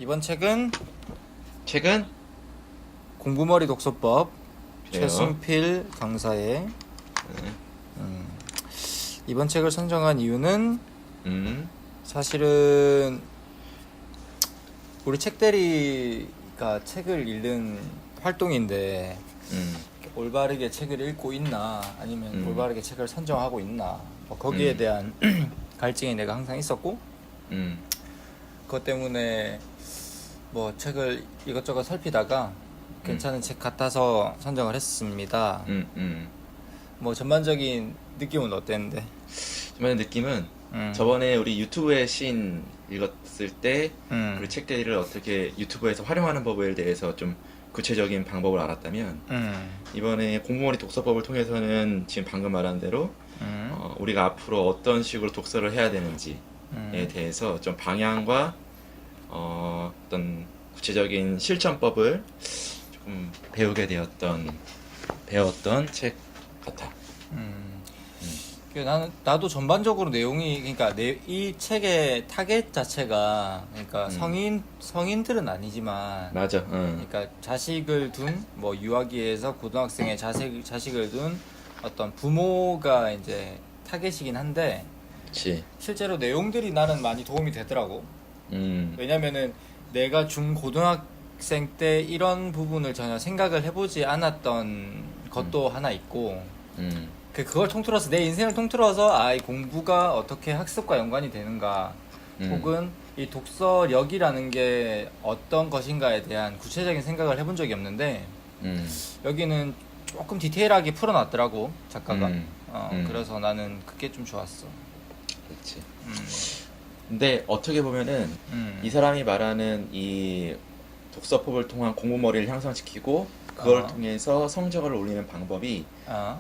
이번 책은 책은 공부머리 독서법 그래요. 최승필 강사의 네. 이번 책을 선정한 이유는 음. 사실은 우리 책대리가 책을 읽는 활동인데 올바르게 책을 읽고 있나 아니면 올바르게 책을 선정하고 있나 뭐 거기에 대한 갈증이 내가 항상 있었고 그것 때문에 뭐 책을 이것저것 살피다가 괜찮은 책 같아서 선정을 했습니다. 뭐 전반적인 느낌은 어땠는데? 저번에 느낌은 저번에 우리 유튜브의 신 읽었을 때 그 책들을 어떻게 유튜브에서 활용하는 법에 대해서 좀 구체적인 방법을 알았다면 이번에 공부머리 독서법을 통해서는 지금 방금 말한 대로 우리가 앞으로 어떤 식으로 독서를 해야 되는지에 대해서 좀 방향과 어떤 구체적인 실천법을 조금 배웠던 책 같아. 나도 전반적으로 내용이 그러니까 이 책의 타겟 자체가 그러니까 성인들은 아니지만 맞아. 그러니까 자식을 둔 뭐 유아기에서 고등학생의 자식을 둔 어떤 부모가 이제 타겟이긴 한데 그치. 실제로 내용들이 나는 많이 도움이 되더라고. 왜냐면은 내가 중고등학생 때 이런 부분을 전혀 생각을 해보지 않았던 것도 하나 있고 그걸 통틀어서 내 인생을 통틀어서 이 공부가 어떻게 학습과 연관이 되는가 혹은 이 독서력이라는 게 어떤 것인가에 대한 구체적인 생각을 해본 적이 없는데 여기는 조금 디테일하게 풀어놨더라고 작가가. 그래서 나는 그게 좀 좋았어. 그렇지. 근데 어떻게 보면은 이 사람이 말하는 이 독서법을 통한 공부머리를 향상시키고 그걸 통해서 성적을 올리는 방법이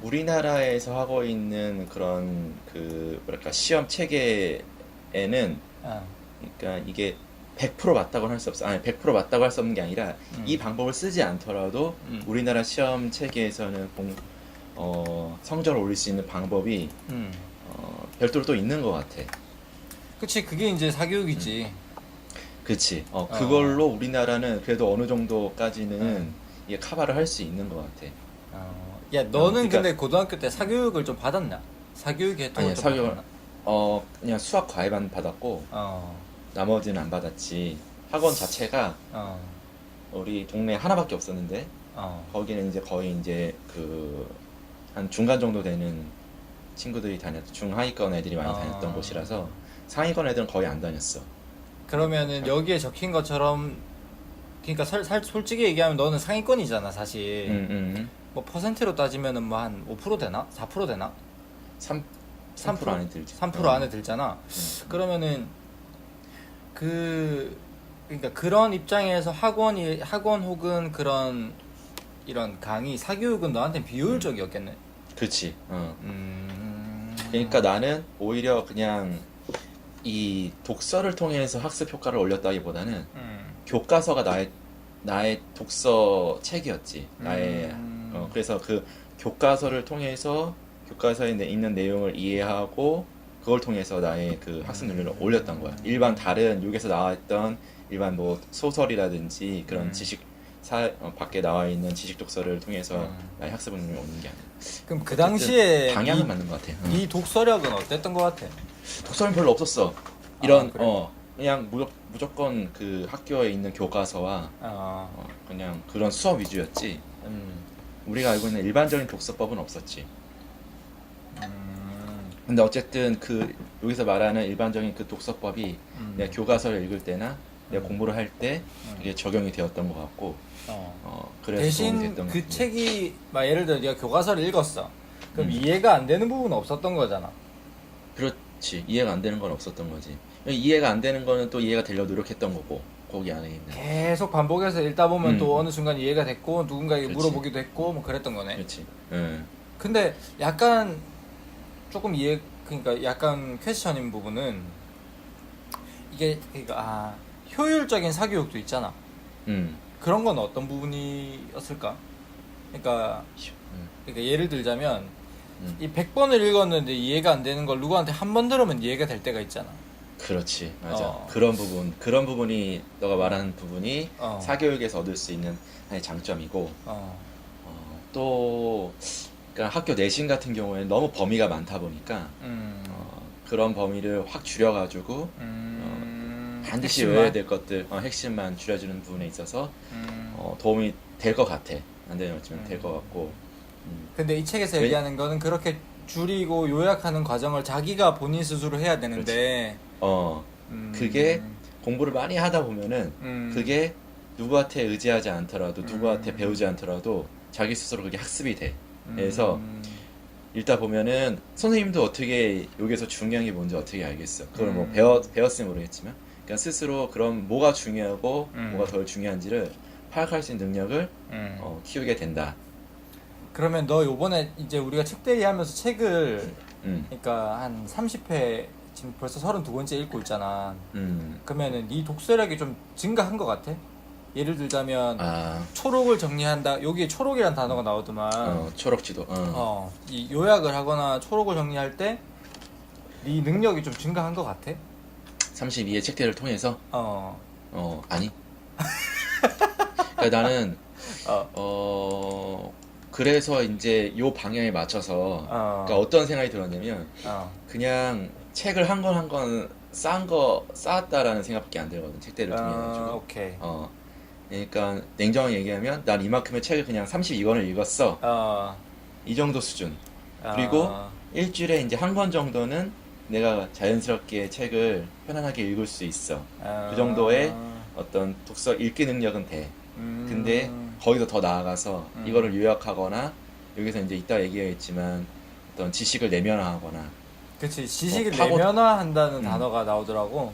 우리나라에서 하고 있는 그런 그 뭐랄까 시험 체계에는 그러니까 이게 100% 맞다고 할 수 없어. 아니 100% 맞다고 할 수 없는 게 아니라 이 방법을 쓰지 않더라도 우리나라 시험 체계에서는 성적을 올릴 수 있는 방법이 별도로 또 있는 것 같아. 그치, 그게 이제 사교육이지. 그치. 그걸로 우리나라는 그래도 어느 정도까지는 이게 커버를 할 수 있는 것 같아. 야, 너는 그러니까, 근데 고등학교 때 사교육을 좀 받았나? 사교육 계통을 아니야, 좀 사교육을, 받았나? 그냥 수학 과외만 받았고, 나머지는 안 받았지. 학원 자체가 우리 동네에 하나밖에 없었는데, 거기는 이제 거의 이제 한 중간 정도 되는 친구들이 중하위권 애들이 많이 다녔던 곳이라서 상위권 애들은 거의 안 다녔어. 그러면은 여기에 적힌 것처럼 그러니까 솔직히 얘기하면 너는 상위권이잖아 사실. 뭐 퍼센트로 따지면은 뭐 한 5% 되나? 4% 되나? 3% 안에 들지. 3% 안에 들잖아. 그러면은 그러니까 그런 입장에서 학원 혹은 이런 강의 사교육은 너한테 비효율적이었겠네. 그치. 그러니까 나는 오히려 그냥 이 독서를 통해서 학습 효과를 올렸다기보다는 교과서가 나의 독서 책이었지. 그래서 그 교과서를 통해서 교과서에 있는 내용을 이해하고 그걸 통해서 나의 그 학습 능력을 올렸던 거야. 일반 다른 여기서 나왔던 일반 뭐 소설이라든지 그런 밖에 나와 있는 지식 독서를 통해서 나의 학습 능력을 얻는 게 아니야. 그럼 그 당시에 방향은 맞는 것 같아. 이 독서력은 어땠던 것 같아? 독서는 별로 없었어. 이런 그래? 그냥 무조건 그 학교에 있는 교과서와 그냥 그런 수업 위주였지. 우리가 알고 있는 일반적인 독서법은 없었지. 근데 어쨌든 여기서 말하는 일반적인 그 독서법이 내가 교과서를 읽을 때나 내가 공부를 할 때 이게 적용이 되었던 것 같고 그래서 도움이 대신 됐던 것 그 같아. 책이 막 예를 들어 네가 교과서를 읽었어. 그럼 이해가 안 되는 부분은 없었던 거잖아. 그렇지. 이해가 안 되는 건 없었던 거지. 이해가 안 되는 거는 또 이해가 되려고 노력했던 거고 거기 안에 있는. 계속 반복해서 읽다 보면 또 어느 순간 이해가 됐고 누군가에게 그렇지. 물어보기도 했고 뭐 그랬던 거네. 그렇지. 근데 약간 조금 그러니까 약간 퀘스천인 부분은 이게 그러니까 효율적인 사교육도 있잖아. 그런 건 어떤 부분이었을까? 그러니까 예를 들자면 이 100번을 읽었는데 이해가 안 되는 걸 누구한테 한 번 들으면 이해가 될 때가 있잖아. 그렇지, 맞아. 그런 부분이 너가 말하는 부분이 사교육에서 얻을 수 있는 하나의 장점이고, 또 그러니까 학교 내신 같은 경우에는 너무 범위가 많다 보니까 그런 범위를 확 줄여가지고 반드시 핵심만? 외워야 될 것들, 핵심만 줄여주는 부분에 있어서 도움이 될 것 같아. 안 되면 어쩌면 될 것 같고. 근데 이 책에서 왜- 얘기하는 거는 그렇게 줄이고 요약하는 과정을 자기가 본인 스스로 해야 되는데 그게 공부를 많이 하다 보면은 음. 그게 누구한테 의지하지 않더라도 누구한테 배우지 않더라도 자기 스스로 그게 학습이 돼. 그래서 읽다 보면은 선생님도 어떻게 여기서 중요한 게 뭔지 어떻게 알겠어. 그걸 뭐 배웠으면 모르겠지만 그러니까 스스로 그런 뭐가 중요하고 뭐가 덜 중요한지를 파악할 수 있는 능력을 키우게 된다. 그러면 너 요번에 이제 우리가 책대리 하면서 책을 음, 그러니까 한 30회 지금 벌써 32번째 읽고 있잖아. 음, 그러면은 네 독서력이 좀 증가한 것 같아? 예를 들자면 아, 초록을 정리한다. 여기에 초록이란 단어가 나오더만. 초록지도, 이 요약을 하거나 초록을 정리할 때 네 능력이 좀 증가한 것 같아? 32의 책들을 통해서, 어. 아니. 그러니까 나는, 어. 그래서 이제 요 방향에 맞춰서, 그러니까 어떤 생각이 들었냐면, 그냥 책을 한 권 쌓았다라는 생각밖에 안 들거든, 책들을 통해가지고. 오케이. 그러니까 냉정하게 얘기하면 난 이만큼의 책을 그냥 32권을 읽었어. 이 정도 수준. 그리고 일주일에 이제 한 권 정도는 내가 자연스럽게 책을 편안하게 읽을 수 있어. 그 정도의 어떤 독서 읽기 능력은 돼. 근데 거기서 더 나아가서 이거를 요약하거나 여기서 이제 이따 얘기하겠지만 어떤 지식을 내면화하거나 그치, 지식을 파고- 내면화한다는 단어가 나오더라고.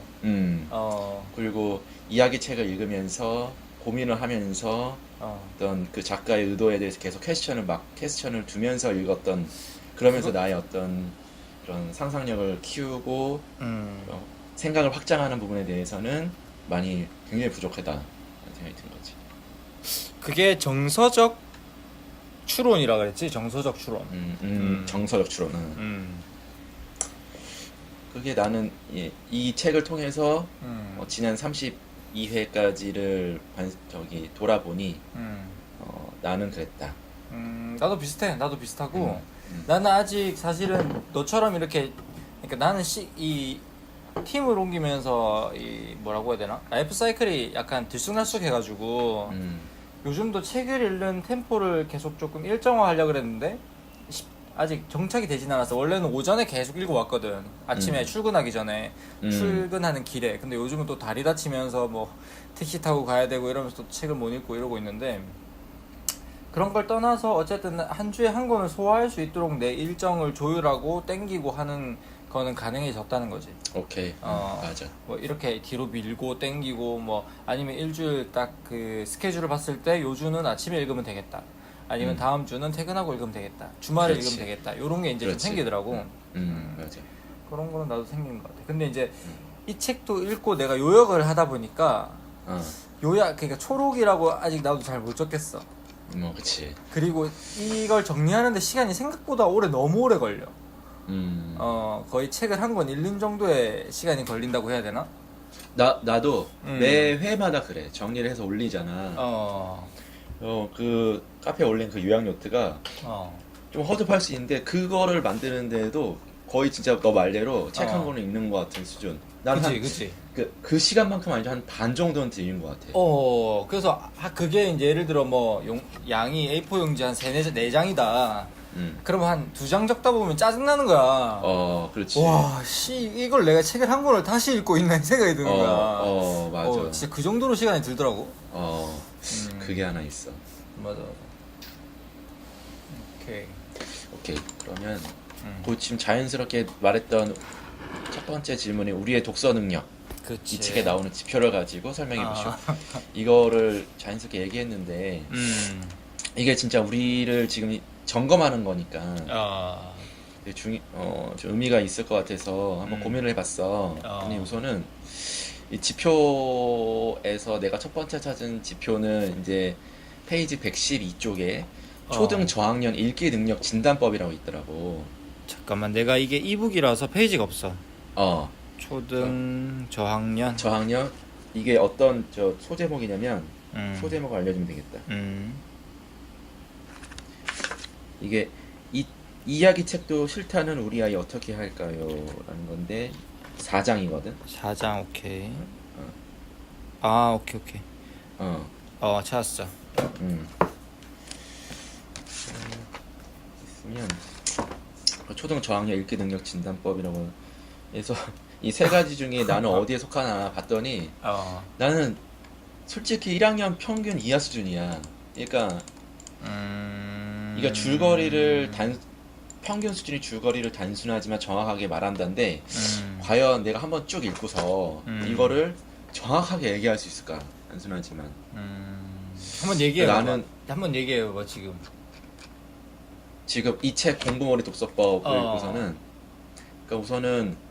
그리고 이야기책을 읽으면서 고민을 하면서 어떤 그 작가의 의도에 대해서 계속 퀘스천을 두면서 읽었던 그러면서 나의 어떤 그런 상상력을 키우고 생각을 확장하는 부분에 대해서는 많이 굉장히 부족하다 생각이 든 거지. 그게 정서적 추론이라 그랬지? 정서적 추론. 정서적 추론은 그게 나는 이 책을 통해서 지난 32회까지를 돌아보니 나는 그랬다. 나도 비슷해. 나도 비슷하고 나는 아직 사실은 너처럼 이렇게 그러니까 나는 이 팀을 옮기면서 이 뭐라고 해야 되나? 라이프 사이클이 약간 들쑥날쑥 해가지고 요즘도 책을 읽는 템포를 계속 조금 일정화하려고 그랬는데 아직 정착이 되진 않았어. 원래는 오전에 계속 읽어왔거든. 아침에 출근하기 전에 출근하는 길에. 근데 요즘은 또 다리 다치면서 뭐 택시 타고 가야 되고 이러면서 또 책을 못 읽고 이러고 있는데 그런 걸 떠나서 어쨌든 한 주에 한 권을 소화할 수 있도록 내 일정을 조율하고 땡기고 하는 거는 가능해졌다는 거지. 오케이. 맞아. 뭐 이렇게 뒤로 밀고 땡기고 뭐 아니면 일주일 딱 그 스케줄을 봤을 때 요 주는 아침에 읽으면 되겠다. 아니면 다음 주는 퇴근하고 읽으면 되겠다. 주말에 그렇지. 읽으면 되겠다. 요런 게 이제 그렇지. 좀 생기더라고. 맞아. 그런 거는 나도 생기는 것 같아. 근데 이제 이 책도 읽고 내가 요약을 하다 보니까 그러니까 초록이라고 아직 나도 잘 못 적겠어. 뭐 그치. 그리고 이걸 정리하는데 시간이 생각보다 너무 오래 걸려. 거의 책을 한 권 읽는 정도의 시간이 걸린다고 해야 되나? 나도 매 회마다 그래. 정리를 해서 올리잖아. 그 카페에 올린 그 요약 노트가 좀 허접할 수 있는데 그거를 만드는데도 거의 진짜 너 말대로 책 한 권을 읽는 것 같은 수준. 난 그치. 그 시간만큼 아니죠. 한 반 정도는 들린 것 같아. 그래서 그게 이제 예를 들어 뭐 양이 A4 용지 한 4장이다. 그러면 한 2장 적다 보면 짜증나는 거야. 그렇지. 와, 이걸 내가 책을 한 권을 다시 읽고 있나 생각이 드는 거야. 맞아. 진짜 그 정도로 시간이 들더라고. 그게 하나 있어. 맞아. 오케이. 그러면 지금 자연스럽게 말했던 첫 번째 질문이 우리의 독서 능력. 그치. 이 책에 나오는 지표를 가지고 설명해 보시오. 이거를 자연스럽게 얘기했는데 이게 진짜 우리를 지금 점검하는 거니까 좀 의미가 있을 것 같아서 한번 고민을 해봤어. 아니 우선은 이 지표에서 내가 첫 번째 찾은 지표는 이제 페이지 112쪽에 초등 저학년 읽기 능력 진단법이라고 있더라고. 잠깐만, 내가 이게 이북이라서 페이지가 없어. 초등 저학년. 저학년 이게 어떤 저 소제목이냐면 소제목을 알려주면 되겠다. 이게 이 이야기 책도 싫다는 우리 아이 어떻게 할까요? 라는 건데 4장이거든. 4장 오케이. 아 오케이. 찾았어. 있으면 초등 저학년 읽기 능력 진단법이라고 해서 이 세 가지 중에 나는 어디에 속하나 봤더니 나는 솔직히 1학년 평균 이하 수준이야. 그러니까 줄거리를 평균 수준이 줄거리를 단순하지만 정확하게 말한다는데 과연 내가 한번 쭉 읽고서 이거를 정확하게 얘기할 수 있을까? 단순하지만 한번 얘기해. 나는 한번 얘기해 봐 지금 이 책 공부머리 독서법을 읽고서는 그러니까 우선은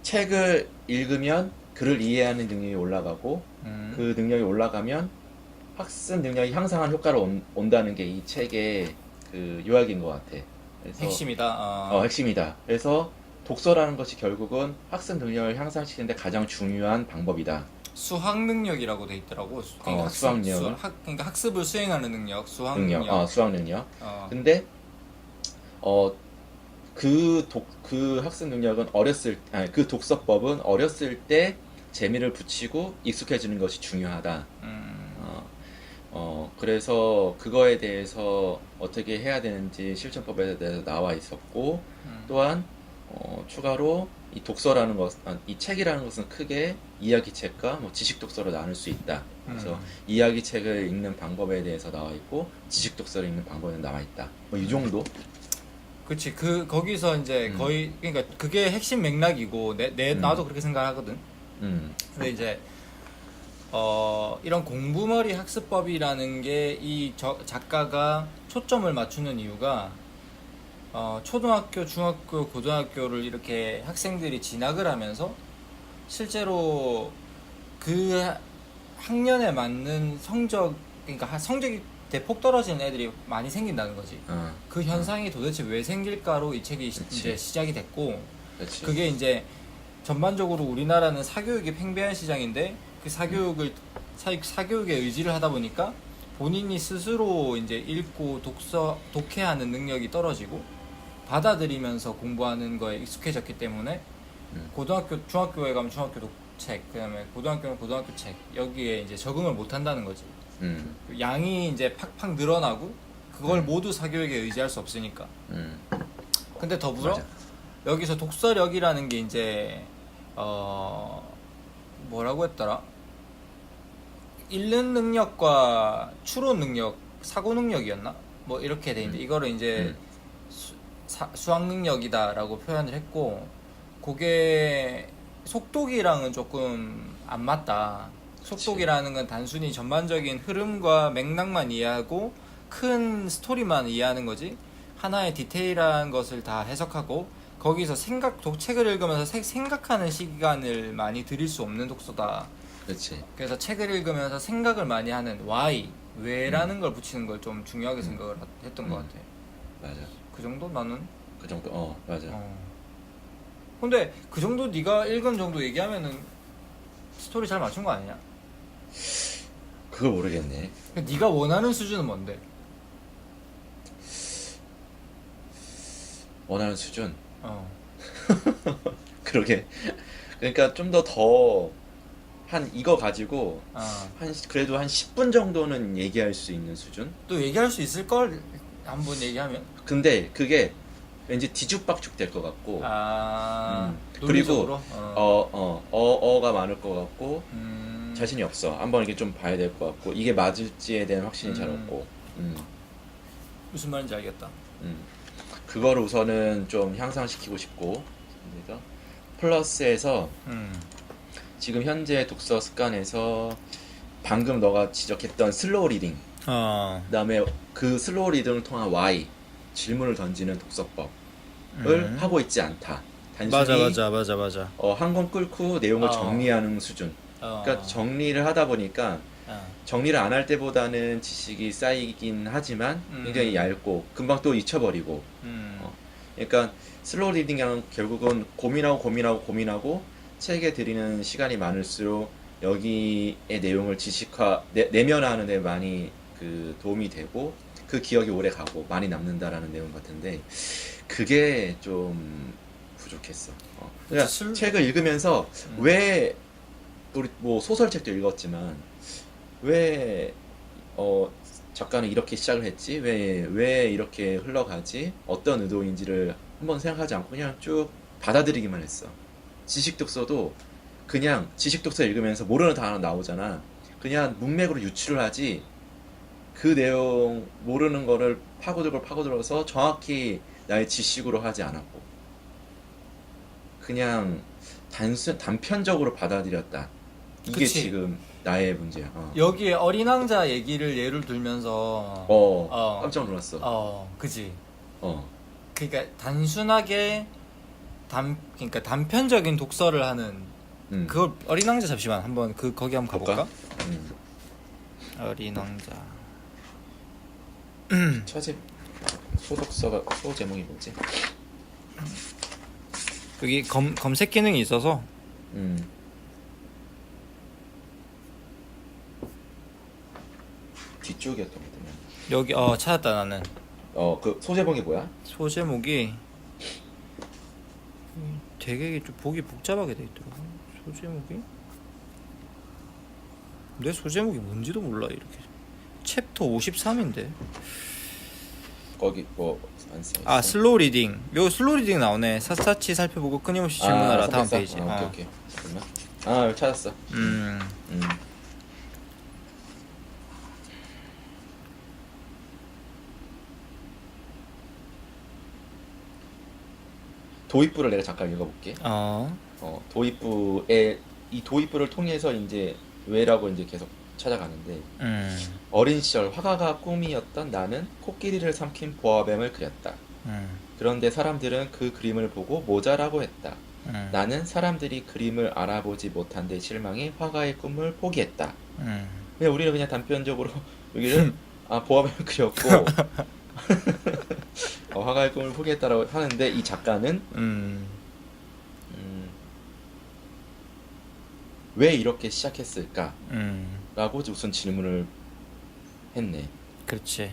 책을 읽으면 글을 이해하는 능력이 올라가고 그 능력이 올라가면 학습 능력이 향상하는 효과를 온다는 게 이 책의 그 요약인 것 같아. 그래서 핵심이다. 핵심이다. 그래서 독서라는 것이 결국은 학습 능력을 향상시키는데 가장 중요한 방법이다. 수학 능력이라고 돼 있더라고. 그러니까 수학 능력. 그러니까 학습을 수행하는 능력, 수학 능력. 수학 능력. 근데 그 학습 능력은 그 독서법은 어렸을 때 재미를 붙이고 익숙해지는 것이 중요하다. 그래서 그거에 대해서 어떻게 해야 되는지 실천법에 대해서 나와 있었고, 또한 추가로 이 독서라는 이 책이라는 것은 크게 이야기책과 뭐 지식독서로 나눌 수 있다. 그래서 이야기책을 읽는 방법에 대해서 나와 있고 지식 독서를 읽는 방법에 나와 있다. 뭐 이 정도. 그치. 거기서 이제 거의 그러니까 그게 핵심 맥락이고 나도 그렇게 생각하거든. 근데 이제 이런 공부머리 학습법이라는 게 이 작가가 초점을 맞추는 이유가 초등학교, 중학교, 고등학교를 이렇게 학생들이 진학을 하면서 실제로 그 학년에 맞는 그러니까 성적이 대폭 떨어지는 애들이 많이 생긴다는 거지. 그 현상이 도대체 왜 생길까로 이 책이 이제 시작이 됐고, 그게 이제 전반적으로 우리나라는 사교육이 팽배한 시장인데 그 사교육에 의지를 하다 보니까 본인이 스스로 이제 읽고 독해하는 능력이 떨어지고 받아들이면서 공부하는 거에 익숙해졌기 때문에 고등학교, 중학교에 가면 중학교 책, 그다음에 고등학교는 고등학교 책 여기에 이제 적응을 못 한다는 거지. 양이 이제 팍팍 늘어나고 그걸 모두 사교육에 의지할 수 없으니까. 근데 더불어 맞아. 여기서 독서력이라는 게 이제 뭐라고 했더라? 읽는 능력과 추론 능력, 사고 능력이었나? 뭐 이렇게 돼 있는데 이거를 이제 수학 능력이다라고 표현을 했고, 그게 속독이랑은 조금 안 맞다. 속독이라는 건 단순히 전반적인 흐름과 맥락만 이해하고 큰 스토리만 이해하는 거지, 하나의 디테일한 것을 다 해석하고 거기서 책을 읽으면서 생각하는 시간을 많이 들일 수 없는 독서다. 그렇지. 그래서 책을 읽으면서 생각을 많이 하는 why, 왜라는 걸 붙이는 걸 좀 중요하게 생각을 했던 것 같아. 맞아. 그 정도 나는. 그 정도. 맞아. 근데 그 정도 네가 읽은 정도 얘기하면은 스토리 잘 맞춘 거 아니냐? 그걸 모르겠네. 네가 원하는 수준은 뭔데? 원하는 수준. 그러게. 그러니까 좀 더 이거 가지고 그래도 한 10분 정도는 얘기할 수 있는 수준? 또 얘기할 수 있을 걸 한번 얘기하면. 근데 그게 왠지 뒤죽박죽 될 것 같고, 그리고 어가 많을 것 같고, 자신이 없어. 한번 이게 좀 봐야 될 것 같고, 이게 맞을지에 대한 확신이 잘 없고. 무슨 말인지 알겠다. 그거를 우선은 좀 향상시키고 싶고, 그래서 플러스에서 지금 현재 독서 습관에서 방금 너가 지적했던 슬로우 리딩, 그다음에 그 슬로우 리딩을 통한 why, 질문을 던지는 독서법을 하고 있지 않다. 단순히 맞아. 한 권 끌고 내용을 정리하는 수준. 그러니까 정리를 하다 보니까 정리를 안 할 때보다는 지식이 쌓이긴 하지만 굉장히 얇고 금방 또 잊혀버리고 그러니까 슬로우 리딩이랑 결국은 고민하고 책에 들이는 시간이 많을수록 여기의 내용을 내면화하는 데 많이 그 도움이 되고 그 기억이 오래 가고 많이 남는다라는 내용 같은데 그게 좀 부족했어. 그러니까 책을 읽으면서 왜 우리 뭐 소설책도 읽었지만 왜 작가는 이렇게 시작을 했지? 왜 이렇게 흘러가지? 어떤 의도인지를 한번 생각하지 않고 그냥 쭉 받아들이기만 했어. 지식 독서도 그냥 지식 독서 읽으면서 모르는 단어 나오잖아. 그냥 문맥으로 유추를 하지 그 내용 모르는 거를 파고들어서 정확히 나의 지식으로 하지 않았고 그냥 단편적으로 받아들였다. 이게 그치. 지금 나의 문제야. 여기에 어린 왕자 얘기를 예를 들면서 깜짝 놀랐어. 그지. 어, 그러니까 단순하게 그러니까 단편적인 독서를 하는 그걸 어린 왕자 잠시만 한번 거기 한번 가볼까? 어린 왕자. 소 제목이 뭐지? 여기 검색 기능이 있어서 뒤쪽이었던 것 같아. 여기 찾았다 나는. 그 소제목이 뭐야? 소제목이 되게 좀 보기 복잡하게 돼 있더라고. 소제목이 내 소제목이 뭔지도 몰라. 이렇게 챕터 53인데 거기 뭐 안 써. 슬로우 리딩. 요 슬로우 리딩 나오네. 샅샅이 살펴보고 끊임없이 질문하라. 다음 페이지. 오케이. 잠깐만. 여기 찾았어. 도입부를 내가 잠깐 읽어볼게. 이 도입부를 통해서 이제 왜라고 이제 계속 찾아가는데 어린 시절 화가가 꿈이었던 나는 코끼리를 삼킨 보아뱀을 그렸다. 그런데 사람들은 그 그림을 보고 모자라고 했다. 나는 사람들이 그림을 알아보지 못한 데 실망해 화가의 꿈을 포기했다. 그냥 우리는 그냥 단편적으로 여기를 보아뱀을 그렸고 화가의 꿈을 포기했다라고 하는데 이 작가는 왜 이렇게 시작했을까? 라고 우선 질문을 했네. 그렇지.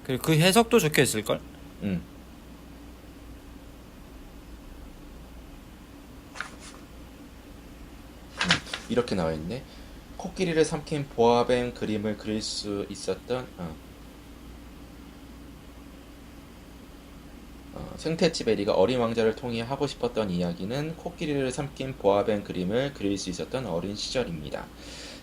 그리고 그 해석도 적혀 있을걸? 이렇게 나와 있네. 코끼리를 삼킨 보아뱀 그림을 그릴 수 있었던 생테치베리가 어린 왕자를 통해 하고 싶었던 이야기는 코끼리를 삼킨 보아뱀 그림을 그릴 수 있었던 어린 시절입니다.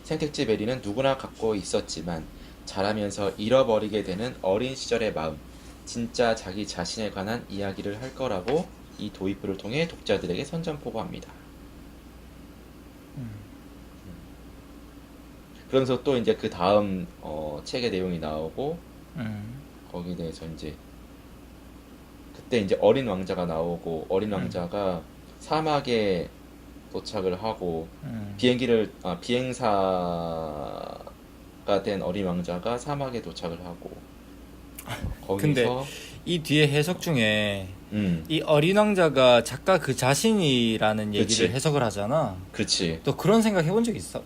생테치베리는 누구나 갖고 있었지만 자라면서 잃어버리게 되는 어린 시절의 마음, 진짜 자기 자신에 관한 이야기를 할 거라고 이 도입부를 통해 독자들에게 선전포고합니다. 그러면서 또 이제 그 다음 책의 내용이 나오고 거기에 대해서 이제 그때 이제 어린 왕자가 나오고 어린 왕자가 사막에 도착을 하고 비행사가 된 어린 왕자가 사막에 도착을 하고 거기서 근데 이 뒤에 해석 중에 이 어린 왕자가 작가 그 자신이라는 얘기를 그치. 해석을 하잖아. 그치. 또 그런 생각 해본 적 있어?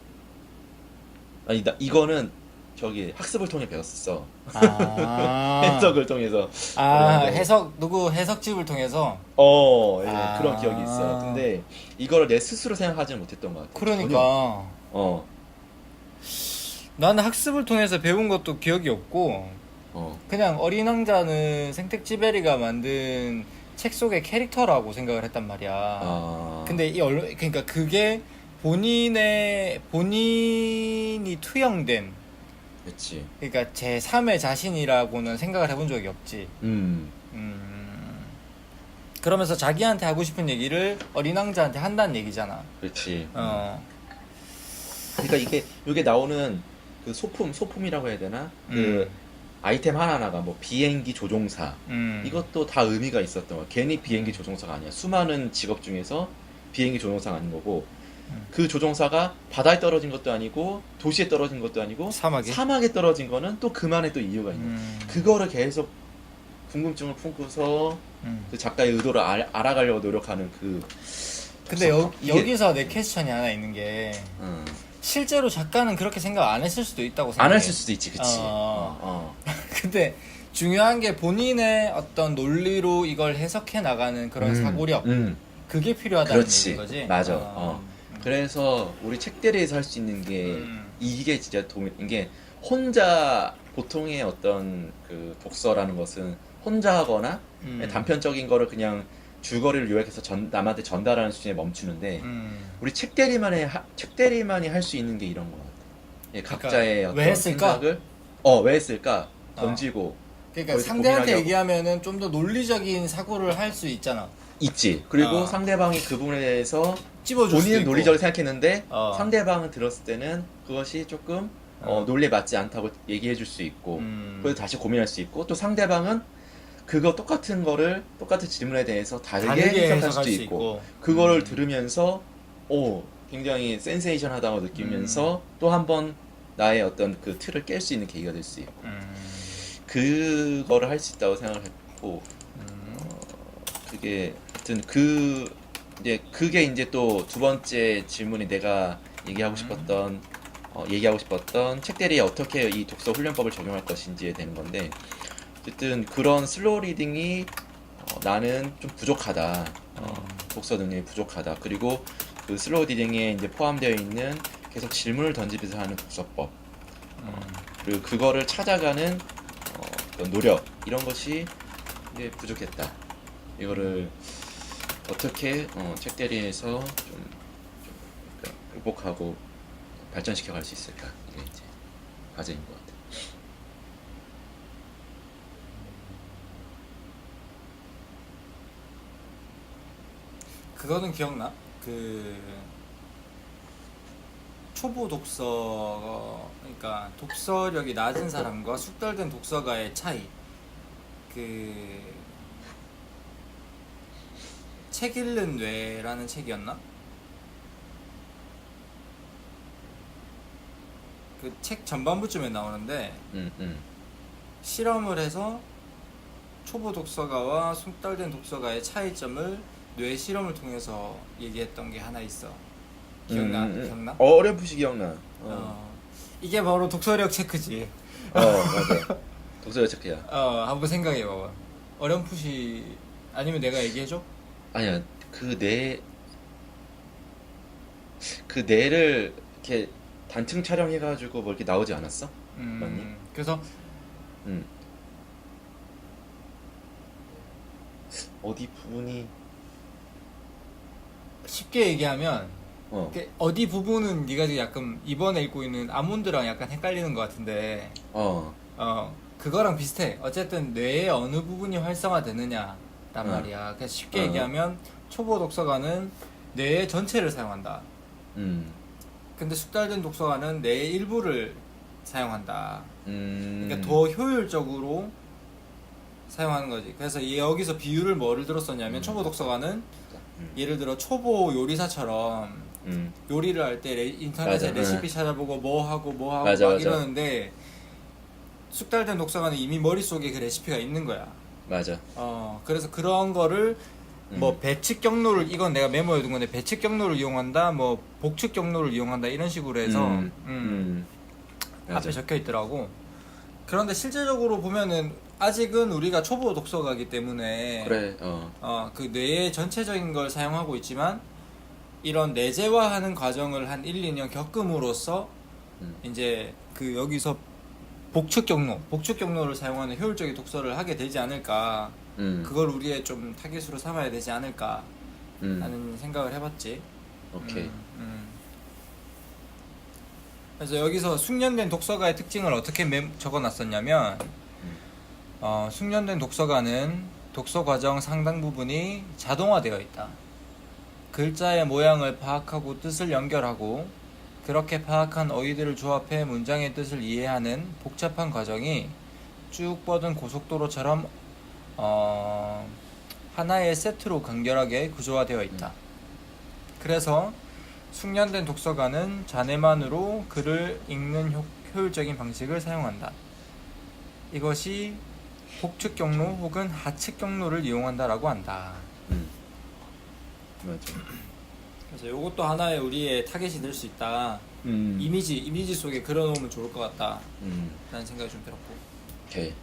아니 이거는 저기 학습을 통해 배웠었어. 아. 해석을 통해서. 해석집을 통해서. 그런 기억이 있어. 근데 이거를 내 스스로 생각하지는 못했던 것 같아. 그러니까. 전혀. 나는 학습을 통해서 배운 것도 기억이 없고, 그냥 어린 왕자는 생텍쥐베리가 만든 책 속의 캐릭터라고 생각을 했단 말이야. 근데 그러니까 그게 본인이 투영된, 그치. 그러니까 제 3의 자신이라고는 생각을 해본 적이 없지. 그러면서 자기한테 하고 싶은 얘기를 어린 왕자한테 한다는 얘기잖아. 그렇지. 그러니까 이게 나오는 그 소품이라고 해야 되나? 그 아이템 하나하나가 뭐 비행기 조종사 이것도 다 의미가 있었던 거야. 괜히 비행기 조종사가 아니야. 수많은 직업 중에서 비행기 조종사가 아닌 거고 그 조종사가 바다에 떨어진 것도 아니고 도시에 떨어진 것도 아니고 사막에 떨어진 거는 또 그만의 또 이유가 있는 거야. 그거를 계속 궁금증을 품고서 그 작가의 의도를 알아가려고 노력하는 그. 근데 여기서 내 퀘스천이 하나 있는 게 실제로 작가는 그렇게 생각 안 했을 수도 있다고 생각해. 안 했을 수도 있지, 그치. 근데 중요한 게 본인의 어떤 논리로 이걸 해석해 나가는 그런 사고력, 그게 필요하다는 그렇지. 얘기인 거지. 맞아. 그래서 우리 책대리에서 할 수 있는 게 이게 진짜 이게 혼자 보통의 어떤 그 독서라는 것은 혼자 하거나 단편적인 거를 그냥 줄거리를 요약해서 남한테 전달하는 수준에 멈추는데 우리 책대리만이 할 수 있는 게 이런 거 같아. 예, 각자의 그러니까 어떤 왜 했을까? 생각을 왜 했을까 던지고. 그러니까 상대한테 얘기하면은 좀 더 논리적인 사고를 할 수 있잖아. 있지. 그리고 상대방이 그 부분에 대해서 찝어줄 수도 본인은 있고. 논리적으로 생각했는데 상대방은 들었을 때는 그것이 조금 논리에 맞지 않다고 얘기해 줄 수 있고 그래서 다시 고민할 수 있고 또 상대방은 그거 똑같은 질문에 대해서 다르게 해석할 수도 있고 그거를 들으면서 굉장히 센세이션하다고 느끼면서 또 한 번 나의 어떤 그 틀을 깰 수 있는 계기가 될 수 있고 그거를 할 수 있다고 생각을 했고 그게 하여튼 그게 이제 또 두 번째 질문이 내가 얘기하고 싶었던 책대리에 어떻게 이 독서 훈련법을 적용할 것인지에 되는 건데 어쨌든 그런 슬로우 리딩이 나는 좀 부족하다. 독서 능력이 부족하다. 그리고 그 슬로우 리딩에 이제 포함되어 있는 계속 질문을 던지면서 하는 독서법. 그리고 그거를 찾아가는 어떤 노력 이런 것이 이제 부족했다. 이거를 어떻게 책대리에서 좀 극복하고 발전시켜 갈 수 있을까? 이게 이제 과제인 것 같아. 그거는 기억나? 그 초보 독서, 그러니까 독서력이 낮은 사람과 숙달된 독서가의 차이. 그 책 읽는 뇌라는 책이었나? 그 책 전반부쯤에 나오는데 실험을 해서 초보 독서가와 숙달된 독서가의 차이점을 뇌 실험을 통해서 얘기했던 게 하나 있어. 기억나? 어렴풋이 기억나. 이게 바로 독서력 체크지. 맞아. 독서력 체크야. 한번 생각해봐봐. 어렴풋이 아니면 내가 얘기해줘? 아니야. 그 뇌를 이렇게 단층 촬영해가지고 뭐 이렇게 나오지 않았어? 맞니? 그래서 어디 부분이 쉽게 얘기하면 어디 부분은 네가 지금 약간 이번에 읽고 있는 아몬드랑 약간 헷갈리는 것 같은데 그거랑 비슷해. 어쨌든 뇌의 어느 부분이 활성화되느냐란 말이야. 그래서 쉽게 얘기하면 초보 독서가는 뇌의 전체를 사용한다. 근데 숙달된 독서가는 뇌의 일부를 사용한다. 그러니까 더 효율적으로 사용하는 거지. 그래서 여기서 비유를 뭐를 들었었냐면 초보 독서가는 예를 들어 초보 요리사처럼 요리를 할 때 인터넷에 레시피 찾아보고 뭐 하고 맞아. 이러는데 숙달된 독서가는 이미 머릿속에 그 레시피가 있는 거야. 맞아. 그래서 그런 거를 뭐 배측 경로를, 이건 내가 메모해 둔 건데, 배측 경로를 이용한다, 뭐 복측 경로를 이용한다, 이런 식으로 해서 앞에 적혀 있더라고. 그런데 실제적으로 보면은 아직은 우리가 초보 독서가기 때문에 그래. 그 뇌의 전체적인 걸 사용하고 있지만 이런 내재화하는 과정을 한 1, 2년 겪음으로써 이제 그 여기서 복측 경로를 사용하는 효율적인 독서를 하게 되지 않을까. 그걸 우리의 좀 타깃으로 삼아야 되지 않을까 하는 생각을 해봤지. 오케이. 그래서 여기서 숙련된 독서가의 특징을 어떻게 적어놨었냐면 숙련된 독서가는 독서 과정 상당 부분이 자동화되어 있다. 글자의 모양을 파악하고 뜻을 연결하고 그렇게 파악한 어휘들을 조합해 문장의 뜻을 이해하는 복잡한 과정이 쭉 뻗은 고속도로처럼 하나의 세트로 간결하게 구조화되어 있다. 그래서 숙련된 독서가는 자네만으로 글을 읽는 효율적인 방식을 사용한다. 이것이 복측 경로 혹은 하측 경로를 이용한다라고 한다. 맞아. 그래서 이것도 하나의 우리의 타겟이 될 수 있다. 이미지 속에 그려놓으면 좋을 것 같다. 라는 생각이 좀 들었고. 오케이.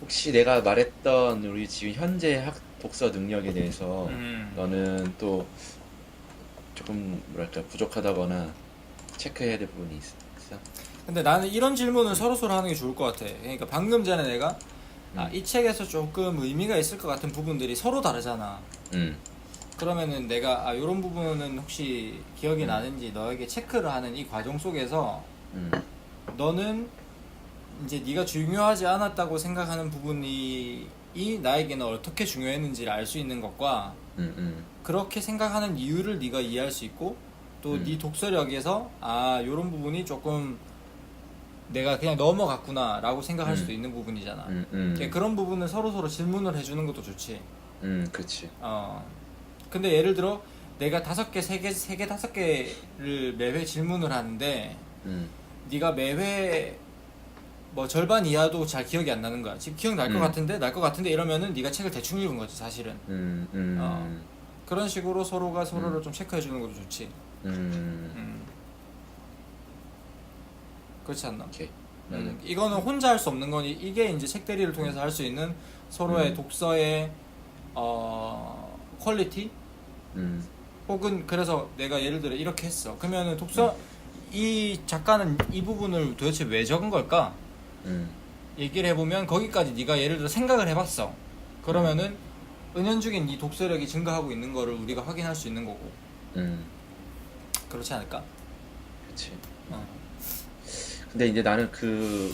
혹시 내가 말했던 우리 지금 현재 독서 능력에 대해서 너는 또 조금 뭐랄까 부족하다거나 체크해야 될 부분이 있어? 근데 나는 이런 질문을 서로서로 하는 게 좋을 것 같아. 그러니까 방금 전에 내가 이 책에서 조금 의미가 있을 것 같은 부분들이 서로 다르잖아. 그러면은 내가 이런 부분은 혹시 기억이 나는지 너에게 체크를 하는 이 과정 속에서 너는 이제 네가 중요하지 않았다고 생각하는 부분이 나에게는 어떻게 중요했는지를 알 수 있는 것과 그렇게 생각하는 이유를 네가 이해할 수 있고 또 네 독서력에서 이런 부분이 조금 내가 그냥 넘어갔구나 라고 생각할 수도 있는 부분이잖아. 그러니까 그런 부분을 서로서로 질문을 해주는 것도 좋지. 그치. 근데 예를 들어 내가 5개, 3개, 5개를 매회 질문을 하는데 네가 매회 뭐 절반 이하도 잘 기억이 안 나는 거야. 지금 기억날 것 같은데 이러면은 네가 책을 대충 읽은 거지 사실은. 그런 식으로 서로가 서로를 좀 체크해 주는 것도 좋지. 그렇지 않나? 오케이. 이거는 혼자 할 수 없는 거니 이게 이제 책대리를 통해서 할 수 있는 서로의 독서의 퀄리티? 혹은 그래서 내가 예를 들어 이렇게 했어. 그러면은 이 작가는 이 부분을 도대체 왜 적은 걸까? 얘기를 해보면 거기까지 네가 예를 들어 생각을 해봤어. 그러면은 은연중에 네 독서력이 증가하고 있는 거를 우리가 확인할 수 있는 거고. 그렇지 않을까? 그치. 근데 이제 나는 그게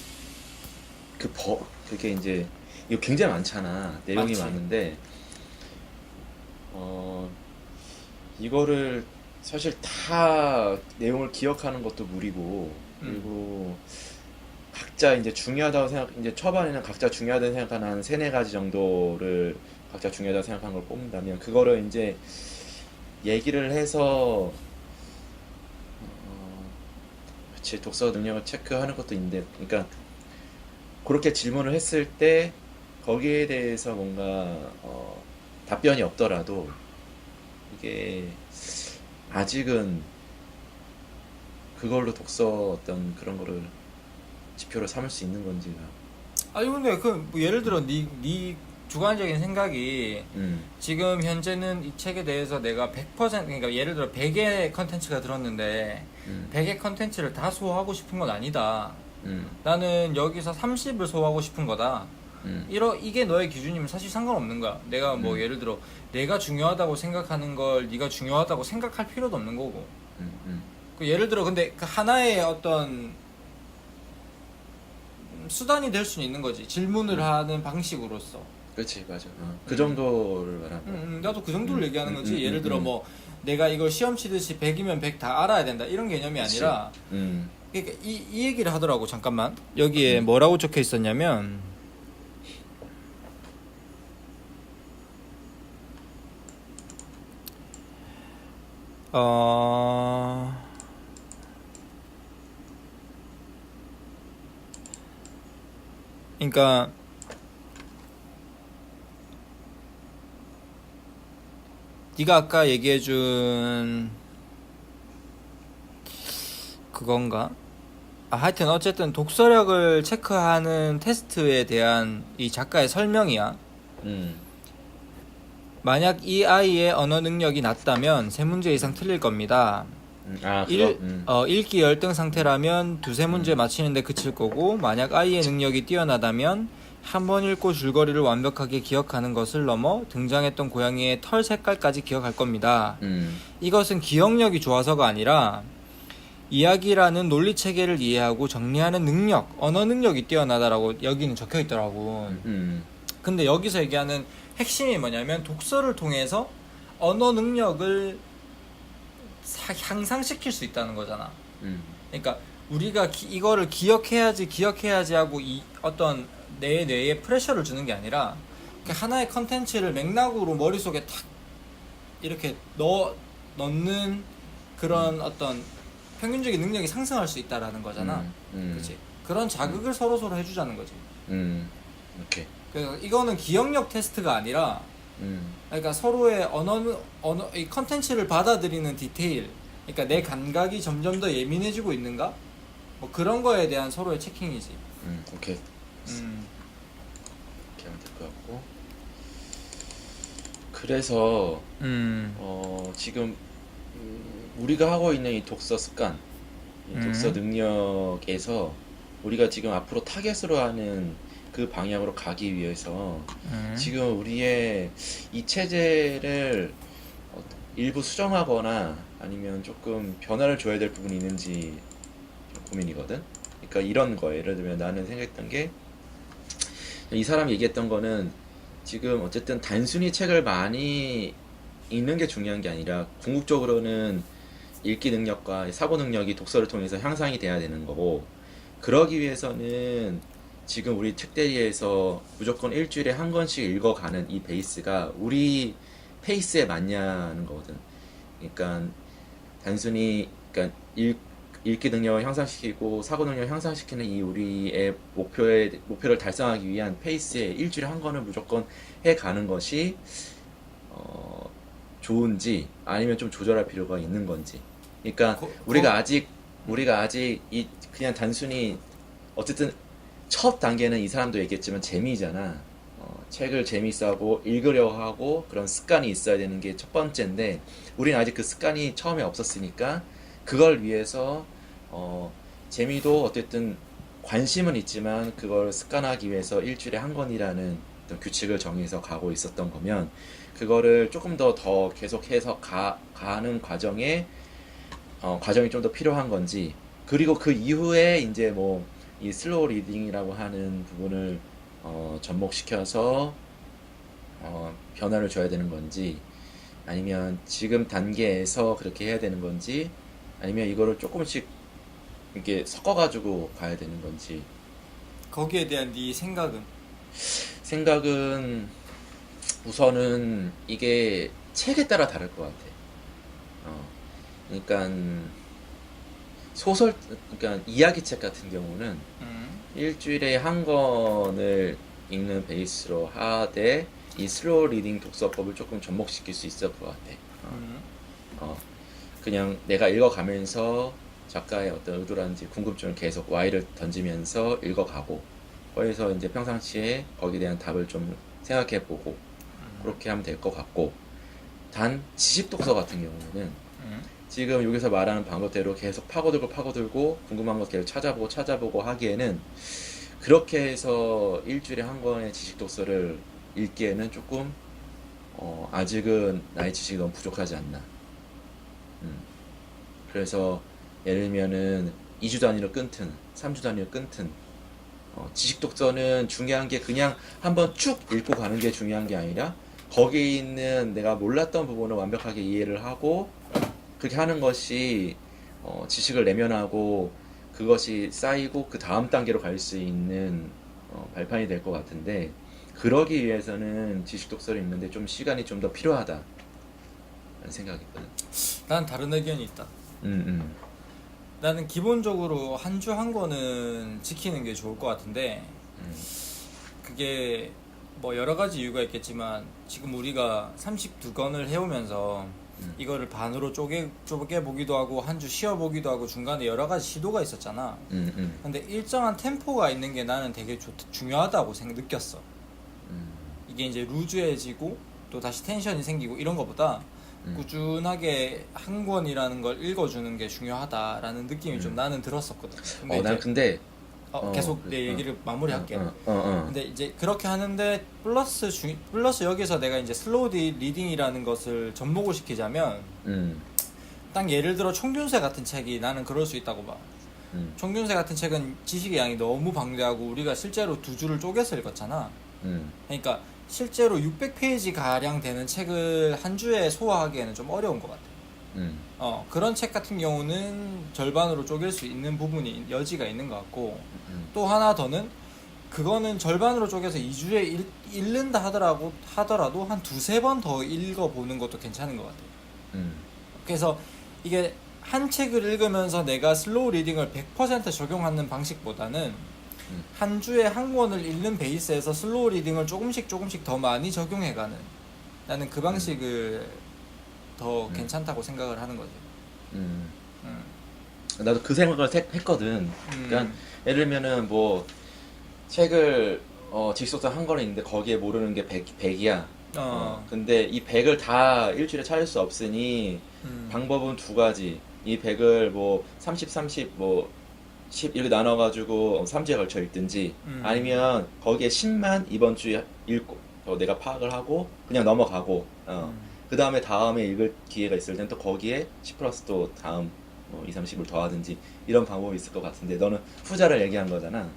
이제 이거 굉장히 많잖아. 내용이 많지. 많은데 이거를 사실 다 내용을 기억하는 것도 무리고 그리고 각자 이제 이제 초반에는 각자 중요하다고 생각하는 한 3-4가지 정도를 각자 중요하다고 생각하는 걸 뽑는다면 그거를 이제 얘기를 해서 그치, 독서 능력을 체크하는 것도 있는데 그러니까 그렇게 질문을 했을 때 거기에 대해서 뭔가 답변이 없더라도 이게 아직은 그걸로 독서 어떤 그런 거를 지표로 삼을 수 있는 건지가. 아니 근데 뭐 예를 들어 네 주관적인 생각이 지금 현재는 이 책에 대해서 내가 100% 그러니까 예를 들어 100의 컨텐츠가 들었는데 100의 컨텐츠를 다 소화하고 싶은 건 아니다. 나는 여기서 30을 소화하고 싶은 거다. 이게 너의 기준이면 사실 상관없는 거야. 내가 뭐 예를 들어 내가 중요하다고 생각하는 걸 네가 중요하다고 생각할 필요도 없는 거고. 그 예를 들어 근데 그 하나의 어떤 수단이 될 수는 있는 거지. 질문을 하는 방식으로서. 그렇지, 맞아. 그 정도를 말하는 거야. 나도 그 정도를 얘기하는 거지. 예를 들어 뭐 내가 이걸 시험 치듯이 100이면 100 다 알아야 된다 이런 개념이 아니라 그러니까 이 얘기를 하더라고. 잠깐만 여기에 뭐라고 적혀 있었냐면 그러니까 네가 아까 얘기해준 그건가? 하여튼 어쨌든 독서력을 체크하는 테스트에 대한 이 작가의 설명이야. 만약 이 아이의 언어 능력이 낮다면 3문제 이상 틀릴 겁니다. 읽기 열등 상태라면 2-3문제 맞히는데 그칠 거고 만약 아이의 능력이 뛰어나다면 한 번 읽고 줄거리를 완벽하게 기억하는 것을 넘어 등장했던 고양이의 털 색깔까지 기억할 겁니다. 이것은 기억력이 좋아서가 아니라 이야기라는 논리 체계를 이해하고 정리하는 능력, 언어 능력이 뛰어나다라고 여기는 적혀 있더라고. 근데 여기서 얘기하는 핵심이 뭐냐면 독서를 통해서 언어 능력을 향상시킬 수 있다는 거잖아. 그러니까 우리가 이거를 기억해야지 하고 어떤 내 뇌에 프레셔를 주는 게 아니라 하나의 컨텐츠를 맥락으로 머릿속에 탁 이렇게 넣는 그런 어떤 평균적인 능력이 상승할 수 있다라는 거잖아. 그렇지? 그런 자극을 서로서로 해주자는 거지. 오케이. 그래서 이거는 기억력 테스트가 아니라 그러니까 서로의 이 컨텐츠를 받아들이는 디테일, 그러니까 내 감각이 점점 더 예민해지고 있는가? 뭐 그런 거에 대한 서로의 체킹이지. 오케이. 이렇게 하면 될 것 같고. 그래서 지금 우리가 하고 있는 이 독서 습관, 이 독서 능력에서 우리가 지금 앞으로 타겟으로 하는 그 방향으로 가기 위해서 지금 우리의 이 체제를 일부 수정하거나 아니면 조금 변화를 줘야 될 부분이 있는지 좀 고민이거든. 그러니까 이런 거예요. 예를 들면 나는 생각했던 게 이 사람이 얘기했던 거는 지금 어쨌든 단순히 책을 많이 읽는 게 중요한 게 아니라 궁극적으로는 읽기 능력과 사고 능력이 독서를 통해서 향상이 돼야 되는 거고, 그러기 위해서는 지금 우리 책대리에서 무조건 일주일에 한 권씩 읽어가는 이 베이스가 우리 페이스에 맞냐는 거거든. 그러니까 단순히 그러니까 읽기 능력을 향상시키고 사고 능력을 향상시키는 이 우리의 목표를 달성하기 위한 페이스에 일주일에 한 권을 무조건 해가는 것이 좋은지 아니면 좀 조절할 필요가 있는 건지. 그러니까 우리가 아직 이 그냥 단순히 어쨌든 첫 단계는 이 사람도 얘기했지만 재미잖아. 책을 재밌어하고 읽으려고 하고 그런 습관이 있어야 되는 게 첫 번째인데 우리는 아직 그 습관이 처음에 없었으니까 그걸 위해서 재미도 어쨌든 관심은 있지만 그걸 습관하기 위해서 일주일에 한 권이라는 어떤 규칙을 정해서 가고 있었던 거면 그거를 조금 더 계속해서 가는 과정이 좀 더 필요한 건지, 그리고 그 이후에 이제 뭐 이 슬로우 리딩이라고 하는 부분을 접목시켜서 변화를 줘야 되는 건지, 아니면 지금 단계에서 그렇게 해야 되는 건지, 아니면 이거를 조금씩 이렇게 섞어가지고 가야 되는 건지. 거기에 대한 네 생각은 우선은 이게 책에 따라 다를 것 같아. 그러니까 그러니까 이야기책 같은 경우는 일주일에 한 권을 읽는 베이스로 하되 이 슬로우 리딩 독서법을 조금 접목시킬 수 있을 것 같아. 그냥 내가 읽어가면서 작가의 어떤 의도라든지 궁금증을 계속 Y를 던지면서 읽어가고, 거기서 이제 평상시에 거기에 대한 답을 좀 생각해보고 그렇게 하면 될 것 같고, 단 지식 독서 같은 경우는 지금 여기서 말하는 방법대로 계속 파고들고 궁금한 것 계속 찾아보고 하기에는 그렇게 해서 일주일에 한 권의 지식 독서를 읽기에는 조금 아직은 나의 지식이 너무 부족하지 않나. 그래서 예를 들면은 2주 단위로 끊든 3주 단위로 끊든 지식 독서는 중요한 게 그냥 한번 쭉 읽고 가는 게 중요한 게 아니라 거기에 있는 내가 몰랐던 부분을 완벽하게 이해를 하고 그렇게 하는 것이 지식을 내면하고 그것이 쌓이고 그 다음 단계로 갈 수 있는 발판이 될 것 같은데, 그러기 위해서는 지식 독서를 읽는데 좀 시간이 좀 더 필요하다 라는 생각이거든. 난 다른 의견이 있다. 나는 기본적으로 한 주 한 권은 지키는 게 좋을 것 같은데 그게 뭐 여러 가지 이유가 있겠지만 지금 우리가 32권을 해오면서 이거를 반으로 쪼개보기도 하고 한 주 쉬어보기도 하고 중간에 여러 가지 시도가 있었잖아. 근데 일정한 템포가 있는 게 나는 되게 중요하다고 느꼈어. 이게 이제 루즈해지고 또 다시 텐션이 생기고 이런 것보다 꾸준하게 한 권이라는 걸 읽어주는 게 중요하다라는 느낌이 좀 나는 들었었거든. 근데 난 근데 계속 내 얘기를 마무리할게. 근데 이제 그렇게 하는데 플러스 여기서 내가 이제 슬로우 리딩이라는 것을 접목을 시키자면 딱 예를 들어 총균세 같은 책이 나는 그럴 수 있다고 봐. 총균세 같은 책은 지식의 양이 너무 방대하고 우리가 실제로 두 주를 쪼개서 읽었잖아. 그러니까 실제로 600페이지 가량 되는 책을 한 주에 소화하기에는 좀 어려운 것 같아. 그런 책 같은 경우는 절반으로 쪼갤 수 있는 부분이 여지가 있는 것 같고, 또 하나 더는 그거는 절반으로 쪼개서 2주에 읽는다 하더라도 한 두세 번 더 읽어보는 것도 괜찮은 것 같아요. 그래서 이게 한 책을 읽으면서 내가 슬로우 리딩을 100% 적용하는 방식보다는 한 주에 한 권을 읽는 베이스에서 슬로우 리딩을 조금씩 더 많이 적용해가는, 나는 그 방식을 더 괜찮다고 생각을 하는 거지. 나도 그 생각을 했거든. 그러니까 예를 들면은 뭐 책을 직속사 한 권을 있는데 거기에 모르는 게 100이야. 근데 이 100을 다 일주일에 찾을 수 없으니 방법은 두 가지. 이 100을 뭐 30, 30, 뭐 10 이렇게 나눠가지고 3주에 걸쳐 읽든지 아니면 거기에 10만 이번 주에 읽고 내가 파악을 하고 그냥 넘어가고 그 다음에 읽을 기회가 있을 땐 또 거기에 10 플러스 또 다음 2, 30을 더하든지 이런 방법이 있을 것 같은데 너는 후자를 얘기한 거잖아.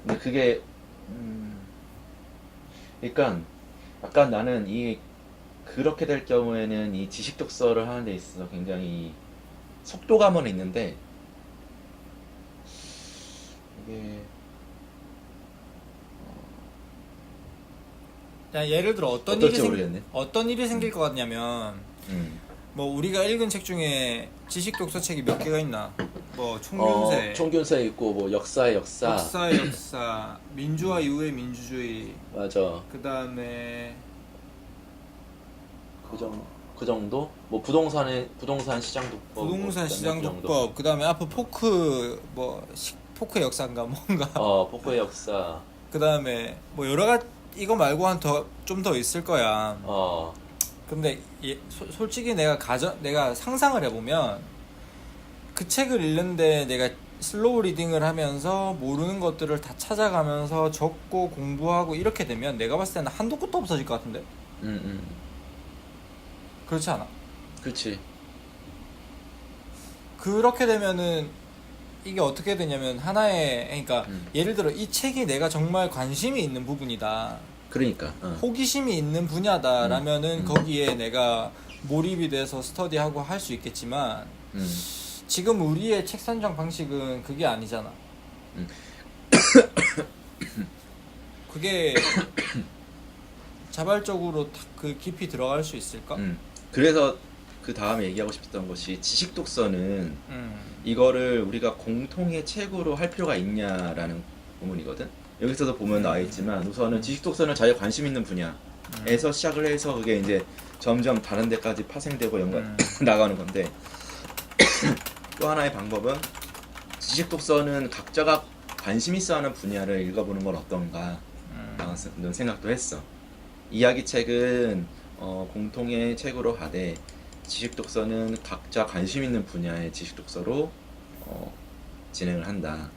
근데 그게 그러니까 약간 나는 그렇게 될 경우에는 이 지식 독서를 하는 데 있어서 굉장히 속도감은 있는데 이게 야, 예를 들어 어떤 일이 생길 것 같냐면 뭐 우리가 읽은 책 중에 지식 독서 책이 몇 개가 있나? 뭐 총균세 있고 뭐 역사의 역사, 민주화 이후의 민주주의. 맞아. 그다음에 그 정도? 뭐 부동산 시장독법, 부동산 시장독법. 그다음에 앞에 포크 포크 역사인가 뭔가. 포크의 역사. 그다음에 뭐 여러 가지 이거 말고 좀 더 있을 거야. 근데 솔직히 내가 상상을 해보면 그 책을 읽는데 내가 슬로우 리딩을 하면서 모르는 것들을 다 찾아가면서 적고 공부하고 이렇게 되면 내가 봤을 때는 한도 끝도 없어질 것 같은데. 그렇지 않아? 그렇지. 그렇게 되면은 이게 어떻게 되냐면 그러니까 예를 들어 이 책이 내가 정말 관심이 있는 부분이다. 그러니까 호기심이 있는 분야다라면은 거기에 내가 몰입이 돼서 스터디하고 할 수 있겠지만 지금 우리의 책 선정 방식은 그게 아니잖아. 그게 자발적으로 그 깊이 들어갈 수 있을까? 그래서 그 다음에 얘기하고 싶었던 것이 지식 독서는 이거를 우리가 공통의 책으로 할 필요가 있냐라는 부분이거든. 여기서도 보면 나와 있지만 우선은 지식 독서는 자기가 관심 있는 분야에서 시작을 해서 그게 이제 점점 다른 데까지 파생되고 나가는 건데 또 하나의 방법은 지식 독서는 각자가 관심 있어 하는 분야를 읽어보는 건 어떤가 라는 생각도 했어. 이야기책은 공통의 책으로 하되 지식 독서는 각자 관심 있는 분야의 지식 독서로 진행을 한다.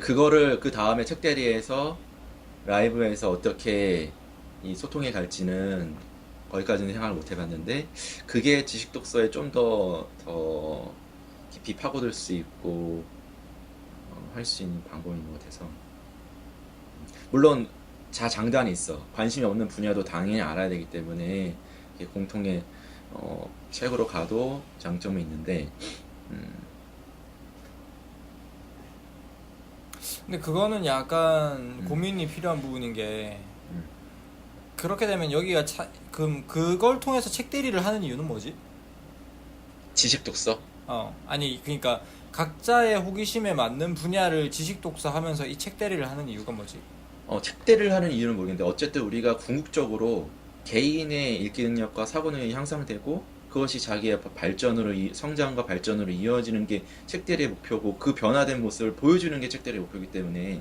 그거를 그 다음에 책대리에서 라이브에서 어떻게 이 소통해 갈지는 거기까지는 생각을 못 해봤는데 그게 지식 독서에 좀 더 깊이 파고들 수 있고 할 수 있는 방법인 것 같아서 물론 자장단이 있어. 관심이 없는 분야도 당연히 알아야 되기 때문에 공통의 책으로 가도 장점이 있는데 근데 그거는 약간 고민이 필요한 부분인 게 그렇게 되면 여기가 그걸 통해서 책 대리를 하는 이유는 뭐지? 지식 독서? 아니 그러니까 각자의 호기심에 맞는 분야를 지식 독서하면서 이 책 대리를 하는 이유가 뭐지? 책 대리를 하는 이유는 모르겠는데 어쨌든 우리가 궁극적으로 개인의 읽기 능력과 사고 능력이 향상되고 그것이 자기의 성장과 발전으로 이어지는 게 책대리의 목표고 그 변화된 모습을 보여주는 게 책대리의 목표이기 때문에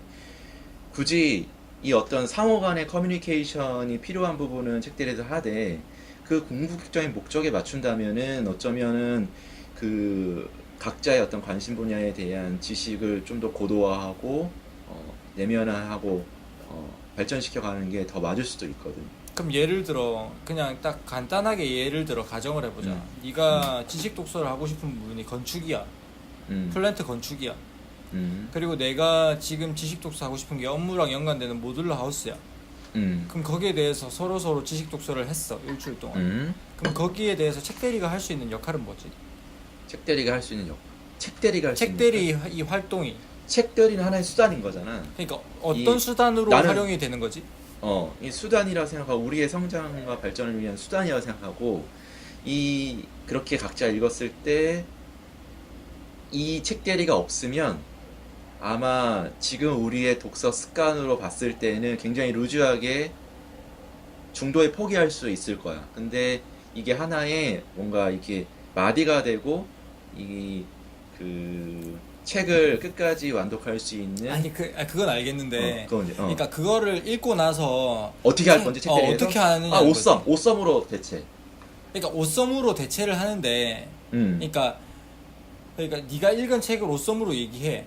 굳이 이 어떤 상호 간의 커뮤니케이션이 필요한 부분은 책대리도 하되 그 궁극적인 목적에 맞춘다면은 어쩌면은 그 각자의 어떤 관심 분야에 대한 지식을 좀 더 고도화하고 내면화하고 발전시켜가는 게 더 맞을 수도 있거든. 그럼 예를 들어 그냥 딱 간단하게 예를 들어 가정을 해보자. 네가 지식 독서를 하고 싶은 부분이 건축이야. 플랜트 건축이야. 그리고 내가 지금 지식 독서 하고 싶은 게 업무랑 연관되는 모듈러 하우스야. 그럼 거기에 대해서 서로 지식 독서를 했어 일주일 동안. 그럼 거기에 대해서 책 대리가 할 수 있는 역할은 뭐지? 책 대리가 할 수 있는 역할. 책 대리 이 활동이 책 대리는 하나의 수단인 거잖아. 그러니까 어떤 수단으로 활용이 되는 거지? 이 수단이라고 생각하고 우리의 성장과 발전을 위한 수단이라고 생각하고 그렇게 각자 읽었을 때 이 책대리가 없으면 아마 지금 우리의 독서 습관으로 봤을 때는 굉장히 루즈하게 중도에 포기할 수 있을 거야. 근데 이게 하나의 뭔가 이렇게 마디가 되고 그 책을 끝까지 완독할 수 있는 아니 그건 알겠는데 그건 이제, 그러니까 그거를 읽고 나서 어떻게 할 건지 책대리에서 어떻게 하느냐 옷섬으로 대체. 그러니까 옷섬으로 대체를 하는데 그러니까 네가 읽은 책을 옷섬으로 얘기해.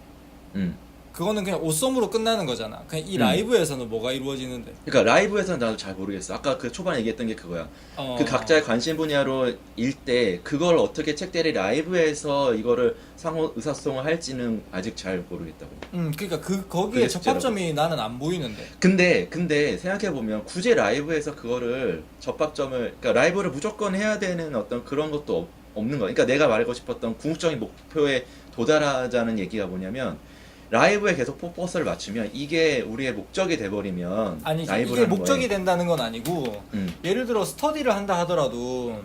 그거는 그냥 옷섬으로 끝나는 거잖아. 그냥 이 라이브에서는 뭐가 이루어지는데? 그러니까 라이브에서는 나도 잘 모르겠어. 아까 그 초반에 얘기했던 게 그거야. 그 각자의 관심 분야로 읽 때 그걸 어떻게 책대리 라이브에서 이거를 상호 의사소통을 할지는 아직 잘 모르겠다고. 그러니까 거기에 접합점이 나는 안 보이는데. 근데 생각해 보면 굳이 라이브에서 그거를 그러니까 라이브를 무조건 해야 되는 어떤 그런 것도 없는 거야. 그러니까 내가 말하고 싶었던 궁극적인 목표에 도달하자는 얘기가 뭐냐면 라이브에 계속 포커스를 맞추면 이게 우리의 목적이 돼버리면 아니 이게 목적이 된다는 건 아니고 예를 들어 스터디를 한다 하더라도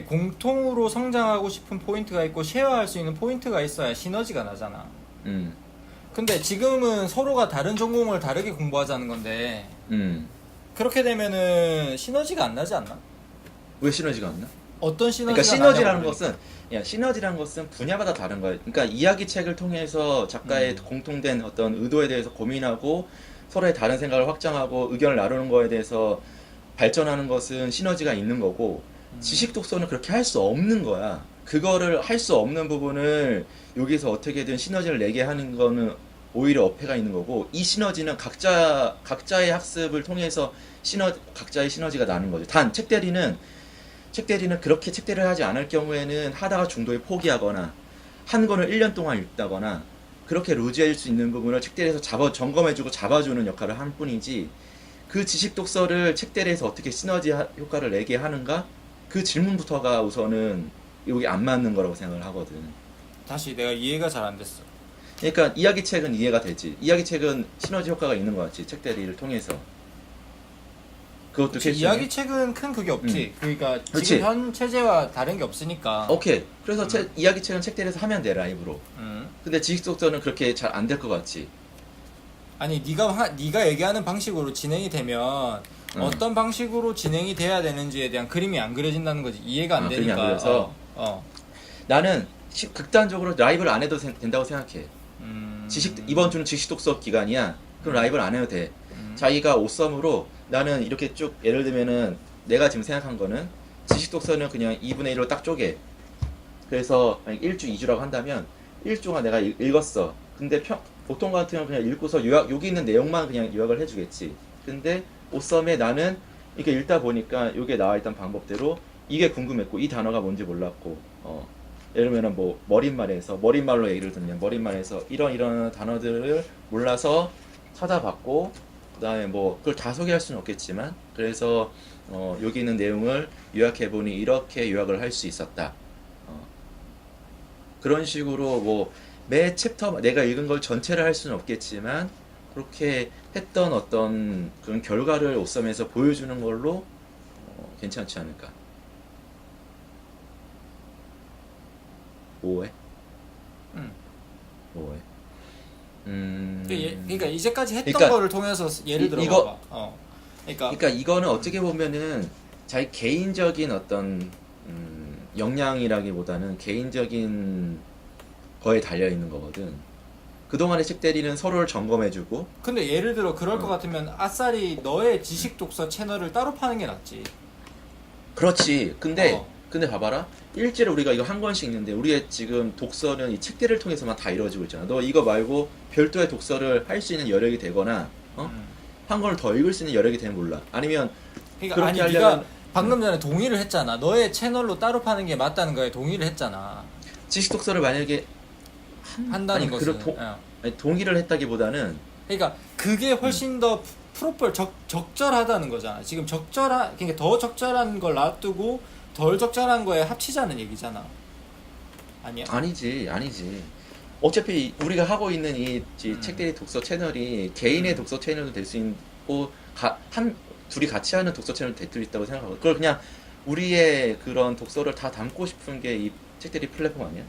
공통으로 성장하고 싶은 포인트가 있고 쉐어할 수 있는 포인트가 있어야 시너지가 나잖아. 근데 지금은 서로가 다른 전공을 다르게 공부하자는 건데 그렇게 되면은 시너지가 안 나지 않나? 왜 시너지가 안 나? 어떤 시너지가 그러니까 시너지라는 것은 분야마다 다른 거예요. 그러니까 이야기책을 통해서 작가의 공통된 어떤 의도에 대해서 고민하고 서로의 다른 생각을 확장하고 의견을 나누는 거에 대해서 발전하는 것은 시너지가 있는 거고 지식 독서는 그렇게 할 수 없는 거야. 그거를 할 수 없는 부분을 여기서 어떻게든 시너지를 내게 하는 거는 오히려 어폐가 있는 거고 이 시너지는 각자의 학습을 통해서 각자의 시너지가 나는 거죠. 단 책대리는 그렇게 책대리를 하지 않을 경우에는 하다가 중도에 포기하거나 한 권을 1년 동안 읽다거나 그렇게 루즈할 수 있는 부분을 책대리에서 점검해주고 잡아주는 역할을 할 뿐이지 그 지식 독서를 책대리에서 어떻게 시너지 효과를 내게 하는가? 그 질문부터가 우선은 여기 안 맞는 거라고 생각을 하거든. 다시 내가 이해가 잘 안 됐어. 그러니까 이야기책은 이해가 되지. 이야기책은 시너지 효과가 있는 것 같지. 책대리를 통해서. 그것도 이야기책은 큰 그게 없지. 그러니까 지금 현 체제와 다른 게 없으니까. 오케이. 그래서 이야기책은 책대리에서 하면 돼 라이브로. 근데 지식독서는 그렇게 잘 안 될 것 같지. 아니 네가 얘기하는 방식으로 진행이 되면 어떤 방식으로 진행이 돼야 되는지에 대한 그림이 안 그려진다는 거지. 이해가 안 되니까. 그림이 안 그려서 나는 극단적으로 라이브를 안 해도 된다고 생각해. 이번 주는 지식독서 기간이야. 그럼 라이브를 안 해도 돼. 자기가 옷섬으로 나는 이렇게 쭉 예를 들면은 내가 지금 생각한 거는 지식독서는 그냥 2분의 1로 딱 쪼개. 그래서 1주 2주라고 한다면 1주가 내가 읽었어. 근데 보통 같으면 그냥 읽고서 여기 있는 내용만 그냥 요약을 해주겠지. 근데 옷섬에 나는 이렇게 읽다 보니까 여기에 나와 있던 방법대로 이게 궁금했고 이 단어가 뭔지 몰랐고 예를 들면 뭐 머릿말로 얘기를 듣면 머릿말에서 이런 단어들을 몰라서 찾아봤고 그다음에 뭐 그걸 다 소개할 수는 없겠지만 그래서 여기 있는 내용을 요약해보니 이렇게 요약을 할 수 있었다. 그런 식으로 뭐 매 챕터 내가 읽은 걸 전체를 할 수는 없겠지만 그렇게 했던 어떤 그런 결과를 옷섬에서 보여주는 걸로 괜찮지 않을까. 뭐해? 뭐해? 그러니까 이제까지 했던 거를 통해서 예를 들어 봐봐. 그러니까 이거는 어떻게 보면은 자기 개인적인 어떤 역량이라기보다는 개인적인 거에 달려 있는 거거든. 그동안의 책대리는 서로를 점검해주고. 근데 예를 들어 그럴 것 같으면 아싸리 너의 지식 독서 채널을 따로 파는 게 낫지. 그렇지. 근데 봐봐라. 일주일에 우리가 이거 한 권씩 읽는데 우리의 지금 독서는 이 책대리를 통해서만 다 이루어지고 있잖아. 너 이거 말고 별도의 독서를 할 수 있는 여력이 되거나 한 권을 더 읽을 수 있는 여력이 되면 몰라. 아니면 그러니까 아니 네가 방금 전에 동의를 했잖아. 너의 채널로 따로 파는 게 맞다는 거에 동의를 했잖아. 지식 독서를 만약에 한다는 것은 동의를 했다기보다는 그러니까 그게 훨씬 더 적절하다는 거잖아. 지금 그러니까 더 적절한 걸 놔두고 덜 적절한 거에 합치자는 얘기잖아. 아니야? 아니지. 어차피 우리가 하고 있는 이 책대리 독서 채널이 개인의 독서 채널도 될 수 있고 둘이 같이 하는 독서 채널 대도 있다고 생각하고 그걸 그냥 우리의 그런 독서를 다 담고 싶은 게 이 책대리 플랫폼 아니야?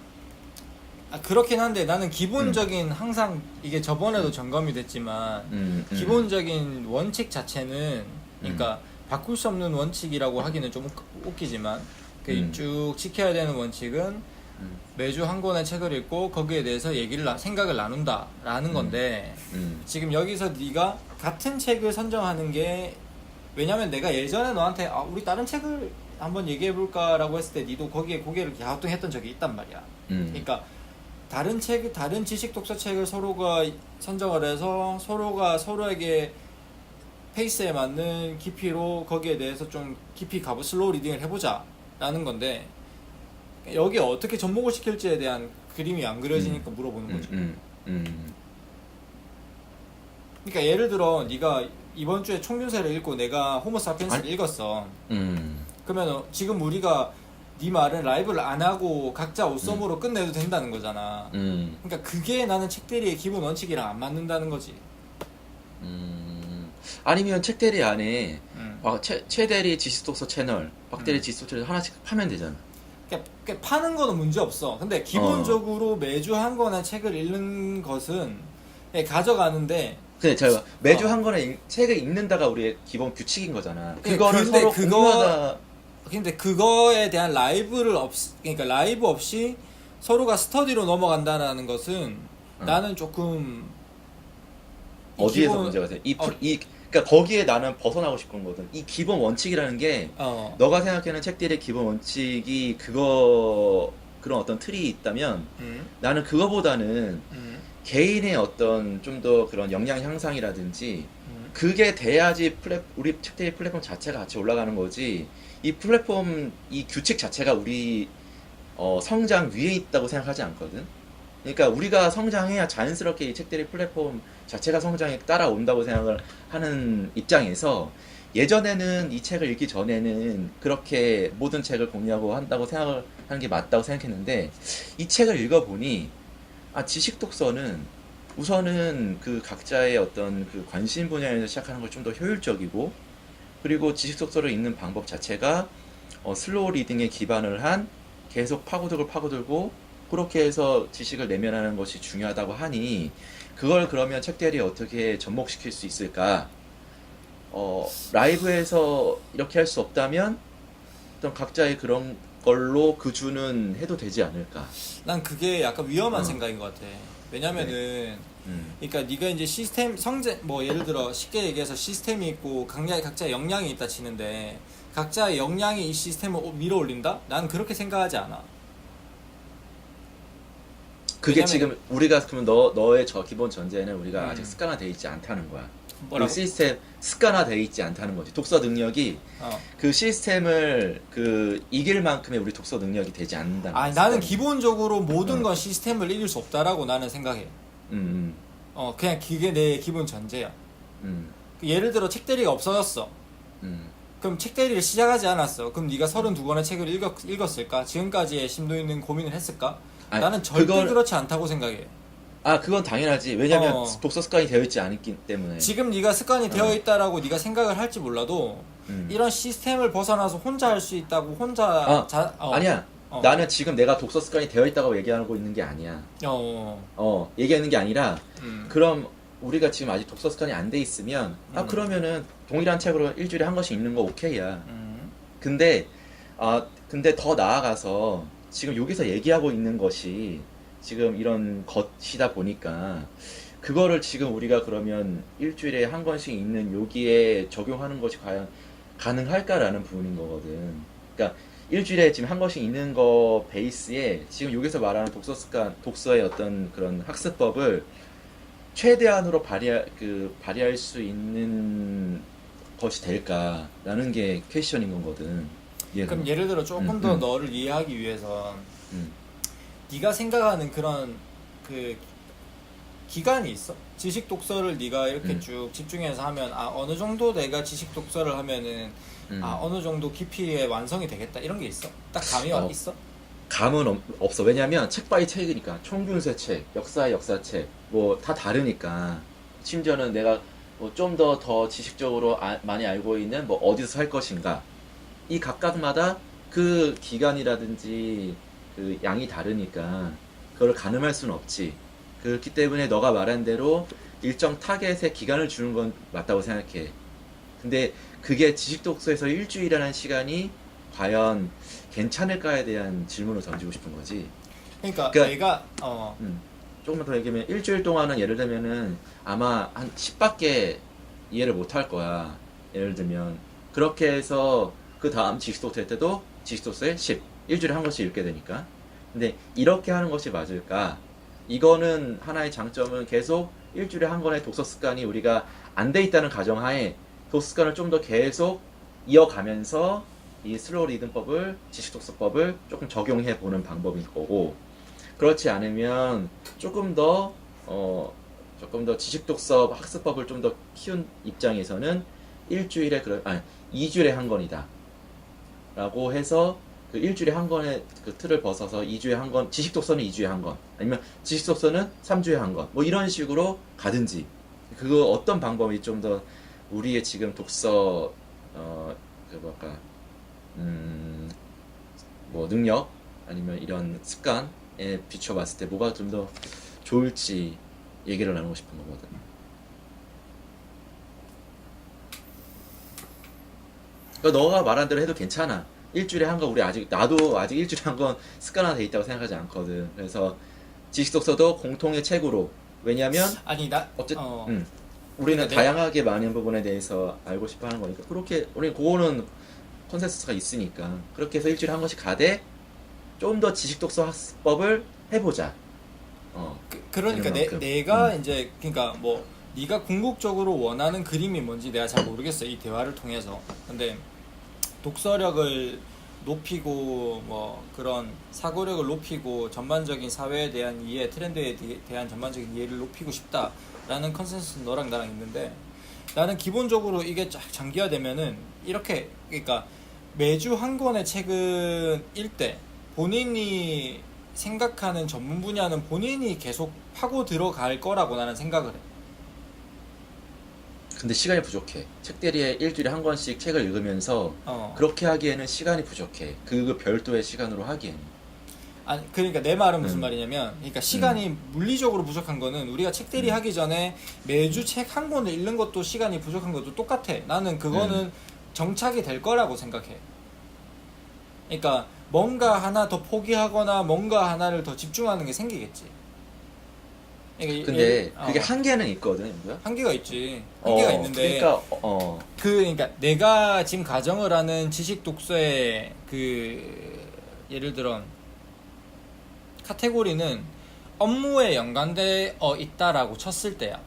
그렇긴 한데 나는 기본적인 항상 이게 저번에도 점검이 됐지만 기본적인 원칙 자체는 그러니까 바꿀 수 없는 원칙이라고 하기는 좀 웃기지만 쭉 지켜야 되는 원칙은 매주 한 권의 책을 읽고 거기에 대해서 생각을 나눈다라는 건데 지금 여기서 네가 같은 책을 선정하는 게 왜냐면 내가 예전에 너한테 우리 다른 책을 한번 얘기해볼까라고 했을 때 니도 거기에 고개를 갸우뚱했던 적이 있단 말이야. 그러니까 다른 지식 독서책을 서로가 선정을 해서 서로가 서로에게 페이스에 맞는 깊이로 거기에 대해서 좀 깊이 가보 슬로우 리딩을 해보자 라는 건데 여기에 어떻게 접목을 시킬지에 대한 그림이 안 그려지니까 물어보는 거죠. 그러니까 예를 들어 네가 이번 주에 총균세를 읽고 내가 호모사피엔스를 읽었어. 그러면 지금 우리가 네 말은 라이브를 안 하고 각자 옷썸으로 끝내도 된다는 거잖아. 그러니까 그게 나는 책대리의 기본 원칙이랑 안 맞는다는 거지. 아니면 책대리 안에 최대리 지식독서 채널, 박대리 지식독서 채널 하나씩 파면 되잖아. 그러니까 파는 거는 문제 없어. 근데 기본적으로 매주 한 권의 책을 읽는 것은 가져가는데. 근데 잘 매주 한 권의 책을 읽는다가 우리의 기본 규칙인 거잖아. 그거를 서로 공유하다. 근데 그거에 대한 그러니까 라이브 없이 서로가 스터디로 넘어간다는 것은 나는 조금 어디에서 문제가 돼? 그러니까 거기에 나는 벗어나고 싶은 거거든. 이 기본 원칙이라는 게 너가 생각하는 책들의 기본 원칙이 그런 어떤 틀이 있다면 나는 그거보다는 개인의 어떤 좀 더 그런 역량 향상이라든지 그게 돼야지 우리 책들의 플랫폼 자체가 같이 올라가는 거지. 이 플랫폼 이 규칙 자체가 우리 성장 위에 있다고 생각하지 않거든. 그러니까 우리가 성장해야 자연스럽게 이 책들의 플랫폼 자체가 성장에 따라온다고 생각을 하는 입장에서 예전에는 이 책을 읽기 전에는 그렇게 모든 책을 공유하고 한다고 생각을 하는 게 맞다고 생각했는데 이 책을 읽어보니 지식 독서는 우선은 그 각자의 어떤 그 관심 분야에서 시작하는 걸 좀 더 효율적이고 그리고 지식 독서를 읽는 방법 자체가 슬로우 리딩에 기반을 한 계속 파고들고 그렇게 해서 지식을 내면하는 것이 중요하다고 하니 그걸 그러면 책들이 어떻게 접목시킬 수 있을까? 라이브에서 이렇게 할 수 없다면 어떤 각자의 그런 걸로 그 주는 해도 되지 않을까? 난 그게 약간 위험한 생각인 것 같아. 왜냐면은 그러니까 네가 이제 시스템 예를 들어 쉽게 얘기해서 시스템이 있고 각자의 역량이 있다 치는데 각자의 역량이 이 시스템을 밀어 올린다? 난 그렇게 생각하지 않아. 그게 지금 우리가 그러면 너의 저 기본 전제는 우리가 아직 습관화되어 있지 않다는 거야. 뭐라고? 그 시스템 습관화되어 있지 않다는 거지. 독서 능력이 그 시스템을 이길 만큼의 우리 독서 능력이 되지 않는다는 거야. 나는 기본적으로 모든 건 시스템을 이길 수 없다라고 나는 생각해. 그냥 그게 내 기본 전제야. 예를 들어 책대리가 없어졌어. 그럼 책대리를 시작하지 않았어. 그럼 네가 32권의 책을 읽었을까? 지금까지의 심도 있는 고민을 했을까? 나는 절대 그렇지 않다고 생각해. 그건 당연하지. 왜냐면 독서 습관이 되어 있지 않기 때문에. 지금 네가 습관이 되어 있다라고 네가 생각을 할지 몰라도 이런 시스템을 벗어나서 혼자 할 수 있다고 혼자 아니야. 나는 지금 내가 독서 습관이 되어 있다고 얘기하고 있는 게 아니야. 얘기하는 게 아니라 그럼 우리가 지금 아직 독서 습관이 안 돼 있으면 그러면은 동일한 책으로 일주일에 한 권씩 읽는 거 오케이야. 근데 더 나아가서 지금 여기서 얘기하고 있는 것이 지금 이런 것이다 보니까 그거를 지금 우리가 그러면 일주일에 한 권씩 읽는 여기에 적용하는 것이 과연 가능할까라는 부분인 거거든. 그러니까 일주일에 지금 한 권씩 읽는 거 베이스에 지금 여기서 말하는 독서 습관, 독서의 어떤 그런 학습법을 최대한으로 발휘할 수 있는 것이 될까라는 게 퀘스천인 거거든. 그럼 예를 들어 조금 더 너를 이해하기 위해서 네가 생각하는 그런 기간이 있어? 지식 독서를 네가 이렇게 쭉 집중해서 하면 어느 정도 내가 지식 독서를 하면은 어느 정도 깊이의 완성이 되겠다 이런 게 있어? 딱 감이 있어? 감은 없어. 왜냐면 책 바이 책이니까 총균세 책, 역사책 뭐 다 다르니까 심지어는 내가 좀 더 지식적으로 많이 알고 있는 뭐 어디서 살 것인가, 이 각각마다 그 기간이라든지 그 양이 다르니까 그걸 가늠할 수는 없지. 그렇기 때문에 너가 말한 대로 일정 타겟의 기간을 주는 건 맞다고 생각해. 근데 그게 지식 독서에서 일주일이라는 시간이 과연 괜찮을까에 대한 질문을 던지고 싶은 거지. 그러니까 내가 조금만 더 얘기하면 일주일 동안은 예를 들면은 아마 한 10밖에 이해를 못 할 거야. 예를 들면 그렇게 해서 그 다음 지식독서 할 때도 지식독서에 10 일주일에 한 권씩 읽게 되니까. 근데 이렇게 하는 것이 맞을까? 이거는 하나의 장점은 계속 일주일에 한 권의 독서 습관이 우리가 안 돼 있다는 가정하에 독서 습관을 좀 더 계속 이어가면서 이 슬로우 리듬법을, 지식독서법을 조금 적용해 보는 방법일 거고, 그렇지 않으면 조금 더 지식독서 학습법을 좀 더 키운 입장에서는 일주일에 2주일에 한 권이다 라고 해서 그 일주일에 한 권의 그 틀을 벗어서 2주에 한 권, 지식독서는 2주에 한 권, 아니면 지식독서는 3주에 한 권, 뭐 이런 식으로 가든지, 그거 어떤 방법이 좀 더 우리의 지금 독서 뭐 능력 아니면 이런 습관에 비춰봤을 때 뭐가 좀 더 좋을지 얘기를 나누고 싶은 거거든. 그러니까 너가 말한 대로 해도 괜찮아. 일주일에 한 건 나도 아직 일주일에 한 건 습관화 돼 있다고 생각하지 않거든. 그래서 지식독서도 공통의 책으로, 왜냐면 우리는 다양하게 많은 부분에 대해서 알고 싶어 하는 거니까, 그렇게 우리 그거는 컨센서스가 있으니까 그렇게 해서 일주일에 한 번씩 가되 좀 더 지식독서 학습법을 해보자. 그러니까 내가 이제 그러니까 뭐 네가 궁극적으로 원하는 그림이 뭔지 내가 잘 모르겠어, 이 대화를 통해서. 근데 독서력을 높이고 뭐 그런 사고력을 높이고 전반적인 사회에 대한 이해, 트렌드에 대한 전반적인 이해를 높이고 싶다라는 컨센서스는 너랑 나랑 있는데, 나는 기본적으로 이게 쫙 장기화되면은 이렇게, 그러니까 매주 한 권의 책은 읽되 본인이 생각하는 전문 분야는 본인이 계속 파고 들어갈 거라고 나는 생각을 해. 근데 시간이 부족해. 책대리에 일주일에 한 권씩 책을 읽으면서 그렇게 하기에는 시간이 부족해. 그 별도의 시간으로 하기에는. 아니, 그러니까 내 말은 무슨 말이냐면, 그러니까 시간이 물리적으로 부족한 거는 우리가 책대리 하기 전에 매주 책 한 권을 읽는 것도 시간이 부족한 것도 똑같아. 나는 그거는 정착이 될 거라고 생각해. 그러니까 뭔가 하나 더 포기하거나 뭔가 하나를 더 집중하는 게 생기겠지. 그러니까 근데 그게 한계는 있거든, 뭐야? 한계가 있지. 한계가 있는데. 그러니까 내가 지금 가정을 하는 지식 독서의 예를 들어 카테고리는 업무에 연관되어 있다라고 쳤을 때야.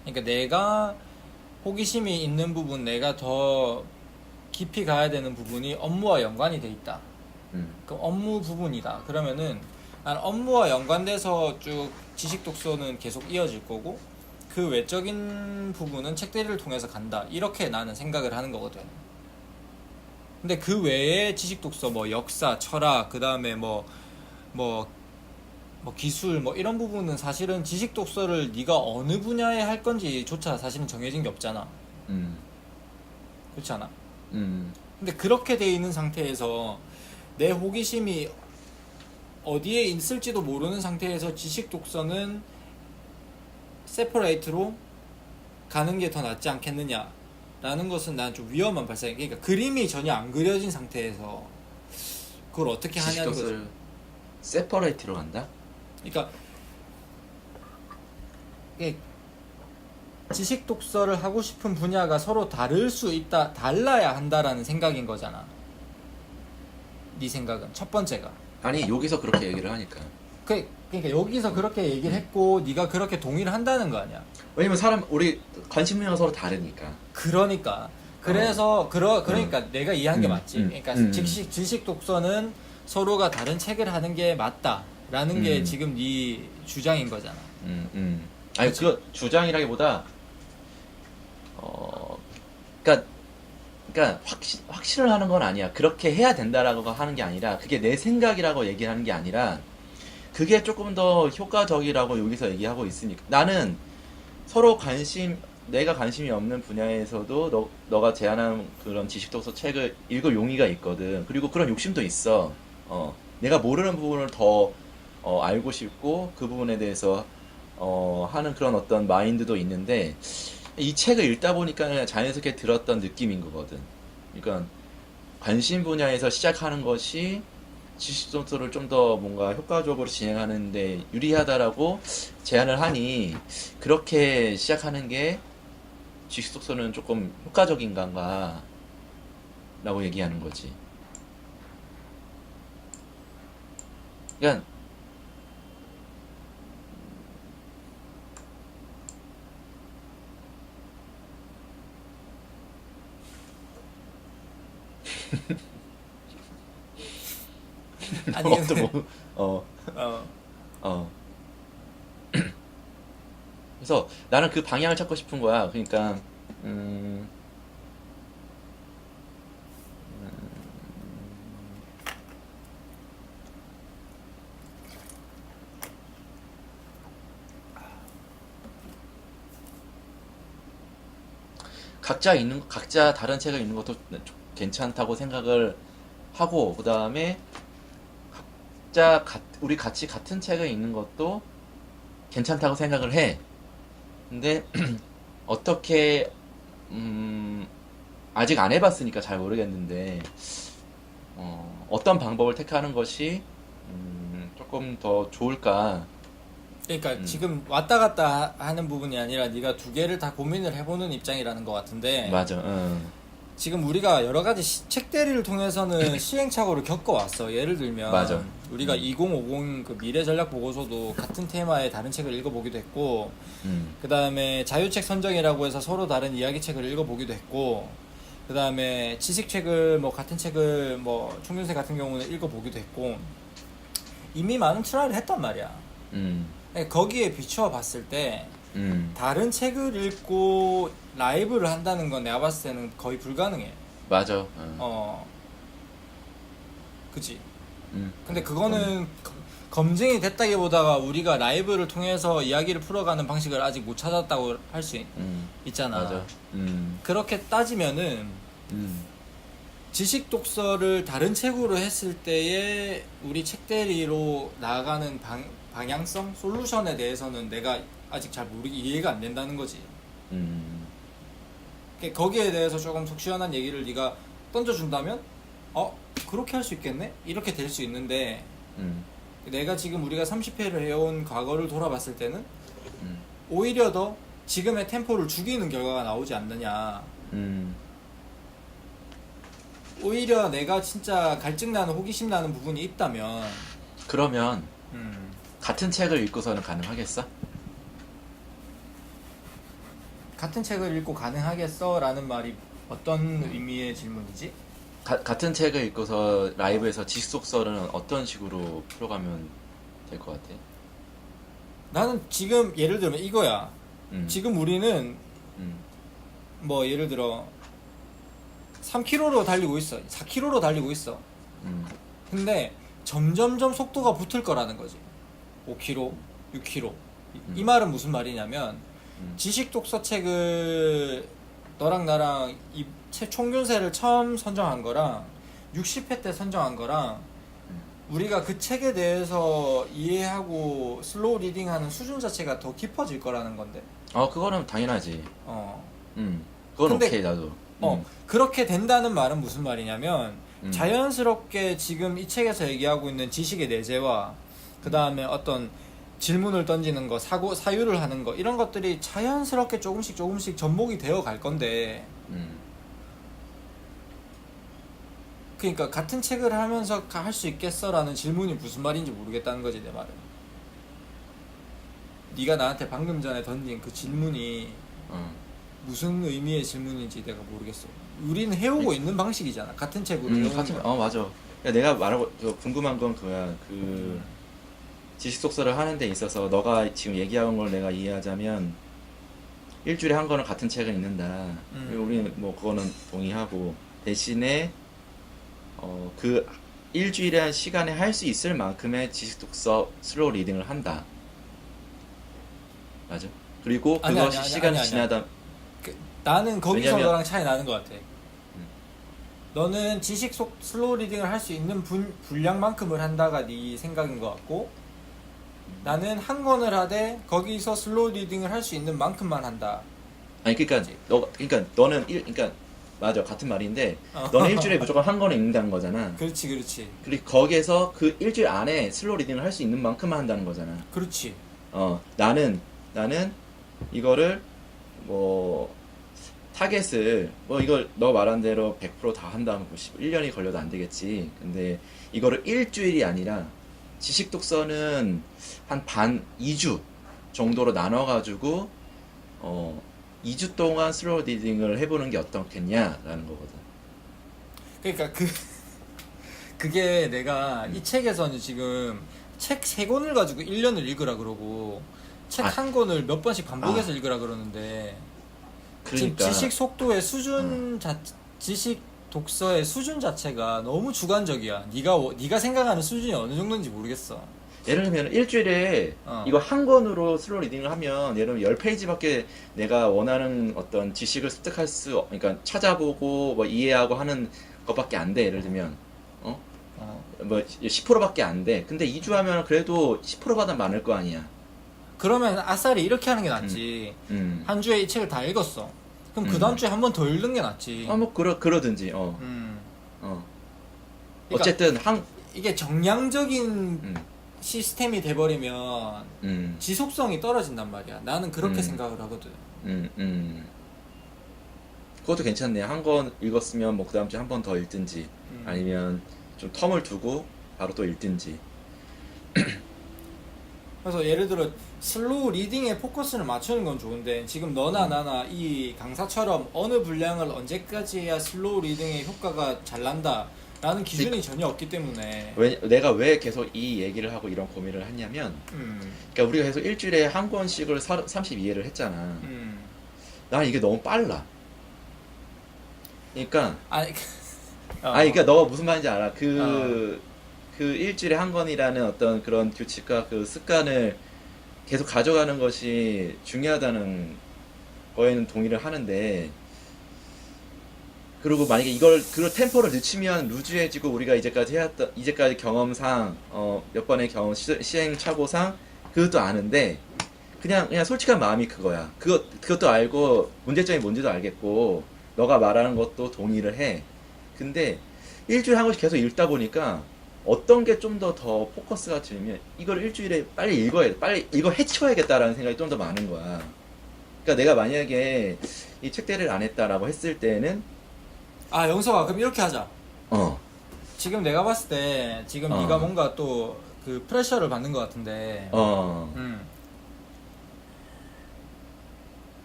그러니까 내가 호기심이 있는 부분, 내가 더 깊이 가야 되는 부분이 업무와 연관이 돼 있다. 그럼 업무 부분이다. 그러면은 난 업무와 연관돼서 쭉 지식 독서는 계속 이어질 거고, 그 외적인 부분은 책대리를 통해서 간다. 이렇게 나는 생각을 하는 거거든. 근데 그 외에 지식 독서, 뭐 역사, 철학, 그 다음에 뭐 기술, 뭐 이런 부분은 사실은 지식 독서를 네가 어느 분야에 할 건지조차 사실은 정해진 게 없잖아. 그렇지 않아? 근데 그렇게 돼 있는 상태에서 내 호기심이 어디에 있을지도 모르는 상태에서 지식 독서는 세퍼레이트로 가는 게 더 낫지 않겠느냐라는 것은 난 좀 위험한 발상이야. 그러니까 그림이 전혀 안 그려진 상태에서 그걸 어떻게 하냐는 거죠. 세퍼레이트로 간다? 그러니까 지식 독서를 하고 싶은 분야가 서로 다를 수 있다, 달라야 한다라는 생각인 거잖아. 네 생각은 첫 번째가. 아니, 여기서 그렇게 얘기를 하니까. 그러니까 여기서 그렇게 얘기를 했고 네가 그렇게 동의를 한다는 거 아니야. 왜냐면 우리 관심 분야가 서로 다르니까. 그러니까 내가 이해한 게 맞지. 그러니까 지식 독서는 서로가 다른 책을 하는 게 맞다라는 게 지금 네 주장인 거잖아. 아니, 그 주장이라기보다 그러니까 확신을 하는 건 아니야. 그렇게 해야 된다라고 하는 게 아니라, 그게 내 생각이라고 얘기하는 게 아니라, 그게 조금 더 효과적이라고 여기서 얘기하고 있으니까. 나는 서로 관심, 내가 관심이 없는 분야에서도 너가 제안한 그런 지식 독서 책을 읽을 용의가 있거든. 그리고 그런 욕심도 있어. 내가 모르는 부분을 더 알고 싶고 그 부분에 대해서 하는 그런 어떤 마인드도 있는데 이 책을 읽다 보니까 그냥 자연스럽게 들었던 느낌인 거거든. 그러니까 관심 분야에서 시작하는 것이 지식 독서를 좀 더 뭔가 효과적으로 진행하는데 유리하다라고 제안을 하니 그렇게 시작하는 게 지식 독서는 조금 효과적인가 라고 얘기하는 거지. 그러니까 아니 또 근데 뭐, 어, 어. 그래서 나는 그 방향을 찾고 싶은 거야. 그러니까 음, 각자 다른 책을 읽는 것도 괜찮다고 생각을 하고 그 다음에 우리 같이 같은 책을 읽는 것도 괜찮다고 생각을 해. 근데 어떻게 아직 안 해봤으니까 잘 모르겠는데 어떤 방법을 택하는 것이 조금 더 좋을까? 그러니까 지금 왔다 갔다 하는 부분이 아니라 네가 두 개를 다 고민을 해보는 입장이라는 것 같은데 맞아. 지금 우리가 여러 가지 책 대리를 통해서는 시행착오를 겪어왔어. 예를 들면 맞아. 우리가 2050 그 미래 전략 보고서도 같은 테마의 다른 책을 읽어보기도 했고, 그 다음에 자유책 선정이라고 해서 서로 다른 이야기책을 읽어보기도 했고, 그 다음에 지식책을 뭐 같은 책을 뭐 총균세 같은 경우는 읽어보기도 했고, 이미 많은 트라이를 했단 말이야. 거기에 비추어 봤을 때 다른 책을 읽고 라이브를 한다는 건 내가 봤을 때는 거의 불가능해. 맞아. 그치? 근데 그거는 검증이 됐다기보다가 우리가 라이브를 통해서 이야기를 풀어가는 방식을 아직 못 찾았다고 할 수 있잖아. 맞아. 그렇게 따지면은 지식 독서를 다른 책으로 했을 때의 우리 책 대리로 나아가는 방향성, 솔루션에 대해서는 내가 아직 잘 이해가 안 된다는 거지. 거기에 대해서 조금 속 시원한 얘기를 네가 던져준다면 그렇게 할 수 있겠네? 이렇게 될 수 있는데 내가 지금 우리가 30회를 해온 과거를 돌아봤을 때는 오히려 더 지금의 템포를 죽이는 결과가 나오지 않느냐. 오히려 내가 진짜 갈증나는 호기심 나는 부분이 있다면 그러면 같은 책을 읽고서는 가능하겠어? 같은 책을 읽고 가능하겠어? 라는 말이 어떤 의미의 질문이지? 같은 책을 읽고서 라이브에서 지식 독서는 어떤 식으로 풀어가면 될 것 같아? 나는 지금 예를 들면 이거야. 지금 우리는 뭐 예를 들어 3km로 달리고 있어. 4km로 달리고 있어. 근데 점점점 속도가 붙을 거라는 거지. 5km, 6km. 이 말은 무슨 말이냐면 지식 독서 책을 너랑 나랑 이 총균세를 처음 선정한 거랑 60회 때 선정한 거랑 우리가 그 책에 대해서 이해하고 슬로우 리딩하는 수준 자체가 더 깊어질 거라는 건데. 그거는 당연하지. 그건 근데, 오케이 나도. 그렇게 된다는 말은 무슨 말이냐면 자연스럽게 지금 이 책에서 얘기하고 있는 지식의 내재와 그 다음에 어떤 질문을 던지는 거, 사유를 하는 거 이런 것들이 자연스럽게 조금씩 접목이 되어 갈 건데 그러니까 같은 책을 하면서 할 수 있겠어라는 질문이 무슨 말인지 모르겠다는 거지 내 말은. 네가 나한테 방금 전에 던진 그 질문이 무슨 의미의 질문인지 내가 모르겠어. 우리는 해오고 있는 방식이잖아. 같은 책으로 해오는 거. 맞아. 야, 내가 말하고 궁금한 건 그거야. 지식 독서를 하는 데 있어서 너가 지금 얘기한 걸 내가 이해하자면 일주일에 한 권은 같은 책을 읽는다. 우리는 뭐 그거는 동의하고 대신에 그 일주일의 시간에 할 수 있을 만큼의 지식 독서 슬로우 리딩을 한다. 맞아. 그리고 그것이 시간이 지나다 나는 거기서 왜냐면- 너랑 차이 나는 것 같아. 너는 지식 속 슬로우 리딩을 할 수 있는 분량만큼을 한다가 네 생각인 것 같고, 나는 한 권을 하되 거기서 슬로우 리딩을 할 수 있는 만큼만 한다. 아니 그러니까 너는 그러니까 맞아, 같은 말인데 어. 너는 일주일에 무조건 한 권을 읽는다는 거잖아. 그렇지. 그리고 거기에서 그 일주일 안에 슬로우 리딩을 할 수 있는 만큼만 한다는 거잖아. 그렇지. 나는 이거를 뭐 타겟을 뭐 이걸 너 말한 대로 100% 다 한다면 1년이 걸려도 안 되겠지. 근데 이거를 일주일이 아니라 지식 독서는 한 2주 정도로 나눠가지고 2주 동안 슬로우 리딩을 해보는 게 어떻겠냐라는 거거든. 그러니까 그게 내가 이 책에서는 지금 책 3권을 가지고 1년을 읽으라 그러고 책 한 권을 몇 번씩 반복해서 읽으라 그러는데 지금 그러니까 지식 속도의 수준 지식 독서의 수준 자체가 너무 주관적이야. 네가 생각하는 수준이 어느 정도인지 모르겠어. 예를 들면 일주일에 이거 한 권으로 슬로우 리딩을 하면 예를 들면 10페이지밖에 내가 원하는 어떤 지식을 습득할 그러니까 찾아보고 뭐 이해하고 하는 것밖에 안 돼. 예를 들면 뭐 10%밖에 안 돼. 근데 2주 하면 그래도 10%보다 많을 거 아니야. 그러면 아싸리 이렇게 하는 게 낫지. 한 주에 이 책을 다 읽었어. 그럼 그 다음 주에 한 번 더 읽는 게 낫지. 뭐 그러든지. 그러니까 어쨌든 이게 정량적인 시스템이 돼버리면 지속성이 떨어진단 말이야. 나는 그렇게 생각을 하거든. 그것도 괜찮네. 한 권 읽었으면 뭐 그 다음 주에 한 번 더 읽든지 아니면 좀 텀을 두고 바로 또 읽든지. 그래서 예를 들어 슬로우 리딩에 포커스를 맞추는 건 좋은데 지금 너나 나나 이 강사처럼 어느 분량을 언제까지 해야 슬로우 리딩의 효과가 잘 난다 라는 기준이 전혀 없기 때문에 내가 왜 계속 이 얘기를 하고 이런 고민을 했냐면 그러니까 우리가 계속 일주일에 한 권씩을 32회를 했잖아. 난 이게 너무 빨라. 그러니까 아니 그러니까 너가 무슨 말인지 알아. 그 일주일에 한 권이라는 어떤 그런 규칙과 그 습관을 계속 가져가는 것이 중요하다는 거에는 동의를 하는데, 그리고 만약에 그 템포를 늦추면 루즈해지고 우리가 이제까지 경험상 몇 번의 경험 시행착오상 그것도 아는데 그냥 솔직한 마음이 그거야. 그것도 알고 문제점이 뭔지도 알겠고 너가 말하는 것도 동의를 해. 근데 일주일에 한 권씩 계속 읽다 보니까 어떤 게 좀 더 포커스가 들면 이걸 일주일에 빨리 읽어 해치워야겠다라는 생각이 좀 더 많은 거야. 그러니까 내가 만약에 이 책대리를 안 했다라고 했을 때는 영석아, 그럼 이렇게 하자. 지금 내가 봤을 때 지금 네가 뭔가 또 그 프레셔를 받는 것 같은데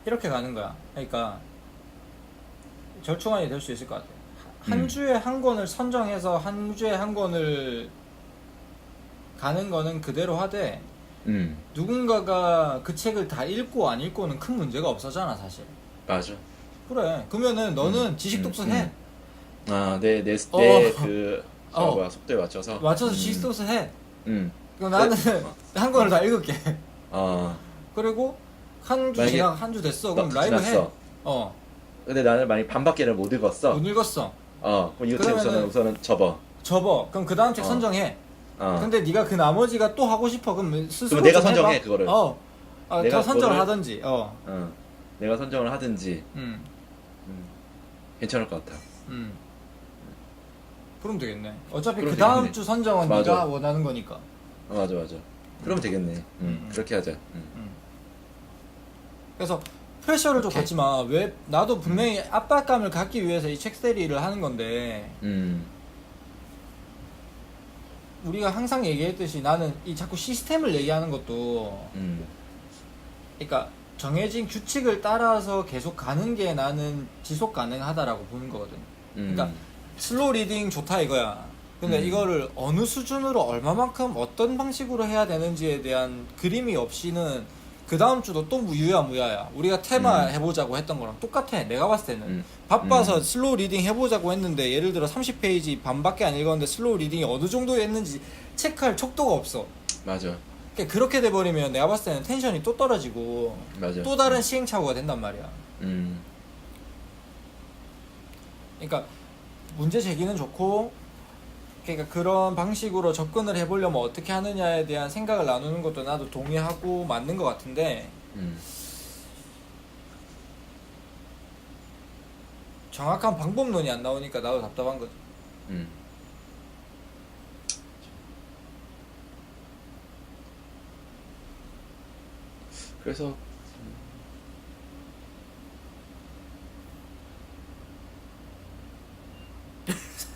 이렇게 가는 거야. 그러니까 절충안이 될 수 있을 것 같아. 한 주에 한 권을 선정해서 한 주에 한 권을 가는 거는 그대로 하되 누군가가 그 책을 다 읽고 안 읽고는 큰 문제가 없어잖아 사실. 맞아. 그래. 그러면은 너는 지식 독서 해. 내 속도에 맞춰서 지식 독서 해. 그럼 나는 한 권을 다 읽을게. 그리고 한 주 지나 한 주 됐어. 그럼 라이브 지났어. 해. 근데 나는 만약 반밖에를 못 읽었어. 못 읽었어. 그럼 이거 우선은 접어. 그럼 그 다음 책 선정해. 근데 네가 그 나머지가 또 하고 싶어. 그럼 스스로 내가 좀 선정해 해봐. 그거를. 내가 선정을 하든지. 내가 선정을 하든지. 괜찮을 것 같아. 그럼 되겠네. 어차피 그럼 그 다음 되겠네. 주 선정은 맞아. 네가 원하는 거니까. 맞아. 그러면 되겠네. 그렇게 하자. 그래서 프레셔를 좀 오케이. 갖지 마. 왜 나도 분명히 압박감을 갖기 위해서 이 책세리를 하는 건데 우리가 항상 얘기했듯이 나는 이 자꾸 시스템을 얘기하는 것도 그러니까 정해진 규칙을 따라서 계속 가는 게 나는 지속 가능하다라고 보는 거거든. 그러니까 슬로우 리딩 좋다 이거야. 근데 이거를 어느 수준으로 얼마만큼 어떤 방식으로 해야 되는지에 대한 그림이 없이는 그 다음 주도 또 무야무야야. 우리가 테마 해보자고 했던 거랑 똑같아. 내가 봤을 때는 바빠서 슬로우 리딩 해보자고 했는데 예를 들어 30페이지 반밖에 안 읽었는데 슬로우 리딩이 어느 정도 했는지 체크할 척도가 없어. 맞아. 그러니까 그렇게 돼버리면 내가 봤을 때는 텐션이 또 떨어지고 맞아. 또 다른 시행착오가 된단 말이야. 그러니까 문제 제기는 좋고, 그러니까 그런 방식으로 접근을 해보려면 어떻게 하느냐에 대한 생각을 나누는 것도 나도 동의하고 맞는 것 같은데, 정확한 방법론이 안 나오니까 나도 답답한 거지. 그래서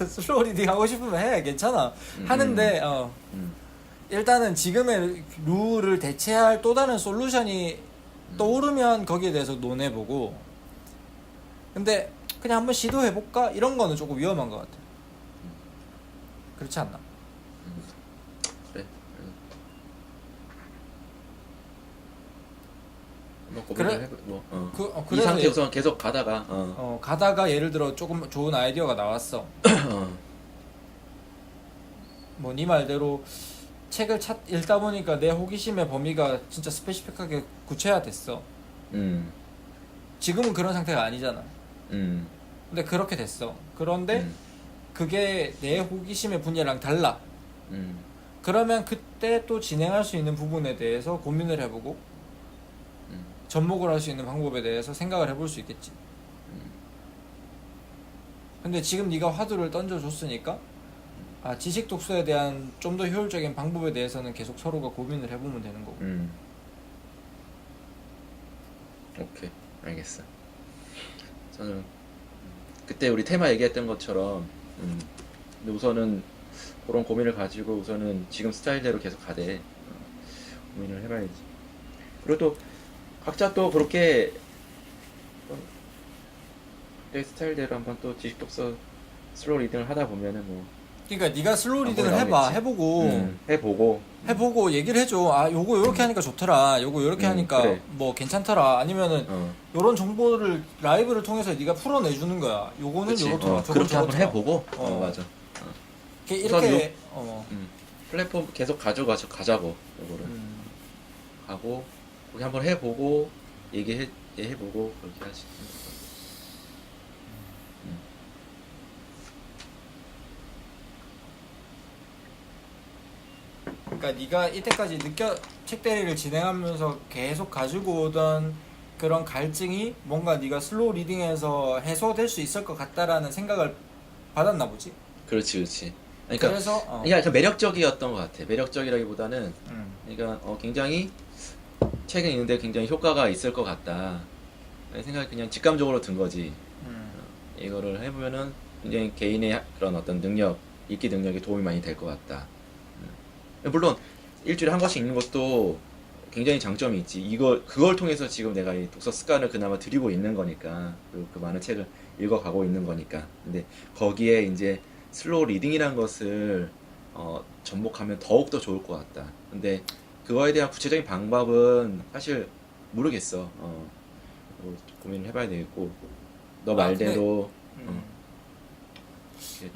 슬로우 리딩 하고 싶으면 해. 괜찮아. 하는데 일단은 지금의 룰을 대체할 또 다른 솔루션이 떠오르면 거기에 대해서 논해보고, 근데 그냥 한번 시도해볼까? 이런 거는 조금 위험한 것 같아. 그렇지 않나? 그래. 그래? 이 상태에서 계속 가다가 가다가 예를 들어 조금 좋은 아이디어가 나왔어. 뭐 네 말대로 책을 읽다 보니까 내 호기심의 범위가 진짜 스페시픽하게 구체화됐어. 지금은 그런 상태가 아니잖아. 근데 그렇게 됐어. 그런데 그게 내 호기심의 분야랑 달라. 그러면 그때 또 진행할 수 있는 부분에 대해서 고민을 해보고 접목을 할 수 있는 방법에 대해서 생각을 해볼 수 있겠지. 근데 지금 네가 화두를 던져줬으니까 지식 독서에 대한 좀 더 효율적인 방법에 대해서는 계속 서로가 고민을 해보면 되는 거고. 오케이, 알겠어. 저는 그때 우리 테마 얘기했던 것처럼 근데 우선은 그런 고민을 가지고 우선은 지금 스타일대로 계속 가되 고민을 해봐야지. 그리고 또 각자 또 그렇게 내 스타일대로 한번 또 지식 독서 슬로우 리딩을 하다 보면은 뭐. 그러니까 네가 슬로우 리딩을 해봐. 해보고 얘기를 해줘. 요거 요렇게 하니까 좋더라. 요거 요렇게 하니까 그래. 뭐 괜찮더라. 아니면은 요런 정보를 라이브를 통해서 네가 풀어내주는 거야. 요거는 그치. 요렇더라. 그렇게 한번 해보고. 맞아. 이렇게 플랫폼 계속 가자고. 요거를 하고 거기 한번 해보고 얘기해보고 그렇게 하시. 그러니까 네가 이때까지 책대리를 진행하면서 계속 가지고 오던 그런 갈증이 뭔가 네가 슬로우 리딩에서 해소될 수 있을 것 같다라는 생각을 받았나 보지. 그렇지. 그러니까 그래서 그러니까 매력적이었던 것 같아. 매력적이라기보다는 그러니까 굉장히 책을 읽는데 굉장히 효과가 있을 것 같다. 생각이 그냥 직감적으로 든 거지. 이거를 해보면은 굉장히 개인의 그런 어떤 읽기 능력에 도움이 많이 될 것 같다. 물론 일주일에 한 권씩 읽는 것도 굉장히 장점이 있지. 그걸 통해서 지금 내가 이 독서 습관을 그나마 들이고 있는 거니까, 그리고 그 많은 책을 읽어가고 있는 거니까. 근데 거기에 이제 슬로우 리딩이라는 것을 접목하면 더욱더 좋을 것 같다. 근데 그거에 대한 구체적인 방법은 사실 모르겠어. 고민을 해봐야 되겠고, 너 말대로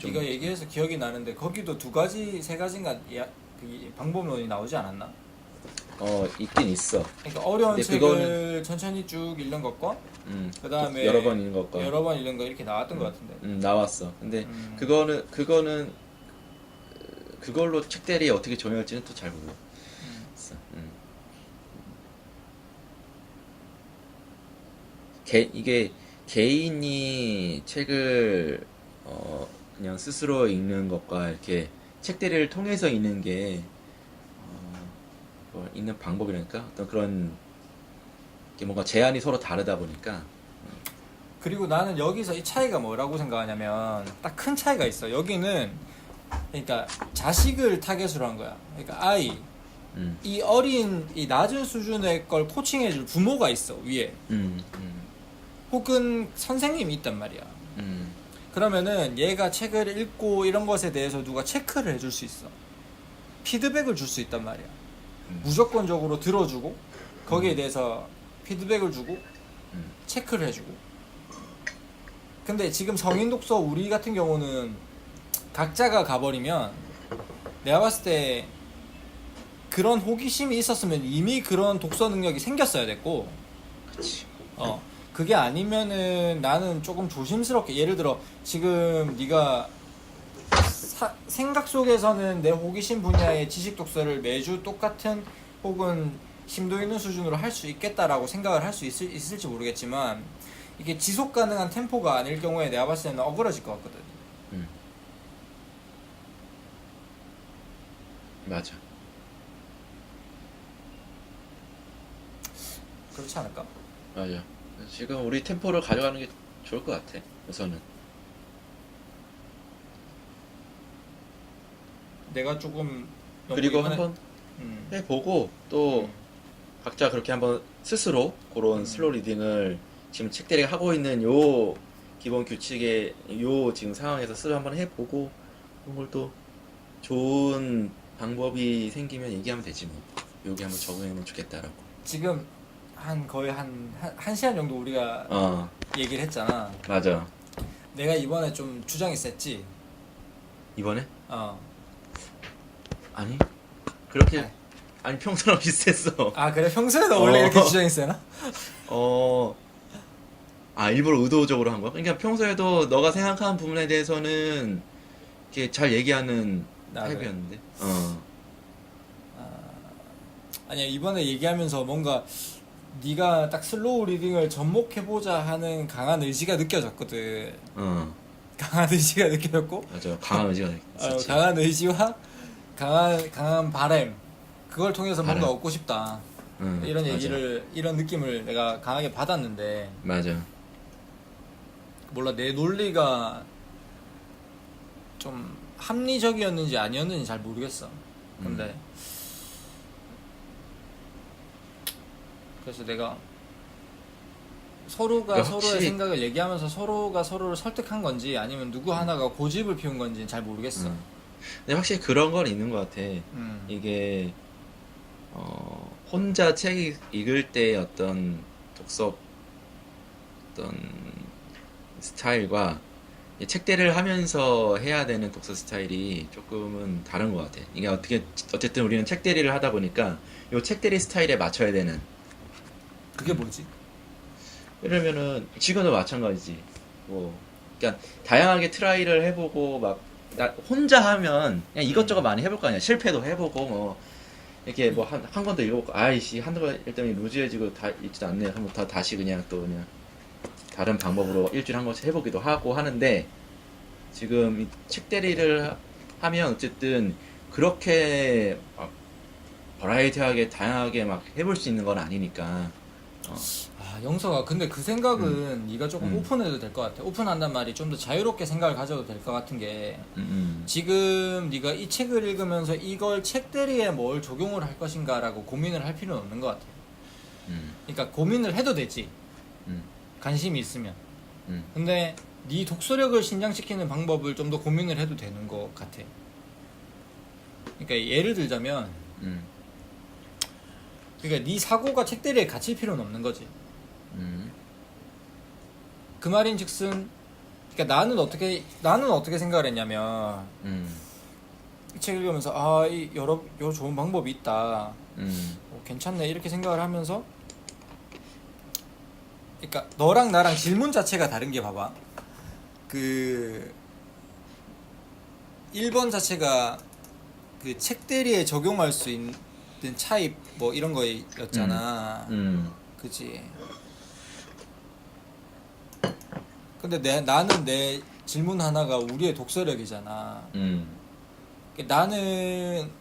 네가 얘기해서 기억이 나는데 거기도 2가지 3가지인가 방법론이 나오지 않았나? 있긴 있어. 그러니까 어려운 책을 천천히 쭉 읽는 것과 그 다음에 여러 번 읽는 것과 여러 번 읽는 거 이렇게 나왔던 것 같은데. 나왔어. 근데 그거는 그걸로 책대리에 어떻게 적용할지는 또 잘 모르겠어. 이게 개인이 책을 그냥 스스로 읽는 것과 이렇게 책대리를 통해서 읽는 게 읽는 방법이라니까 어떤 그런 게 뭔가 제한이 서로 다르다 보니까. 그리고 나는 여기서 이 차이가 뭐라고 생각하냐면 딱 큰 차이가 있어. 여기는 그러니까 자식을 타겟으로 한 거야. 그러니까 이 어린 이 낮은 수준의 걸 코칭해줄 부모가 있어 위에. 혹은 선생님이 있단 말이야. 그러면은 얘가 책을 읽고 이런 것에 대해서 누가 체크를 해줄 수 있어. 피드백을 줄 수 있단 말이야. 무조건적으로 들어주고 거기에 대해서 피드백을 주고 체크를 해주고. 근데 지금 성인 독서 우리 같은 경우는 각자가 가버리면 내가 봤을 때 그런 호기심이 있었으면 이미 그런 독서 능력이 생겼어야 됐고. 그치. 그게 아니면은 나는 조금 조심스럽게, 예를 들어 지금 네가 생각 속에서는 내 호기심 분야의 지식 독서를 매주 똑같은 혹은 심도 있는 수준으로 할 수 있겠다라고 생각을 할 수 있을지 모르겠지만, 이게 지속 가능한 템포가 아닐 경우에 내가 봤을 때는 어그러질 것 같거든. 맞아. 그렇지 않을까? 맞아. 지금 우리 템포를 가져가는 게 좋을 것 같아. 우선은. 내가 조금 너무 그리고 이번에- 한번 음, 해보고 또 각자 그렇게 한번 스스로 그런 슬로우 리딩을 지금 책들이 하고 있는 요 기본 규칙의 요 지금 상황에서 스스로 한번 해보고 그런 걸 또 좋은 방법이 생기면 얘기하면 되지 뭐. 여기 한번 적용하면 좋겠다라고. 지금 거의 한 시간 정도 우리가 어, 얘기를 했잖아. 맞아. 내가 이번에 좀 주장이 셌지. 이번에? 어. 아니, 그렇게, 네. 아니, 평소랑 비슷했어. 아 그래? 평소에도 원래 이렇게 주장이 세나? 일부러 의도적으로 한 거야? 그러니까 평소에도 너가 생각하는 부분에 대해서는 이렇게 잘 얘기하는 아, 그래? 타입이었는데. 아니야, 이번에 얘기하면서 뭔가 네가 딱 슬로우 리딩을 접목해보자 하는 강한 의지가 느껴졌거든. 강한 의지가 느껴졌고, 맞아. 강한 의지가 있었지. 강한 의지와 강한 바람, 그걸 통해서 뭔가 바람. 얻고 싶다. 맞아. 이런 느낌을 내가 강하게 받았는데, 맞아. 몰라, 내 논리가 좀 합리적이었는지 아니었는지 잘 모르겠어. 근데 그래서 내가 서로가 그러니까 서로의 확실히- 생각을 얘기하면서 서로가 서로를 설득한 건지 아니면 누구 하나가 고집을 피운 건지는 잘 모르겠어. 근데 확실히 그런 건 있는 것 같아. 이게 혼자 책 읽을 때 어떤 독서 어떤 스타일과 이 책대를 하면서 해야 되는 독서 스타일이 조금은 다른 것 같아. 이게 어쨌든 우리는 책대리를 하다 보니까 이 책대리 스타일에 맞춰야 되는. 그게 뭐지? 그러면은 지금도 마찬가지지. 뭐, 그러니까 다양하게 트라이를 해보고 막 나 혼자 하면 그냥 이것저것 많이 해볼 거 아니야. 실패도 해보고 뭐 이렇게 뭐 한 권 더 읽어보고 아이씨 한두 번 일단 루즈해지고 다 읽지도 않네. 한번 다시 그냥 또 그냥 다른 방법으로 일주일에 한 번씩 해보기도 하고 하는데 지금 이 책대리를 하면 어쨌든 그렇게 막 버라이어티하게 다양하게 막 해볼 수 있는 건 아니니까. 영서가 근데 그 생각은 네가 조금 오픈해도 될 것 같아. 오픈한단 말이 좀 더 자유롭게 생각을 가져도 될 것 같은 게, 지금 네가 이 책을 읽으면서 이걸 책대리에 뭘 적용을 할 것인가라고 고민을 할 필요는 없는 것 같아. 그러니까 고민을 해도 되지. 관심이 있으면. 근데 네 독서력을 신장시키는 방법을 좀 더 고민을 해도 되는 것 같아. 그러니까 예를 들자면, 그러니까 네 사고가 책대리에 갇힐 필요는 없는 거지. 그 말인즉슨, 그러니까 나는 어떻게 생각을 했냐면, 이 책 읽으면서 여러 좋은 방법이 있다. 괜찮네 이렇게 생각을 하면서, 그러니까 너랑 나랑 질문 자체가 다른 게, 봐봐. 그 1번 자체가 그 책대리에 적용할 수 있는 차입 뭐 이런 거였잖아. 그치? 근데 나는 내 질문 하나가 우리의 독서력이잖아. 나는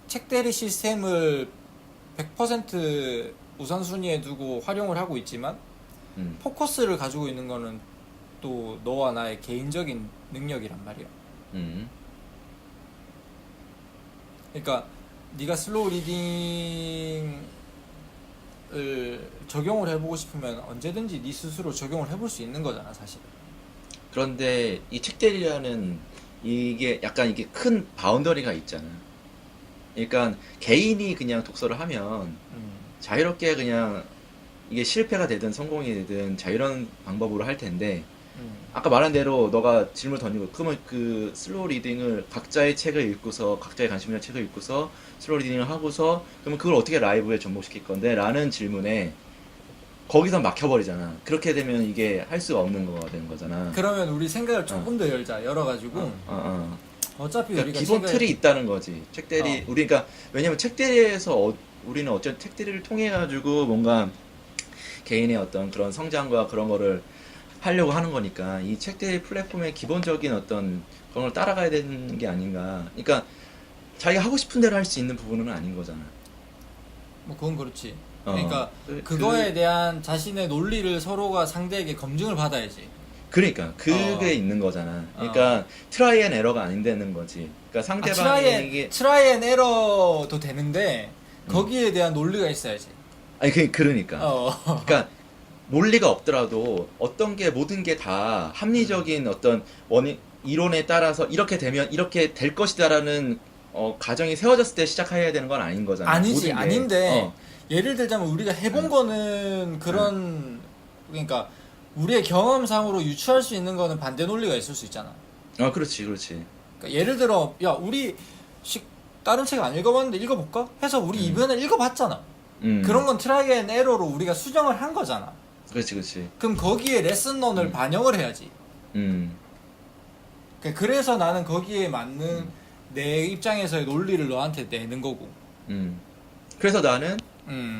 책대리 시스템을 100% 우선순위에 두고 활용을 하고 있지만, 포커스를 가지고 있는 거는 또 너와 나의 개인적인 능력이란 말이야. 그러니까 네가 슬로우 리딩을 적용을 해보고 싶으면 언제든지 네 스스로 적용을 해볼 수 있는 거잖아, 사실. 그런데 이 책대리라는 이게 약간 이게 큰 바운더리가 있잖아. 그러니까 개인이 그냥 독서를 하면 자유롭게 그냥 이게 실패가 되든 성공이 되든 자유로운 방법으로 할 텐데, 아까 말한 대로 너가 질문 던지고 그러면 그 슬로우 리딩을 각자의 책을 읽고서 각자의 관심 있는 책을 읽고서 슬로우 리딩을 하고서 그러면 그걸 어떻게 라이브에 접목시킬 건데? 라는 질문에 거기서 막혀버리잖아. 그렇게 되면 이게 할 수가 없는 거가 되는 거잖아. 그러면 우리 생각을 조금 더 열어가지고 어차피 그러니까 우리가 기본 틀이 있다는 거지. 책 대리 우리 그러니까 왜냐면 책 대리에서 우리는 어쨌든 책 대리를 통해 가지고 뭔가 개인의 어떤 그런 성장과 그런 거를 하려고 하는 거니까 이 책 대리 플랫폼의 기본적인 어떤 그런 걸 따라가야 되는 게 아닌가. 그러니까 자기가 하고 싶은 대로 할 수 있는 부분은 아닌 거잖아. 뭐 그건 그렇지. 그러니까 그거에 대한 자신의 논리를 서로가 상대에게 검증을 받아야지. 그러니까 그게 있는 거잖아. 그러니까 트라이 앤 에러가 안 되는 거지. 그러니까 상대방에게 트라이 앤 에러도 되는데 거기에 대한 논리가 있어야지. 아니 그러니까. 그러니까 논리가 없더라도 어떤 게 모든 게 다 합리적인 어떤 이론에 따라서 이렇게 되면 이렇게 될 것이다라는 가정이 세워졌을 때 시작해야 되는 건 아닌 거잖아. 아니지, 아닌데 예를 들자면 우리가 해본 거는 그런 그러니까 우리의 경험상으로 유추할 수 있는 거는 반대 논리가 있을 수 있잖아. 그렇지. 그러니까 예를 들어 야 우리 다른 책 안 읽어봤는데 읽어볼까? 해서 우리 이번에 읽어봤잖아. 그런 건 트라이 앤 에러로 우리가 수정을 한 거잖아. 그렇지. 그럼 거기에 레슨론을 반영을 해야지. 그래서 나는 거기에 맞는 내 입장에서의 논리를 너한테 내는 거고. 그래서 나는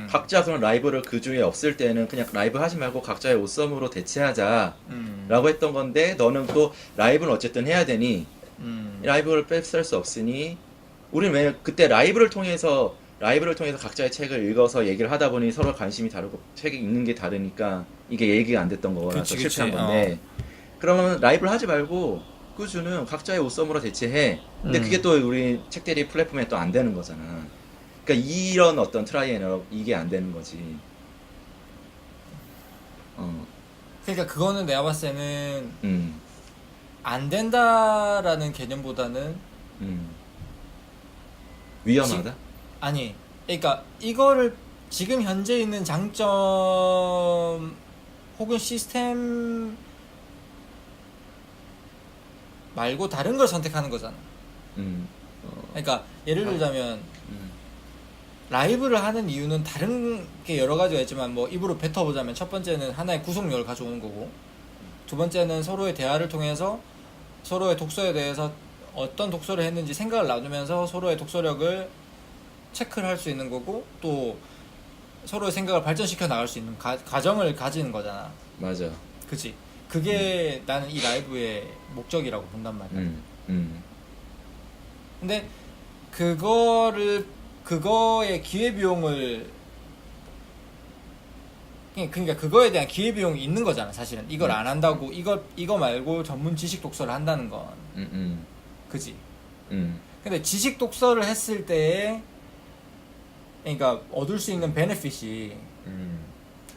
각자 그런 라이브를 그 중에 없을 때는 그냥 라이브 하지 말고 각자의 오썸으로 대체하자 라고 했던 건데 너는 또 라이브는 어쨌든 해야 되니 라이브를 뺄 수 없으니 우리는 왜 그때 라이브를 통해서 각자의 책을 읽어서 얘기를 하다 보니 서로 관심이 다르고 책이 읽는 게 다르니까 이게 얘기가 안 됐던 거라서 실패한 건데 그러면 라이브를 하지 말고 꾸준히 각자의 오썸으로 대체해. 근데 그게 또 우리 책대리 플랫폼에 또 안 되는 거잖아. 그러니까 이런 어떤 트라이 앤 에러 이게 안 되는 거지. 그러니까 그거는 내가 봤을 때는 안 된다라는 개념보다는 위험하다? 아니, 그러니까 이거를 지금 현재 있는 장점 혹은 시스템 말고 다른 걸 선택하는 거잖아. 그러니까 예를 들자면 라이브를 하는 이유는 다른 게 여러 가지가 있지만 뭐 입으로 뱉어보자면 첫 번째는 하나의 구속력을 가져오는 거고 두 번째는 서로의 대화를 통해서 서로의 독서에 대해서 어떤 독서를 했는지 생각을 나누면서 서로의 독서력을 체크를 할 수 있는 거고 또 서로의 생각을 발전시켜 나갈 수 있는 과정을 가지는 거잖아. 맞아. 그치? 그게 나는 이 라이브의 목적이라고 본단 말이야. 근데 그거의 기회비용을 그러니까 그거에 대한 기회비용이 있는 거잖아 사실은. 이걸 안 한다고 이거 말고 전문 지식 독서를 한다는 건 그치? 근데 지식 독서를 했을 때에 그러니까 얻을 수 있는 베네핏이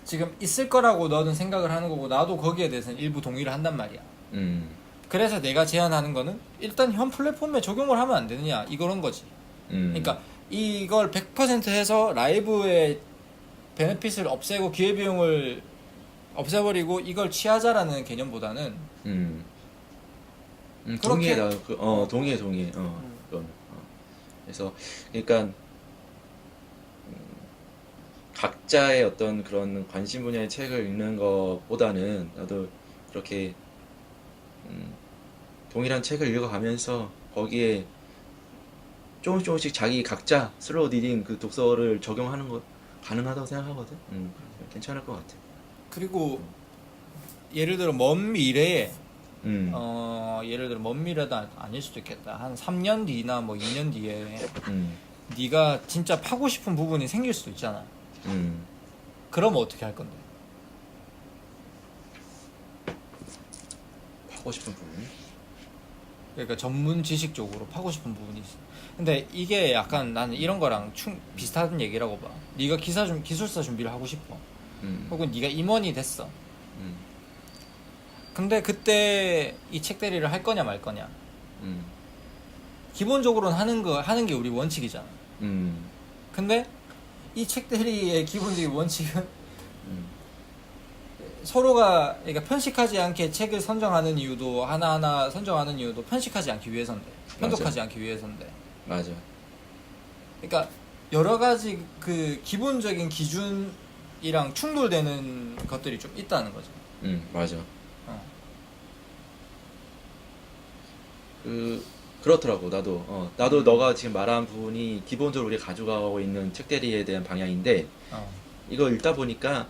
지금 있을 거라고 너는 생각을 하는 거고 나도 거기에 대해서는 일부 동의를 한단 말이야. 그래서 내가 제안하는 거는 일단 현 플랫폼에 적용을 하면 안 되느냐 이거는 거지. 그러니까 이걸 100% 해서 라이브의 베네핏을 없애고 기회비용을 없애버리고 이걸 취하자라는 개념보다는 동의해. 동의해. 그래서 그러니까 각자의 어떤 그런 관심 분야의 책을 읽는 것보다는 나도 그렇게 동일한 책을 읽어가면서 거기에 조금씩 자기 각자 슬로우 리딩 그 독서를 적용하는 거 가능하다고 생각하거든. 괜찮을 것 같아. 그리고 예를 들어 먼 미래에 예를 들어 먼 미래도 아닐 수도 있겠다. 한 3년 뒤나 뭐 2년 뒤에 네가 진짜 파고 싶은 부분이 생길 수도 있잖아. 그러면 어떻게 할 건데? 파고 싶은 부분이? 그러니까 전문 지식 쪽으로 파고 싶은 부분이 있어. 근데 이게 약간 나는 이런 거랑 비슷한 얘기라고 봐. 네가 기술사 준비를 하고 싶어. 혹은 네가 임원이 됐어. 근데 그때 이 책 대리를 할 거냐 말 거냐. 기본적으로는 하는 게 우리 원칙이잖아. 근데 이 책 대리의 기본적인 원칙은 서로가 그러니까 편식하지 않게 책을 선정하는 이유도 하나하나 선정하는 이유도 편식하지 않기 위해서인데 편독하지 않기 위해서인데. 맞아. 그러니까 여러 가지 그 기본적인 기준을 이랑 충돌되는 것들이 좀 있다는 거죠. 맞아. 그렇더라고. 나도 너가 지금 말한 부분이 기본적으로 우리가 가져가고 있는 책대리에 대한 방향인데, 이거 읽다 보니까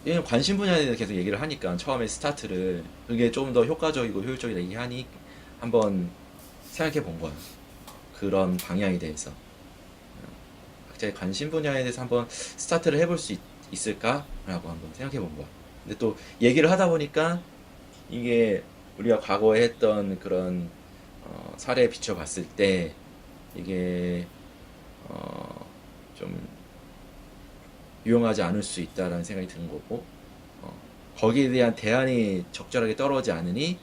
얘는 관심 분야에 대해서 계속 얘기를 하니까 처음에 스타트를 그게 좀 더 효과적이고 효율적이다 얘기하니 한번 생각해 본 거야. 그런 방향에 대해서 각자의 관심 분야에 대해서 한번 스타트를 해볼 수 있을까라고 한번 생각해 본 거야. 근데 또 얘기를 하다 보니까 이게 우리가 과거에 했던 그런 사례에 비춰봤을 때 이게 좀 유용하지 않을 수 있다라는 생각이 드는 거고, 거기에 대한 대안이 적절하게 떨어지지 않으니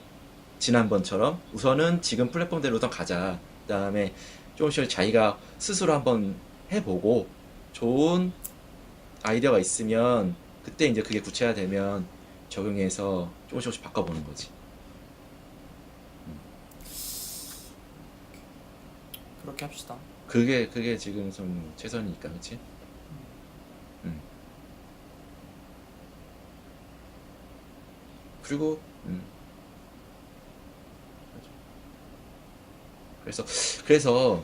지난번처럼 우선은 지금 플랫폼대로 우선 가자. 그 다음에 조금씩 자기가 스스로 한번 해보고 좋은 아이디어가 있으면 그때 이제 그게 구체화되면 적용해서 조금씩 바꿔보는 거지. 그렇게 합시다. 그게 지금 좀 최선이니까, 그렇지? 그리고 그래서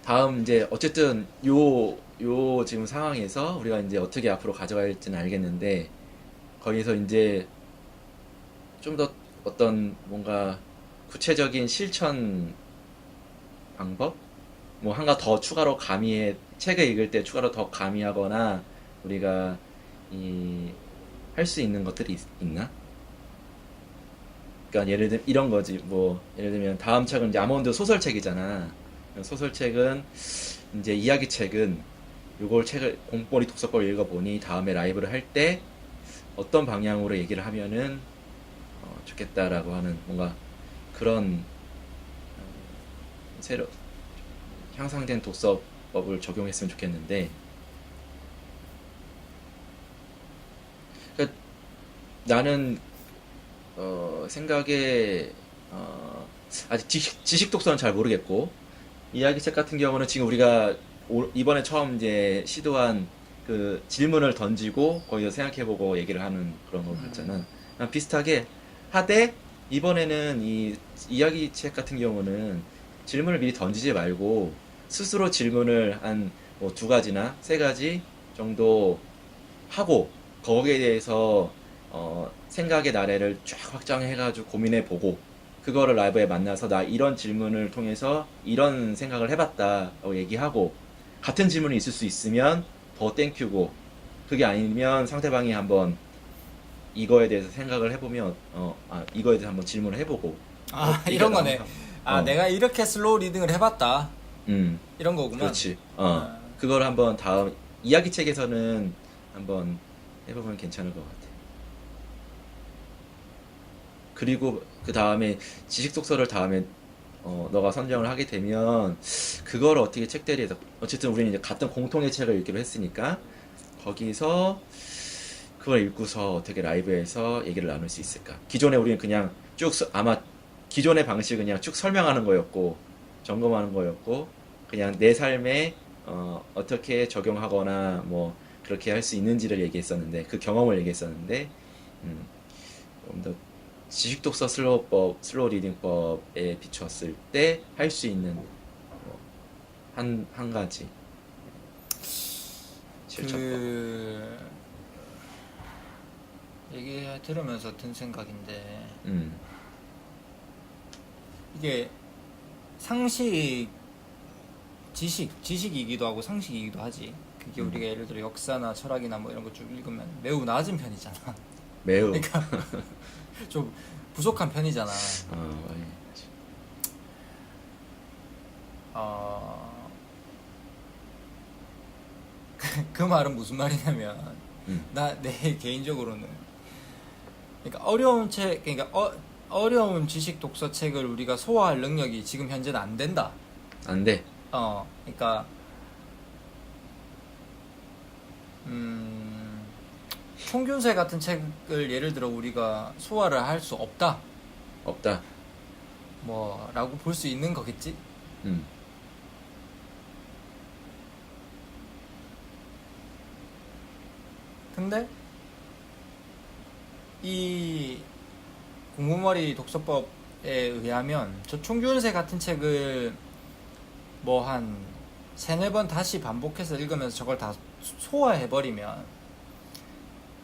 다음 이제 어쨌든 요 지금 상황에서 우리가 이제 어떻게 앞으로 가져가야 할지는 알겠는데, 거기서 이제 좀 더 어떤 뭔가 구체적인 실천 방법? 뭐 한가 더 추가로 책을 읽을 때 추가로 더 가미하거나 우리가 할 수 있는 것들이 있나? 그러니까 예를 들면 이런 거지. 뭐 예를 들면 다음 책은 이제 아몬드 소설책이잖아. 소설책은 이제 이야기책은 요걸 책을 공포리 독서법을 읽어보니 다음에 라이브를 할 때 어떤 방향으로 얘기를 하면은 좋겠다라고 하는 뭔가 그런 새로 향상된 독서법을 적용했으면 좋겠는데, 그러니까 나는 생각에 아직 지식 독서는 잘 모르겠고, 이야기책 같은 경우는 지금 우리가 이번에 처음 이제 시도한 그 질문을 던지고 거기서 생각해보고 얘기를 하는 그런 걸 봤잖아. 비슷하게 하되 이번에는 이 이야기책 같은 경우는 질문을 미리 던지지 말고 스스로 질문을 한 뭐 2가지나 3가지 정도 하고 거기에 대해서 생각의 나래를 쫙 확장해가지고 고민해보고 그거를 라이브에 만나서 나 이런 질문을 통해서 이런 생각을 해봤다라고 얘기하고, 같은 질문이 있을 수 있으면 더 땡큐고, 그게 아니면 상대방이 한번 이거에 대해서 생각을 해보면 이거에 대해서 한번 질문을 해보고 이런 거네. 내가 이렇게 슬로우 리딩을 해봤다. 이런 거구만. 그렇지. 그걸 한번 다음 이야기책에서는 한번 해보면 괜찮을 것 같아. 그리고 그 다음에 지식 독서를 다음에 너가 선정을 하게 되면 그걸 어떻게 책대리에서, 어쨌든 우리는 이제 같은 공통의 책을 읽기로 했으니까 거기서 그걸 읽고서 어떻게 라이브에서 얘기를 나눌 수 있을까. 기존에 우리는 그냥 아마 기존의 방식은 그냥 쭉 설명하는 거였고 점검하는 거였고 그냥 내 삶에 어떻게 적용하거나 뭐 그렇게 할 수 있는지를 얘기했었는데, 그 경험을 얘기했었는데, 좀 더 지식 독서 슬로우 리딩법에 비추었을 때 할 수 있는 한 가지 실천법. 얘기 들으면서 든 생각인데, 이게 지식이기도 하고 상식이기도 하지. 그게 우리가 예를 들어 역사나 철학이나 뭐 이런 거 쭉 읽으면 매우 낮은 편이잖아. 매우. 그러니까 좀 부족한 편이잖아. 그 말은 무슨 말이냐면, 내 개인적으로는, 그러니까 어려운 지식 독서 책을 우리가 소화할 능력이 지금 현재는 안 된다. 안 돼. 그러니까 총균세 같은 책을 예를 들어 우리가 소화를 할 수 없다. 라고 볼 수 있는 거겠지. 근데 이 공부머리 독서법에 의하면 저 총균세 같은 책을 뭐 한 세네 번 다시 반복해서 읽으면서 저걸 다 소화해버리면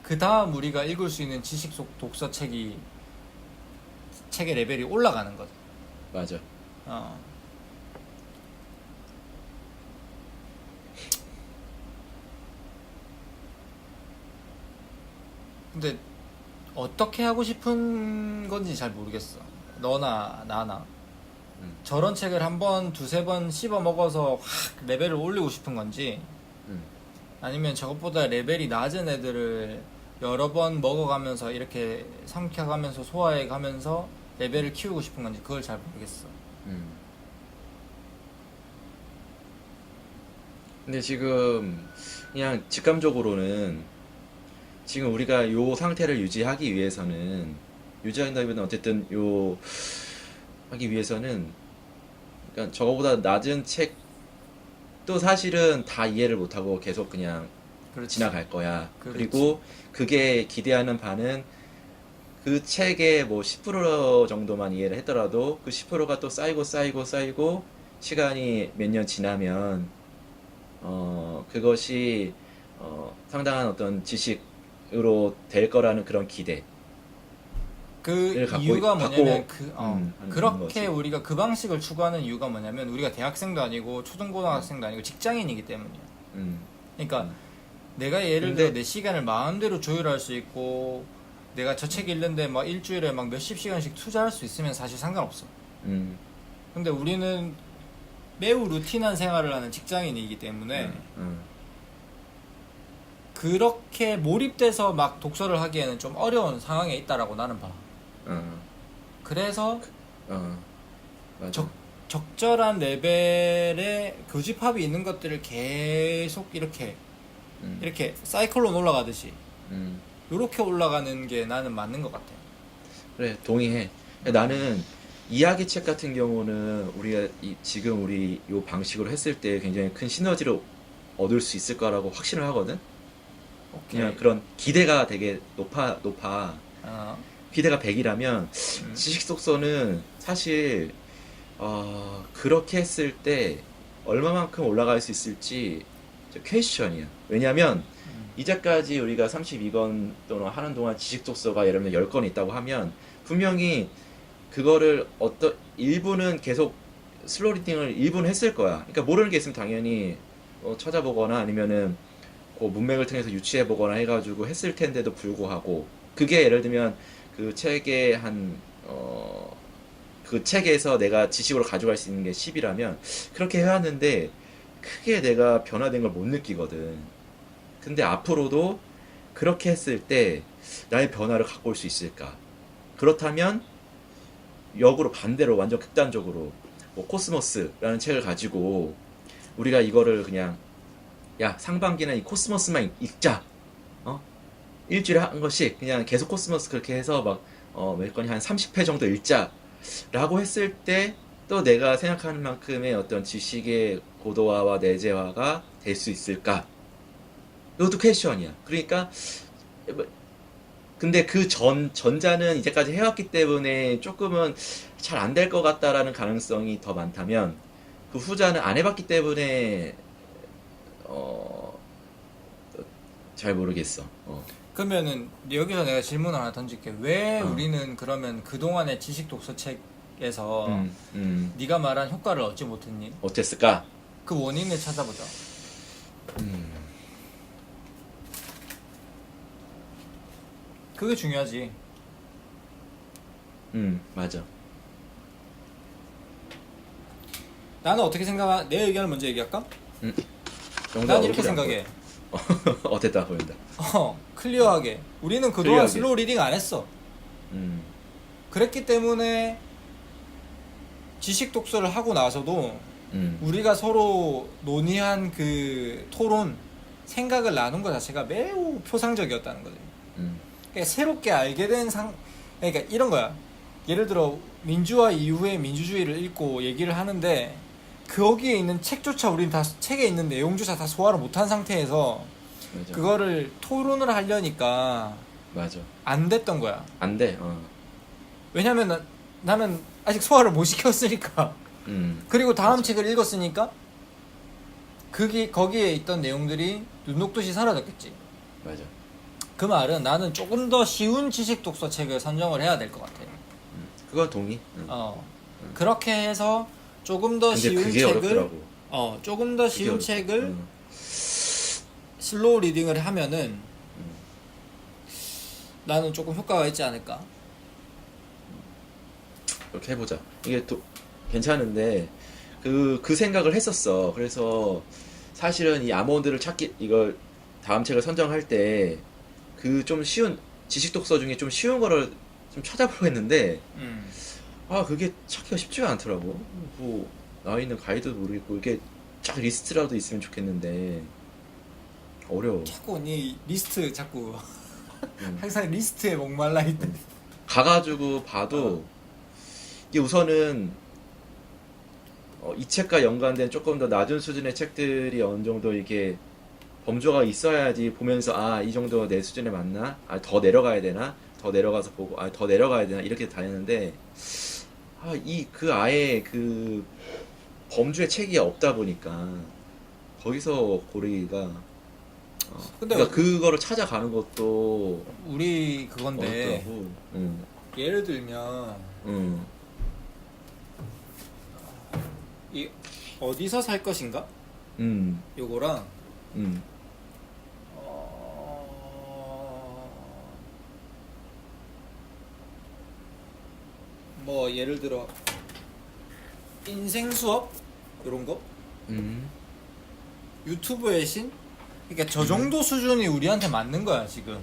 그 다음 우리가 읽을 수 있는 지식 속 독서 책의 레벨이 올라가는 거죠. 맞아. 근데 어떻게 하고 싶은 건지 잘 모르겠어. 너나 나나 저런 책을 한 번, 두세 번 씹어 먹어서 확 레벨을 올리고 싶은 건지 아니면 저것보다 레벨이 낮은 애들을 여러 번 먹어가면서 이렇게 삼켜가면서 소화해가면서 레벨을 키우고 싶은 건지 그걸 잘 모르겠어. 근데 지금 그냥 직감적으로는 지금 우리가 요 상태를 유지하기 위해서는 유지한다기보다는 어쨌든 요 하기 위해서는 그러니까 저거보다 낮은 책도 사실은 다 이해를 못하고 계속 그냥 그렇지. 지나갈 거야. 그렇지. 그리고 그게 기대하는 바는 그 책의 뭐 10% 정도만 이해를 했더라도 그 10%가 또 쌓이고 시간이 몇 년 지나면 그것이 상당한 어떤 지식으로 될 거라는 그런 기대. 그 이유가 뭐냐면 그렇게 거지. 우리가 그 방식을 추구하는 이유가 뭐냐면 우리가 대학생도 아니고 초중고등학생도 아니고 직장인이기 때문이야. 그러니까 내가 예를 들어 내 시간을 마음대로 조율할 수 있고 내가 저 책 읽는데 막 일주일에 막 몇십 시간씩 투자할 수 있으면 사실 상관없어. 근데 우리는 매우 루틴한 생활을 하는 직장인이기 때문에 그렇게 몰입돼서 막 독서를 하기에는 좀 어려운 상황에 있다라고 나는 봐. 그래서 맞아. 적절한 레벨의 교집합이 있는 것들을 계속 이렇게 사이클로 올라가듯이 이렇게 올라가는 게 나는 맞는 것 같아. 그래, 동의해. 나는 이야기책 같은 경우는 우리가 지금 우리 요 방식으로 했을 때 굉장히 큰 시너지를 얻을 수 있을 거라고 확신을 하거든. 오케이. 그냥 그런 기대가 되게 높아. 기대가 100이라면 지식 독서는 사실 그렇게 했을 때 얼마만큼 올라갈 수 있을지 퀘스천이야. 왜냐면 이제까지 우리가 32권 또는 하는 동안 지식 독서가 예를 들면 10권 있다고 하면 분명히 그거를 일부는 계속 슬로우 리딩을 일부는 했을 거야. 그러니까 모르는 게 있으면 당연히 찾아보거나 아니면은 문맥을 통해서 유추해보거나 해가지고 했을 텐데도 불구하고 그게 예를 들면 그 책의 그 책에서 내가 지식으로 가져갈 수 있는 게 10이라면 그렇게 해왔는데 크게 내가 변화된 걸 못 느끼거든. 근데 앞으로도 그렇게 했을 때 나의 변화를 갖고 올 수 있을까? 그렇다면 역으로 반대로 완전 극단적으로 코스모스라는 책을 가지고 우리가 이거를 그냥 야 상반기는 이 코스모스만 읽자. 일주일에 한 것씩 그냥 계속 코스모스 그렇게 해서 몇 권이 한 30회 정도 읽자 라고 했을 때 또 내가 생각하는 만큼의 어떤 지식의 고도화와 내재화가 될 수 있을까? 이것도 퀘스천이야. 그러니까 근데 그 전자는 이제까지 해왔기 때문에 조금은 잘 안 될 것 같다라는 가능성이 더 많다면 그 후자는 안 해봤기 때문에 잘 모르겠어. 그러면은 여기서 내가 질문을 하나 던질게. 왜 우리는 그러면 그동안의 지식 독서책에서 네가 말한 효과를 얻지 못했니? 어땠을까? 그 원인을 찾아보자. 그게 중요하지. 맞아. 나는 어떻게 생각하? 내 의견을 먼저 얘기할까? 영상 난 이렇게 얼굴이 안 생각해. 보여. 됐다 보인다. 클리어하게. 우리는 그동안 클리어하게. 슬로우 리딩 안 했어. 그랬기 때문에 지식 독서를 하고 나서도 우리가 서로 논의한 그 토론, 생각을 나눈 것 자체가 매우 표상적이었다는 거지. 그러니까 새롭게 알게 된 그러니까 이런 거야. 예를 들어 민주화 이후에 민주주의를 읽고 얘기를 하는데 거기에 있는 책조차 우리는 다 책에 있는 내용조차 다 소화를 못한 상태에서 맞아. 그거를 토론을 하려니까 맞아. 안 됐던 거야. 안 돼. 왜냐면 나는 아직 소화를 못 시켰으니까. 그리고 다음 맞아. 책을 읽었으니까 거기에 있던 내용들이 눈 녹듯이 사라졌겠지. 맞아. 그 말은 나는 조금 더 쉬운 지식 독서 책을 선정을 해야 될 것 같아. 그건 동의. 그렇게 해서 조금 더 근데 쉬운 그게 책을 어렵더라고. 조금 더 쉬운 책을 슬로우 리딩을 하면은 나는 조금 효과가 있지 않을까. 이렇게 해보자. 이게 괜찮은데 그 생각을 했었어. 그래서 사실은 이 아몬드를 이걸 다음 책을 선정할 때 그 좀 쉬운 지식 독서 중에 좀 쉬운 거를 좀 찾아보려고 했는데 그게 찾기가 쉽지가 않더라고. 뭐 나와 있는 가이드도 모르겠고 이게 쫙 리스트라도 있으면 좋겠는데 어려워. 자꾸 니 리스트 자꾸 항상 리스트에 목말라 있대. 가가지고 봐도 이게 우선은 이 책과 연관된 조금 더 낮은 수준의 책들이 어느 정도 이게 범주가 있어야지 보면서 이 정도 내 수준에 맞나? 더 내려가야 되나? 더 내려가서 보고 더 내려가야 되나? 이렇게 다녔는데 아예 그 범주의 책이 없다 보니까 거기서 고르기가 근데 그러니까 그거를 찾아가는 것도 우리 그건데 어렵더라고. 예를 들면 이 어디서 살 것인가? 요거랑 뭐 예를 들어 인생 수업 이런 거 유튜브의 신 그러니까 저 정도 수준이 우리한테 맞는 거야 지금.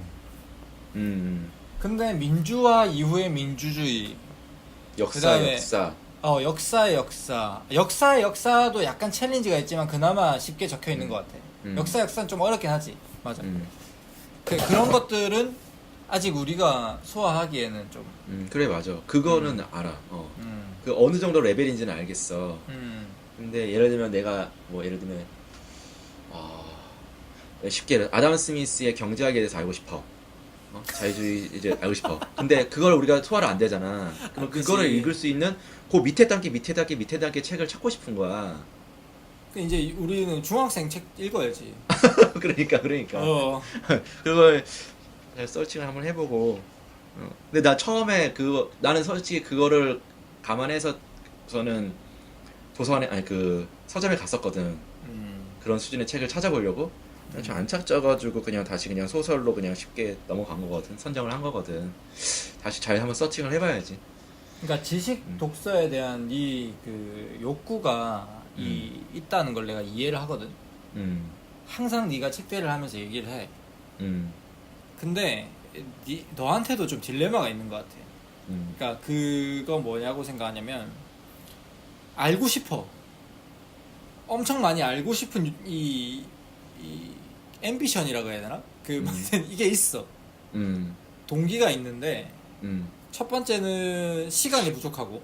근데 민주화 이후의 민주주의 역사 그다음에 역사 역사의 역사도 약간 챌린지가 있지만 그나마 쉽게 적혀 있는 것 같아. 역사는 좀 어렵긴 하지. 맞아. 그런 것들은 아직 우리가 소화하기에는 좀. 그래 맞아. 그거는 알아. 그 어느 정도 레벨인지는 알겠어. 근데 예를 들면 내가 뭐 예를 들면 쉽게 아담 스미스의 경제학에 대해서 알고 싶어. 자유주의 이제 알고 싶어. 근데 그걸 우리가 소화를 안 되잖아. 그럼 그거를 읽을 수 있는 그 밑에 단계 책을 찾고 싶은 거야. 이제 우리는 중학생 책 읽어야지. 그러니까. 그걸 서칭을 한번 해보고. 근데 나 처음에 나는 솔직히 그거를 감안해서 저는 도서관에 그 서점에 갔었거든. 그런 수준의 책을 찾아보려고. 좀 안 찾아가지고 그냥 다시 그냥 소설로 그냥 쉽게 넘어간 거거든. 선정을 한 거거든. 다시 잘 한번 서칭을 해봐야지. 그러니까 지식 독서에 대한 그 욕구가 있다는 걸 내가 이해를 하거든. 항상 네가 책대를 하면서 얘기를 해. 근데 너한테도 좀 딜레마가 있는 것 같아. 그러니까 그거 뭐냐고 생각하냐면 알고 싶어. 엄청 많이 알고 싶은 이 앰비션이라고 해야 되나? 이게 있어. 동기가 있는데 첫 번째는 시간이 부족하고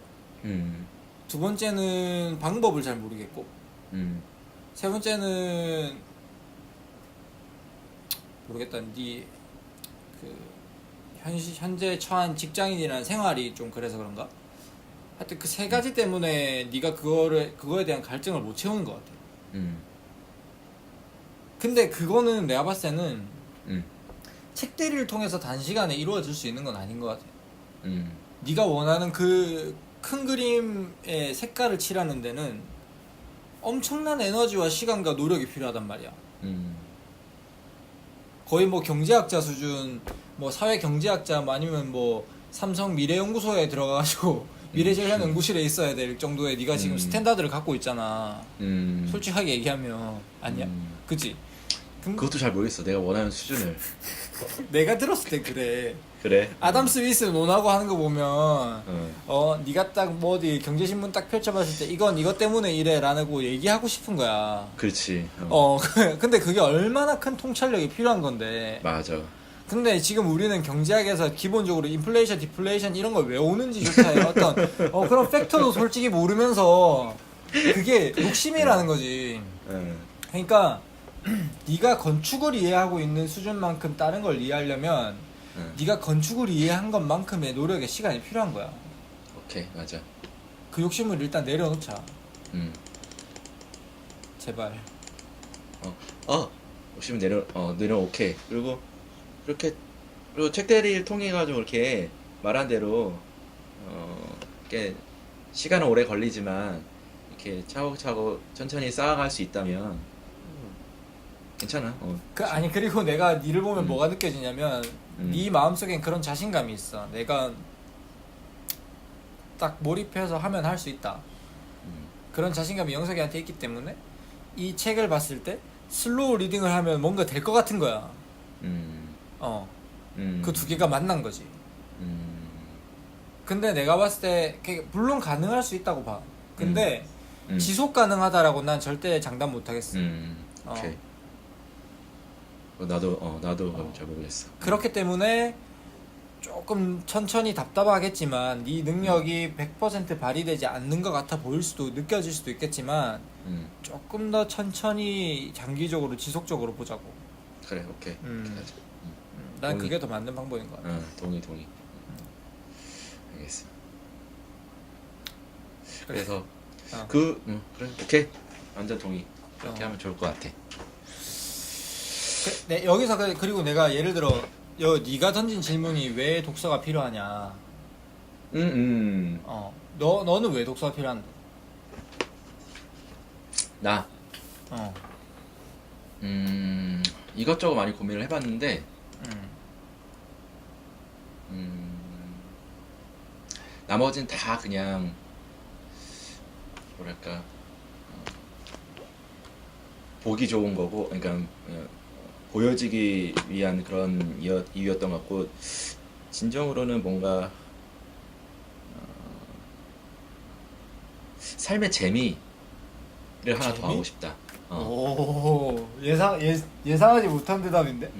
두 번째는 방법을 잘 모르겠고 세 번째는 모르겠다. 현재 처한 직장인이라는 생활이 좀 그래서 그런가? 하여튼 그 세 가지 때문에 네가 그거에 대한 갈증을 못 채우는 것 같아. 근데 그거는 내가 봤을 때는 책대리를 통해서 단시간에 이루어질 수 있는 건 아닌 것 같아. 네가 원하는 그 큰 그림의 색깔을 칠하는 데는 엄청난 에너지와 시간과 노력이 필요하단 말이야. 거의 뭐 경제학자 수준, 뭐 사회경제학자, 뭐 아니면 뭐 삼성 미래연구소에 들어가가지고 미래재현 연구실에 있어야 될 정도의 네가 지금 스탠다드를 갖고 있잖아. 솔직하게 얘기하면 아니야? 그치? 그것도 잘 모르겠어. 내가 원하는 수준을. 내가 들었을 때 그래. 그래? 아담 스미스 논하고 하는 거 보면 네가 딱 뭐 어디 경제신문 딱 펼쳐봤을 때 이건 이것 때문에 이래 라고 얘기하고 싶은 거야. 그렇지. 근데 그게 얼마나 큰 통찰력이 필요한 건데. 맞아. 근데 지금 우리는 경제학에서 기본적으로 인플레이션, 디플레이션 이런 걸 외우는지조차의 어떤 그런 팩터도 솔직히 모르면서 그게 욕심이라는 거지. 그러니까 네가 건축을 이해하고 있는 수준만큼 다른 걸 이해하려면 네가 건축을 이해한 것만큼의 노력의 시간이 필요한 거야. 오케이, 맞아. 그 욕심을 일단 내려놓자. 음. 제발. 욕심 내려 오케이. 그리고 그렇게 그리고 책대리를 통해 가지고 이렇게 말한 대로 이렇게 시간은 오래 걸리지만 이렇게 차곡차곡 천천히 쌓아갈 수 있다면 괜찮아. 아니 그리고 내가 니를 보면 뭐가 느껴지냐면 음. 네 마음속엔 그런 자신감이 있어. 내가 딱 몰입해서 하면 할 수 있다. 그런 자신감이 영석이한테 있기 때문에 이 책을 봤을 때 슬로우 리딩을 하면 뭔가 될 것 같은 거야. 그 두 개가 만난 거지. 근데 내가 봤을 때 물론 가능할 수 있다고 봐. 근데 지속 가능하다라고 난 절대 장담 못 하겠어. 오케이. 나도 잘 모르겠어. 그렇기 때문에 조금 천천히 답답하겠지만 네 능력이 100% 발휘되지 않는 것 같아 보일 수도 느껴질 수도 있겠지만 조금 더 천천히 장기적으로 지속적으로 보자고. 그래, 오케이. 난 동의. 그게 더 맞는 방법인 것 같아. 동의. 알겠어. 그래서 그래, 오케이. 완전 동의. 그렇게 하면 좋을 것 같아. 여기서 그리고 내가 예를 들어 네가 던진 질문이 왜 독서가 필요하냐. 너는 왜 독서가 필요한데? 나 이것저것 많이 고민을 해봤는데 나머진 다 그냥 뭐랄까 보기 좋은 거고, 그러니까 보여지기 위한 그런 이유였던 것 같고, 진정으로는 뭔가 삶의 재미를 하나 더 하고 싶다. 오, 예상하지 못한 대답인데?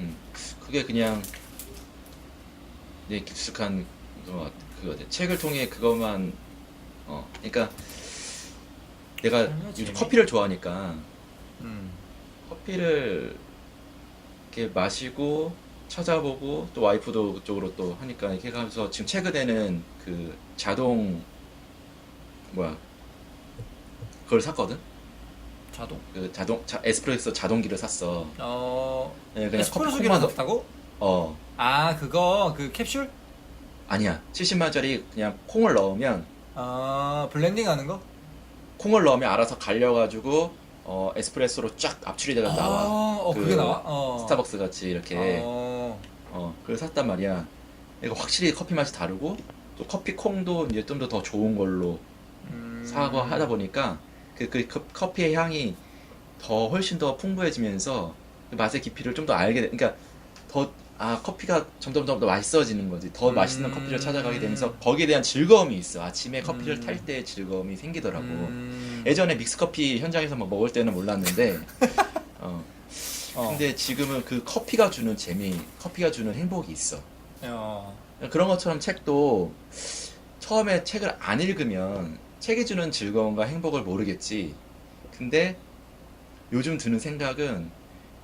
그게 그냥 내 깊숙한 그거 책을 통해 그것만 그러니까 내가 요즘 커피를 좋아하니까 커피를 이렇게 마시고 찾아보고 또 와이프도 그쪽으로 또 하니까 이렇게 가면서 지금 최근에는 그 자동 그걸 샀거든. 에스프레소 자동기를 샀어. 네, 그냥 에스프레소기를 샀다고? 그거 그 캡슐? 아니야. 70만원짜리 그냥 콩을 넣으면 블렌딩 하는 거? 콩을 넣으면 알아서 갈려가지고 에스프레소로 쫙 압출이 돼서 나와. 그게 나와? 스타벅스 같이 이렇게. 그걸 샀단 말이야. 이거 확실히 커피 맛이 다르고 또 커피 콩도 이제 좀 더 좋은 걸로 사고 하다 보니까 그 커피의 향이 훨씬 더 풍부해지면서 그 맛의 깊이를 좀 더 알게 돼. 그러니까 커피가 점점 더 맛있어지는 거지. 더 맛있는 커피를 찾아가게 되면서 거기에 대한 즐거움이 있어. 아침에 커피를 탈 때의 즐거움이 생기더라고. 예전에 믹스커피 현장에서 막 먹을 때는 몰랐는데 근데 지금은 그 커피가 주는 재미, 커피가 주는 행복이 있어. 그런 것처럼 책도 처음에 책을 안 읽으면 책이 주는 즐거움과 행복을 모르겠지. 근데 요즘 드는 생각은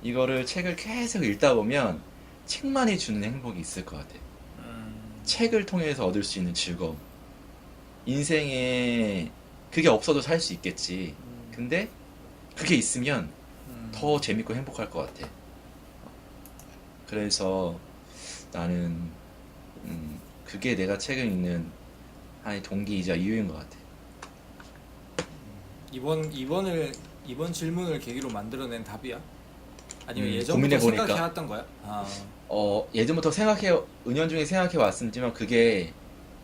이거를 책을 계속 읽다 보면 책만이 주는 행복이 있을 것 같아. 책을 통해서 얻을 수 있는 즐거움. 인생에 그게 없어도 살 수 있겠지. 근데 그게 있으면 더 재밌고 행복할 것 같아. 그래서 나는 그게 내가 책을 읽는 하나의 동기이자 이유인 것 같아. 이번 질문을 계기로 만들어낸 답이야? 아니면 예전부터 고민해보니까. 생각해왔던 거야? 예전부터 은연중에 생각해 왔지만 그게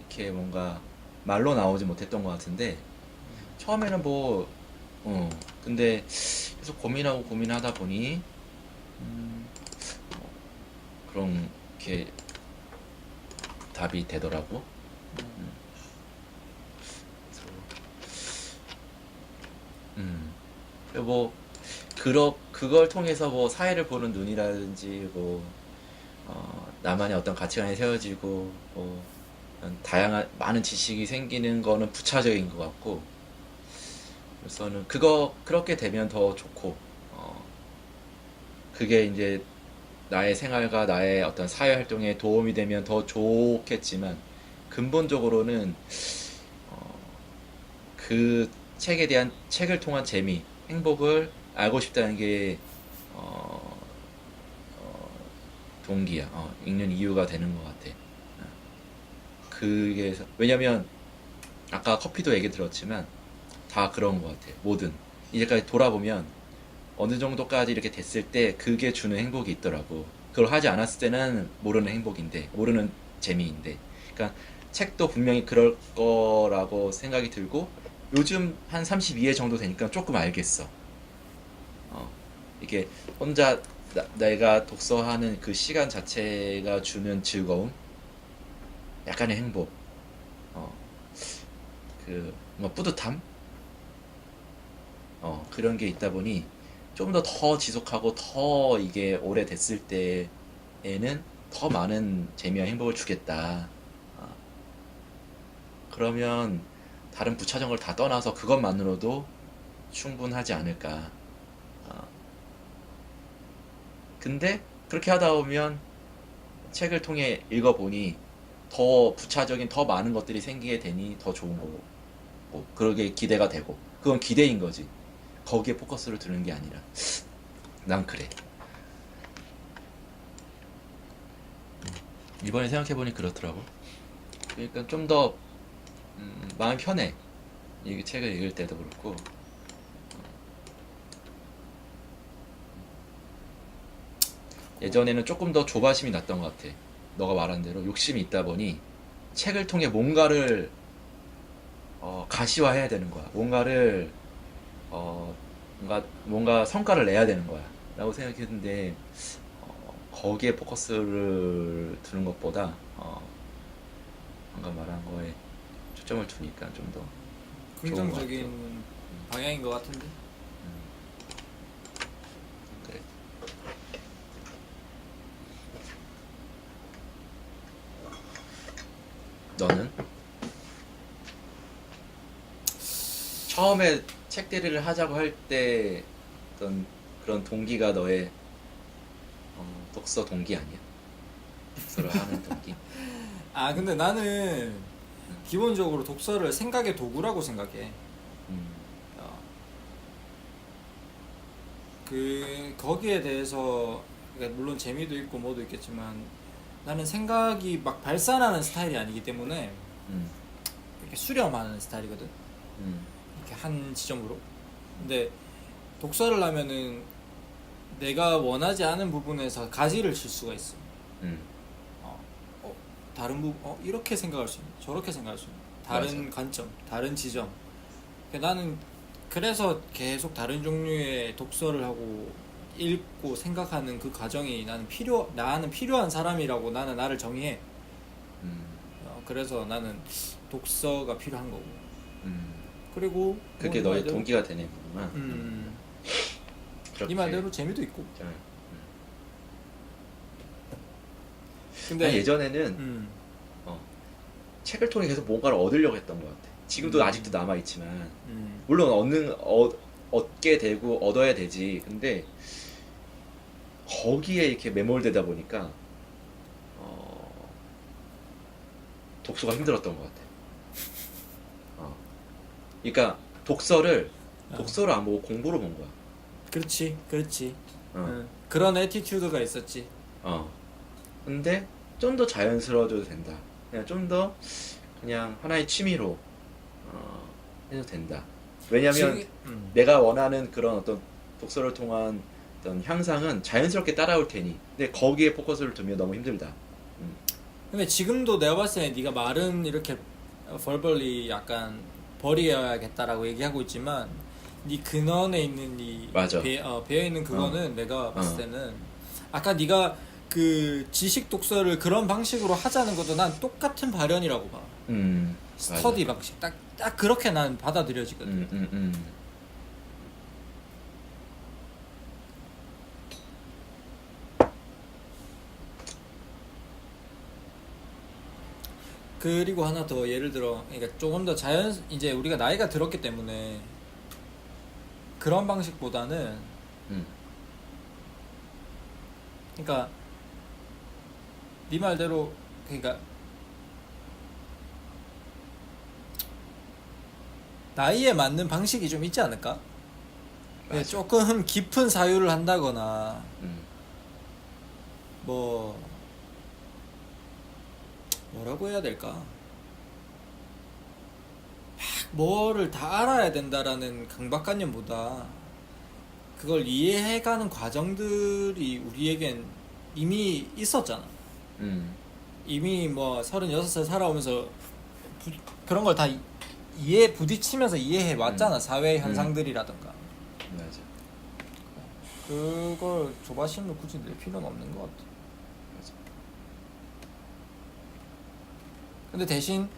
이렇게 뭔가 말로 나오지 못했던 것 같은데 처음에는 근데 계속 고민하다 보니 그런 게 답이 되더라고. 그걸 통해서 사회를 보는 눈이라든지 나만의 어떤 가치관이 세워지고 다양한 많은 지식이 생기는 거는 부차적인 것 같고, 그래서는 그렇게 되면 더 좋고 그게 이제 나의 생활과 나의 어떤 사회 활동에 도움이 되면 더 좋겠지만 근본적으로는 그 책에 대한 책을 통한 재미, 행복을 알고 싶다는 게 동기야. 읽는 이유가 되는 것 같아. 그게 왜냐면 아까 커피도 얘기 들었지만 다 그런 것 같아. 뭐든 이제까지 돌아보면 어느 정도까지 이렇게 됐을 때 그게 주는 행복이 있더라고. 그걸 하지 않았을 때는 모르는 행복인데, 모르는 재미인데. 그러니까 책도 분명히 그럴 거라고 생각이 들고 요즘 한 32회 정도 되니까 조금 알겠어. 이게 혼자 내가 독서하는 그 시간 자체가 주는 즐거움, 약간의 행복, 뭐 뿌듯함, 그런 게 있다 보니 좀 더 지속하고 더 이게 오래됐을 때에는 더 많은 재미와 행복을 주겠다. 그러면 다른 부차적인 걸 다 떠나서 그것만으로도 충분하지 않을까. 근데 그렇게 하다 보면 책을 통해 읽어보니 더 부차적인 더 많은 것들이 생기게 되니 더 좋은 거고, 그러게 기대가 되고, 그건 기대인 거지. 거기에 포커스를 두는 게 아니라. 난 그래. 이번에 생각해보니 그렇더라고. 그러니까 좀 더 마음 편해. 이 책을 읽을 때도 그렇고. 예전에는 조금 더 조바심이 났던 것 같아. 너가 말한 대로 욕심이 있다 보니 책을 통해 뭔가를 가시화해야 되는 거야. 뭔가를 뭔가 성과를 내야 되는 거야. 라고 생각했는데 거기에 포커스를 두는 것보다 방금 말한 거에 초점을 두니까 좀 더 긍정적인 방향인 것 같은데. 그래. 너는? 처음에 책 대리를 하자고 할 때 어떤 그런 동기가 너의 독서 동기 아니야? 독서를 하는 동기? 아 근데 나는 기본적으로 독서를 생각의 도구라고 생각해. 거기에 대해서 그러니까 물론 재미도 있고 뭐도 있겠지만 나는 생각이 막 발산하는 스타일이 아니기 때문에 이렇게 수렴하는 스타일이거든. 이렇게 한 지점으로. 근데 독서를 하면은 내가 원하지 않은 부분에서 가지를 칠 수가 있어. 다른 부분, 이렇게 생각할 수 있는, 저렇게 생각할 수 있는, 다른 맞아. 관점, 다른 지점. 나는 그래서 계속 다른 종류의 독서를 하고 읽고 생각하는 그 과정이 나는 필요한 사람이라고 나는 나를 정의해. 그래서 나는 독서가 필요한 거고. 그리고 그게 뭐 너의 말대로, 동기가 되는 거구나. 이 말대로 재미도 있고. 근데 근데 예전에는 책을 통해 계속 뭔가를 얻으려고 했던 것 같아. 지금도 아직도 남아 있지만 물론 얻게 되고 얻어야 되지. 근데 거기에 이렇게 매몰되다 보니까 독서가 힘들었던 것 같아. 그러니까 독서를 안 보고 공부로 본 거야. 그렇지. 그런 애티튜드가 있었지. 근데 좀 더 자연스러워져도 된다. 그냥 좀 더 그냥 하나의 취미로 해도 된다. 왜냐면 내가 원하는 그런 어떤 독서를 통한 어떤 향상은 자연스럽게 따라올 테니. 근데 거기에 포커스를 두면 너무 힘들다. 근데 지금도 내가 봤을 때 네가 말은 이렇게 벌벌리 약간 버려야겠다라고 얘기하고 있지만 네 근원에 있는 맞아. 배어있는 그거는 내가 봤을 때는 아까 네가 그 지식 독서를 그런 방식으로 하자는 것도 난 똑같은 발현이라고 봐. 스터디 맞아. 방식 딱 그렇게 난 받아들여지거든. 그리고 하나 더 예를 들어 그러니까 조금 더 이제 우리가 나이가 들었기 때문에 그런 방식보다는 그러니까 네 말대로 그러니까 나이에 맞는 방식이 좀 있지 않을까? 맞아. 조금 깊은 사유를 한다거나 뭐 뭐라고 해야 될까? 뭐를 다 알아야 된다라는 강박관념보다 그걸 이해해가는 과정들이 우리에겐 이미 있었잖아. 이미 뭐 36살 살아오면서 그런 걸 다 부딪히면서 이해해 왔잖아. 사회 현상들이라던가. 맞아. 그걸 조바심을 굳이 낼 필요는 없는 것 같아. 맞아. 근데 대신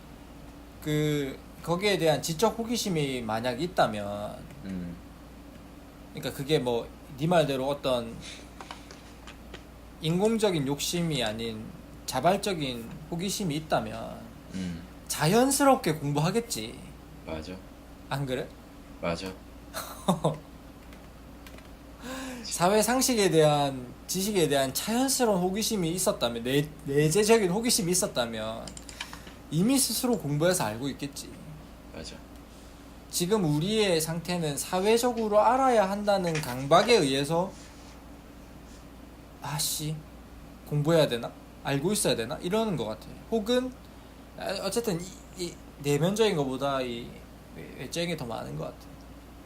거기에 대한 지적 호기심이 만약 있다면, 그러니까 그게 뭐 네 말대로 어떤 인공적인 욕심이 아닌 자발적인 호기심이 있다면 자연스럽게 공부하겠지. 맞아. 안 그래? 맞아. 사회 상식에 대한 지식에 대한 자연스러운 호기심이 있었다면, 내재적인 호기심이 있었다면 이미 스스로 공부해서 알고 있겠지. 맞아. 지금 우리의 상태는 사회적으로 알아야 한다는 강박에 의해서 아씨 공부해야 되나? 알고 있어야 되나? 이러는 것 같아. 혹은 어쨌든 이 내면적인 것보다 이 외적인 게 더 많은 것 같아.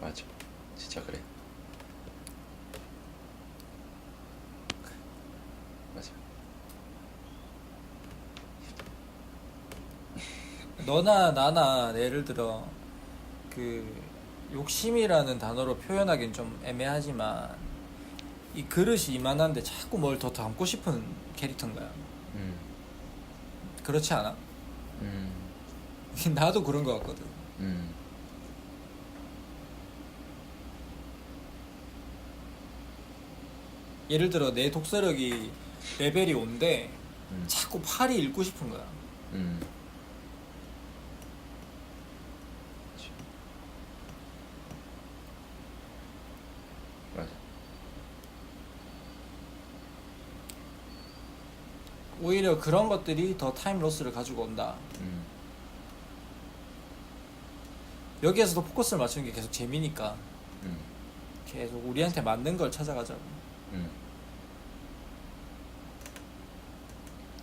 맞아. 진짜 그래. 맞아. 너나 나나 예를 들어 그 욕심이라는 단어로 표현하기는 좀 애매하지만 이 그릇이 이만한데 자꾸 뭘 더 담고 싶은 캐릭터인 거야. 그렇지 않아? 나도 그런 거 같거든. 예를 들어 내 독서력이 레벨이 5인데 자꾸 8이 읽고 싶은 거야. 맞아. 오히려 그런 것들이 더 타임 로스를 가지고 온다. 여기에서도 포커스를 맞추는 게 계속 재미니까 계속 우리한테 맞는 걸 찾아가자고.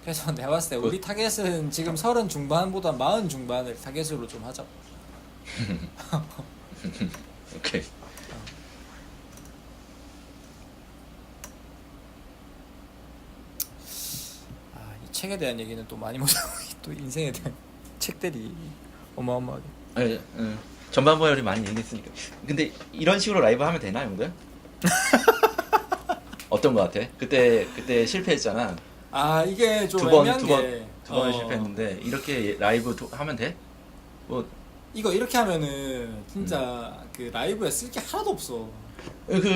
그래서 내가 봤을 때 우리 타겟은 지금 30 중반보다 40 중반을 타겟으로 좀 하자고. 오케이. 이 책에 대한 얘기는 또 많이 못하고 또 인생에 대한 책들이 어마어마하게. 아니, 전반부에 우리 많이 얘기했으니까. 근데 이런 식으로 라이브 하면 되나, 형들? 어떤 거 같아? 그때 실패했잖아. 이게 좀 두 애매한 게 두 번 실패했는데 이렇게 라이브 하면 돼? 뭐 이거 이렇게 하면은 진짜 그 라이브에 쓸 게 하나도 없어.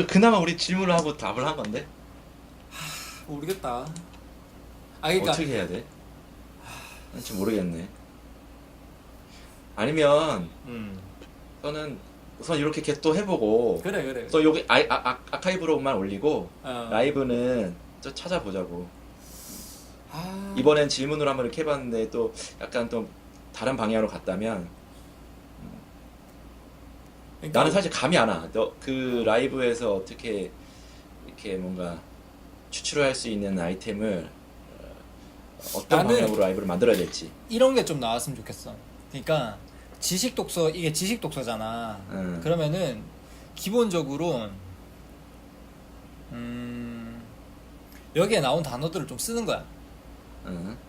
그나마 우리 질문을 하고 답을 한 건데 모르겠다. 그러니까 어떻게 해야 돼? 잘 모르겠네. 아니면 저는 우선 이렇게 계속 해보고 그래. 또 여기 아카이브로만 올리고 라이브는 또 찾아보자고. 이번엔 질문으로 한번 이렇게 해봤는데 또 약간 또 다른 방향으로 갔다면 그러니까 나는 사실 감이 안 와. 너 그 라이브에서 어떻게 이렇게 뭔가 추출할 수 있는 아이템을 어떤 방향으로 라이브를 만들어야 될지. 이런 게 좀 나왔으면 좋겠어. 그러니까 지식 독서, 이게 지식 독서잖아. 그러면은 기본적으로 여기에 나온 단어들을 좀 쓰는 거야.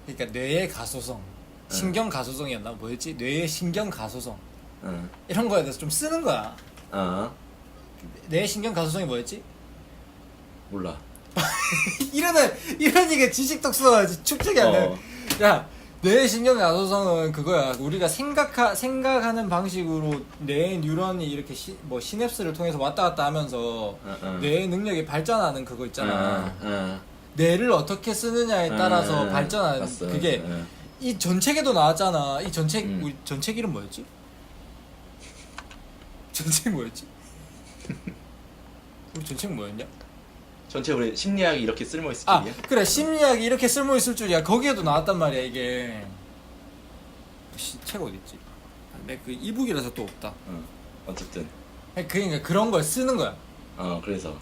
그러니까 뇌의 가소성, 신경 가소성이었나? 뭐였지? 뇌의 신경 가소성. 이런 거에 대해서 좀 쓰는 거야. 뇌의 신경 가소성이 뭐였지? 몰라. 이런 지식 독서가 축적이 안 돼. 야, 뇌의 신경 가소성은 그거야. 우리가 생각하는 방식으로 뇌 뉴런이 이렇게 뭐 시냅스를 통해서 왔다 갔다 하면서 뇌의 능력이 발전하는 그거 있잖아. 뇌를 어떻게 쓰느냐에 따라서 발전하는 봤어. 그게 이 전책에도 나왔잖아. 이 전책 우리 전책 이름 뭐였지? 전책 뭐였지? 우리 전책 뭐였냐? 전체 우리 심리학이 이렇게 쓸모 있을 아 줄이야? 그래 심리학이 이렇게 쓸모 있을 줄이야. 거기에도 나왔단 말이야 이게. 책 어디 있지? 내 그 이북이라서 또 없다. 어쨌든. 그러니까 그런 걸 쓰는 거야. 그래서.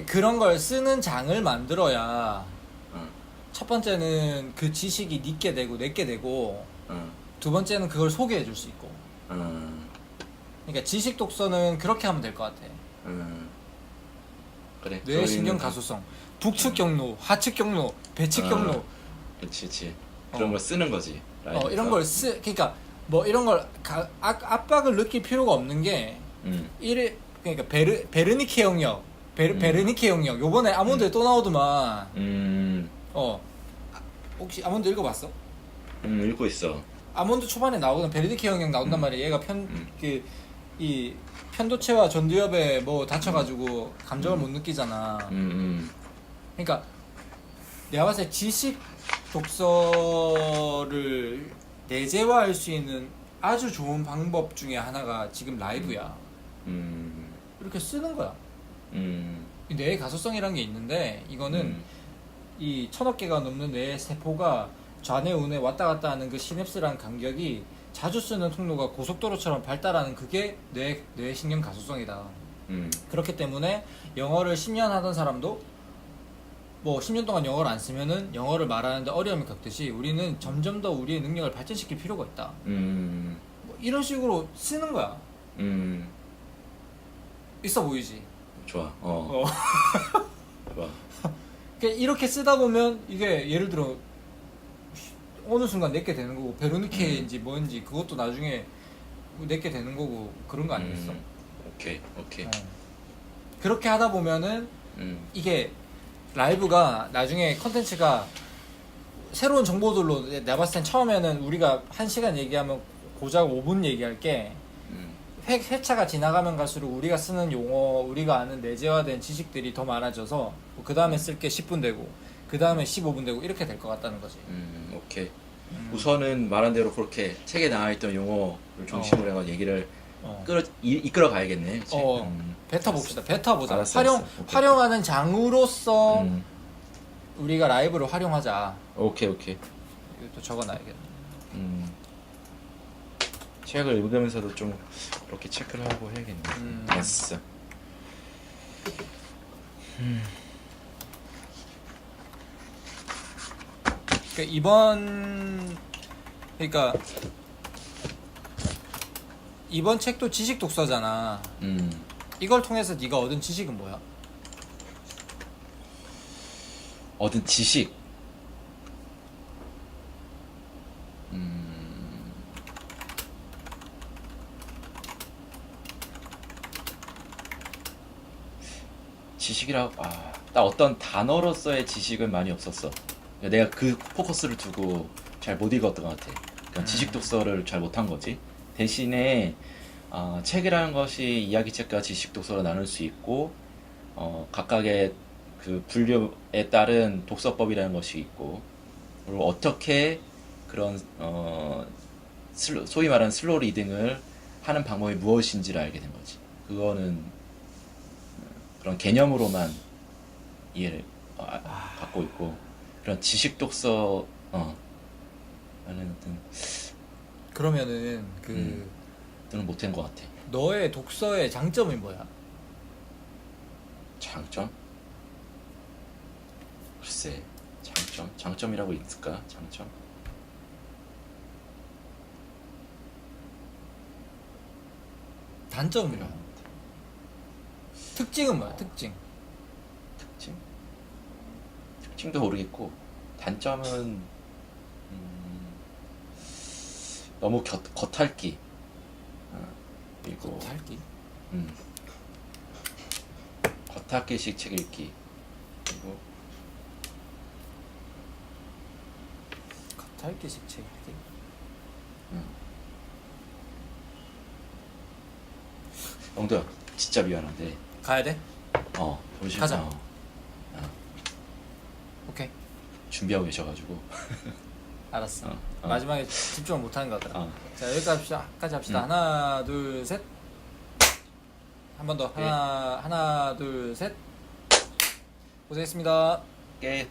그런 걸 쓰는 장을 만들어야 어. 첫 번째는 그 지식이 니게 되고 내게 되고 어. 두 번째는 그걸 소개해 줄 수 있고. 그러니까 지식 독서는 그렇게 하면 될 것 같아. 그래. 뇌 신경 가소성, 북측 경로, 하측 경로, 배측 경로. 그렇지. 그런 걸 쓰는 거지. 이런 걸 그러니까 뭐 이런 걸 압박을 느낄 필요가 없는 게 그러니까 베르니케 영역, 베르니케 영역. 요번에 아몬드에 또 나오더만. 혹시 아몬드 읽어봤어? 읽고 있어. 아몬드 초반에 나오는 베르니케 영역 나온단 말이야. 얘가 이 편도체와 전두엽에 뭐 다쳐가지고 감정을 못 느끼잖아. 그러니까 내가 봤을 때 지식 독서를 내재화할 수 있는 아주 좋은 방법 중에 하나가 지금 라이브야. 이렇게 쓰는 거야. 뇌의 가소성이라는 게 있는데 이거는 이 1000억 개가 넘는 뇌의 세포가 좌뇌 우뇌 왔다 갔다 하는 그 시냅스라는 간격이 자주 쓰는 통로가 고속도로처럼 발달하는 그게 뇌의 신경 가소성이다. 그렇기 때문에 영어를 10년 하던 사람도 뭐 10년 동안 영어를 안 쓰면은 영어를 말하는데 어려움을 겪듯이 우리는 점점 더 우리의 능력을 발전시킬 필요가 있다. 뭐 이런 식으로 쓰는 거야. 있어 보이지? 좋아. 좋아. 이렇게 쓰다 보면 이게 예를 들어 어느 순간 내게 되는 거고 베로니케인지 뭔지 그것도 나중에 내게 되는 거고 그런 거 아니겠어? 오케이. 그렇게 하다 보면은 이게 라이브가 나중에 컨텐츠가 새로운 정보들로 내가 봤을 땐 처음에는 우리가 1시간 얘기하면 고작 5분 얘기할게 회차가 지나가면 갈수록 우리가 쓰는 용어, 우리가 아는 내재화된 지식들이 더 많아져서 그 다음에 쓸 게 10분 되고 그 다음에 15분 되고 이렇게 될 것 같다는 거지. 오케이. 우선은 말한 대로 그렇게 책에 나와있던 용어를 중심으로 해서 얘기를 이끌어 가야겠네. 뱉어봅시다. 뱉어보자. 알았어. 활용하는 장으로서 우리가 라이브를 활용하자. 오케이. 이것도 적어놔야겠네. 책을 읽으면서도 좀 그렇게 체크를 하고 해야겠네. 됐어. 그러니까 이번 책도 지식 독서잖아. 이걸 통해서 네가 얻은 지식은 뭐야? 얻은 지식. 지식이라고 나 어떤 단어로서의 지식은 많이 없었어. 내가 그 포커스를 두고 잘 못 읽었던 것 같아. 그러니까 지식 독서를 잘 못한 거지. 대신에 책이라는 것이 이야기책과 지식 독서로 나눌 수 있고 각각의 그 분류에 따른 독서법이라는 것이 있고 그리고 어떻게 그런 소위 말하는 슬로우 리딩을 하는 방법이 무엇인지를 알게 된 거지. 그거는 그런 개념으로만 이해를 갖고 있고 그런 지식 독서 라는 어떤 그러면은 또는 못한 것 같아. 너의 독서의 장점이 뭐야? 장점? 글쎄, 장점이라고 있을까? 장점? 단점이라. 특징은 뭐야? 특징? 특징도 모르겠고 단점은 너무 겉핥기. 그리고 겉핥기? 겉핥기식 책 읽기. 그리고 겉핥기식 책 읽기? 영도야, 진짜 미안한데 가야 돼? 잠시만. 가자. 오케이. 준비하고 계셔가지고. 알았어. 마지막에 집중을 못하는 것 같더라. 자, 여기까지 합시다. 하나, 둘, 셋. 한 번 더. 하나, 둘, 셋. 고생했습니다. 오케이.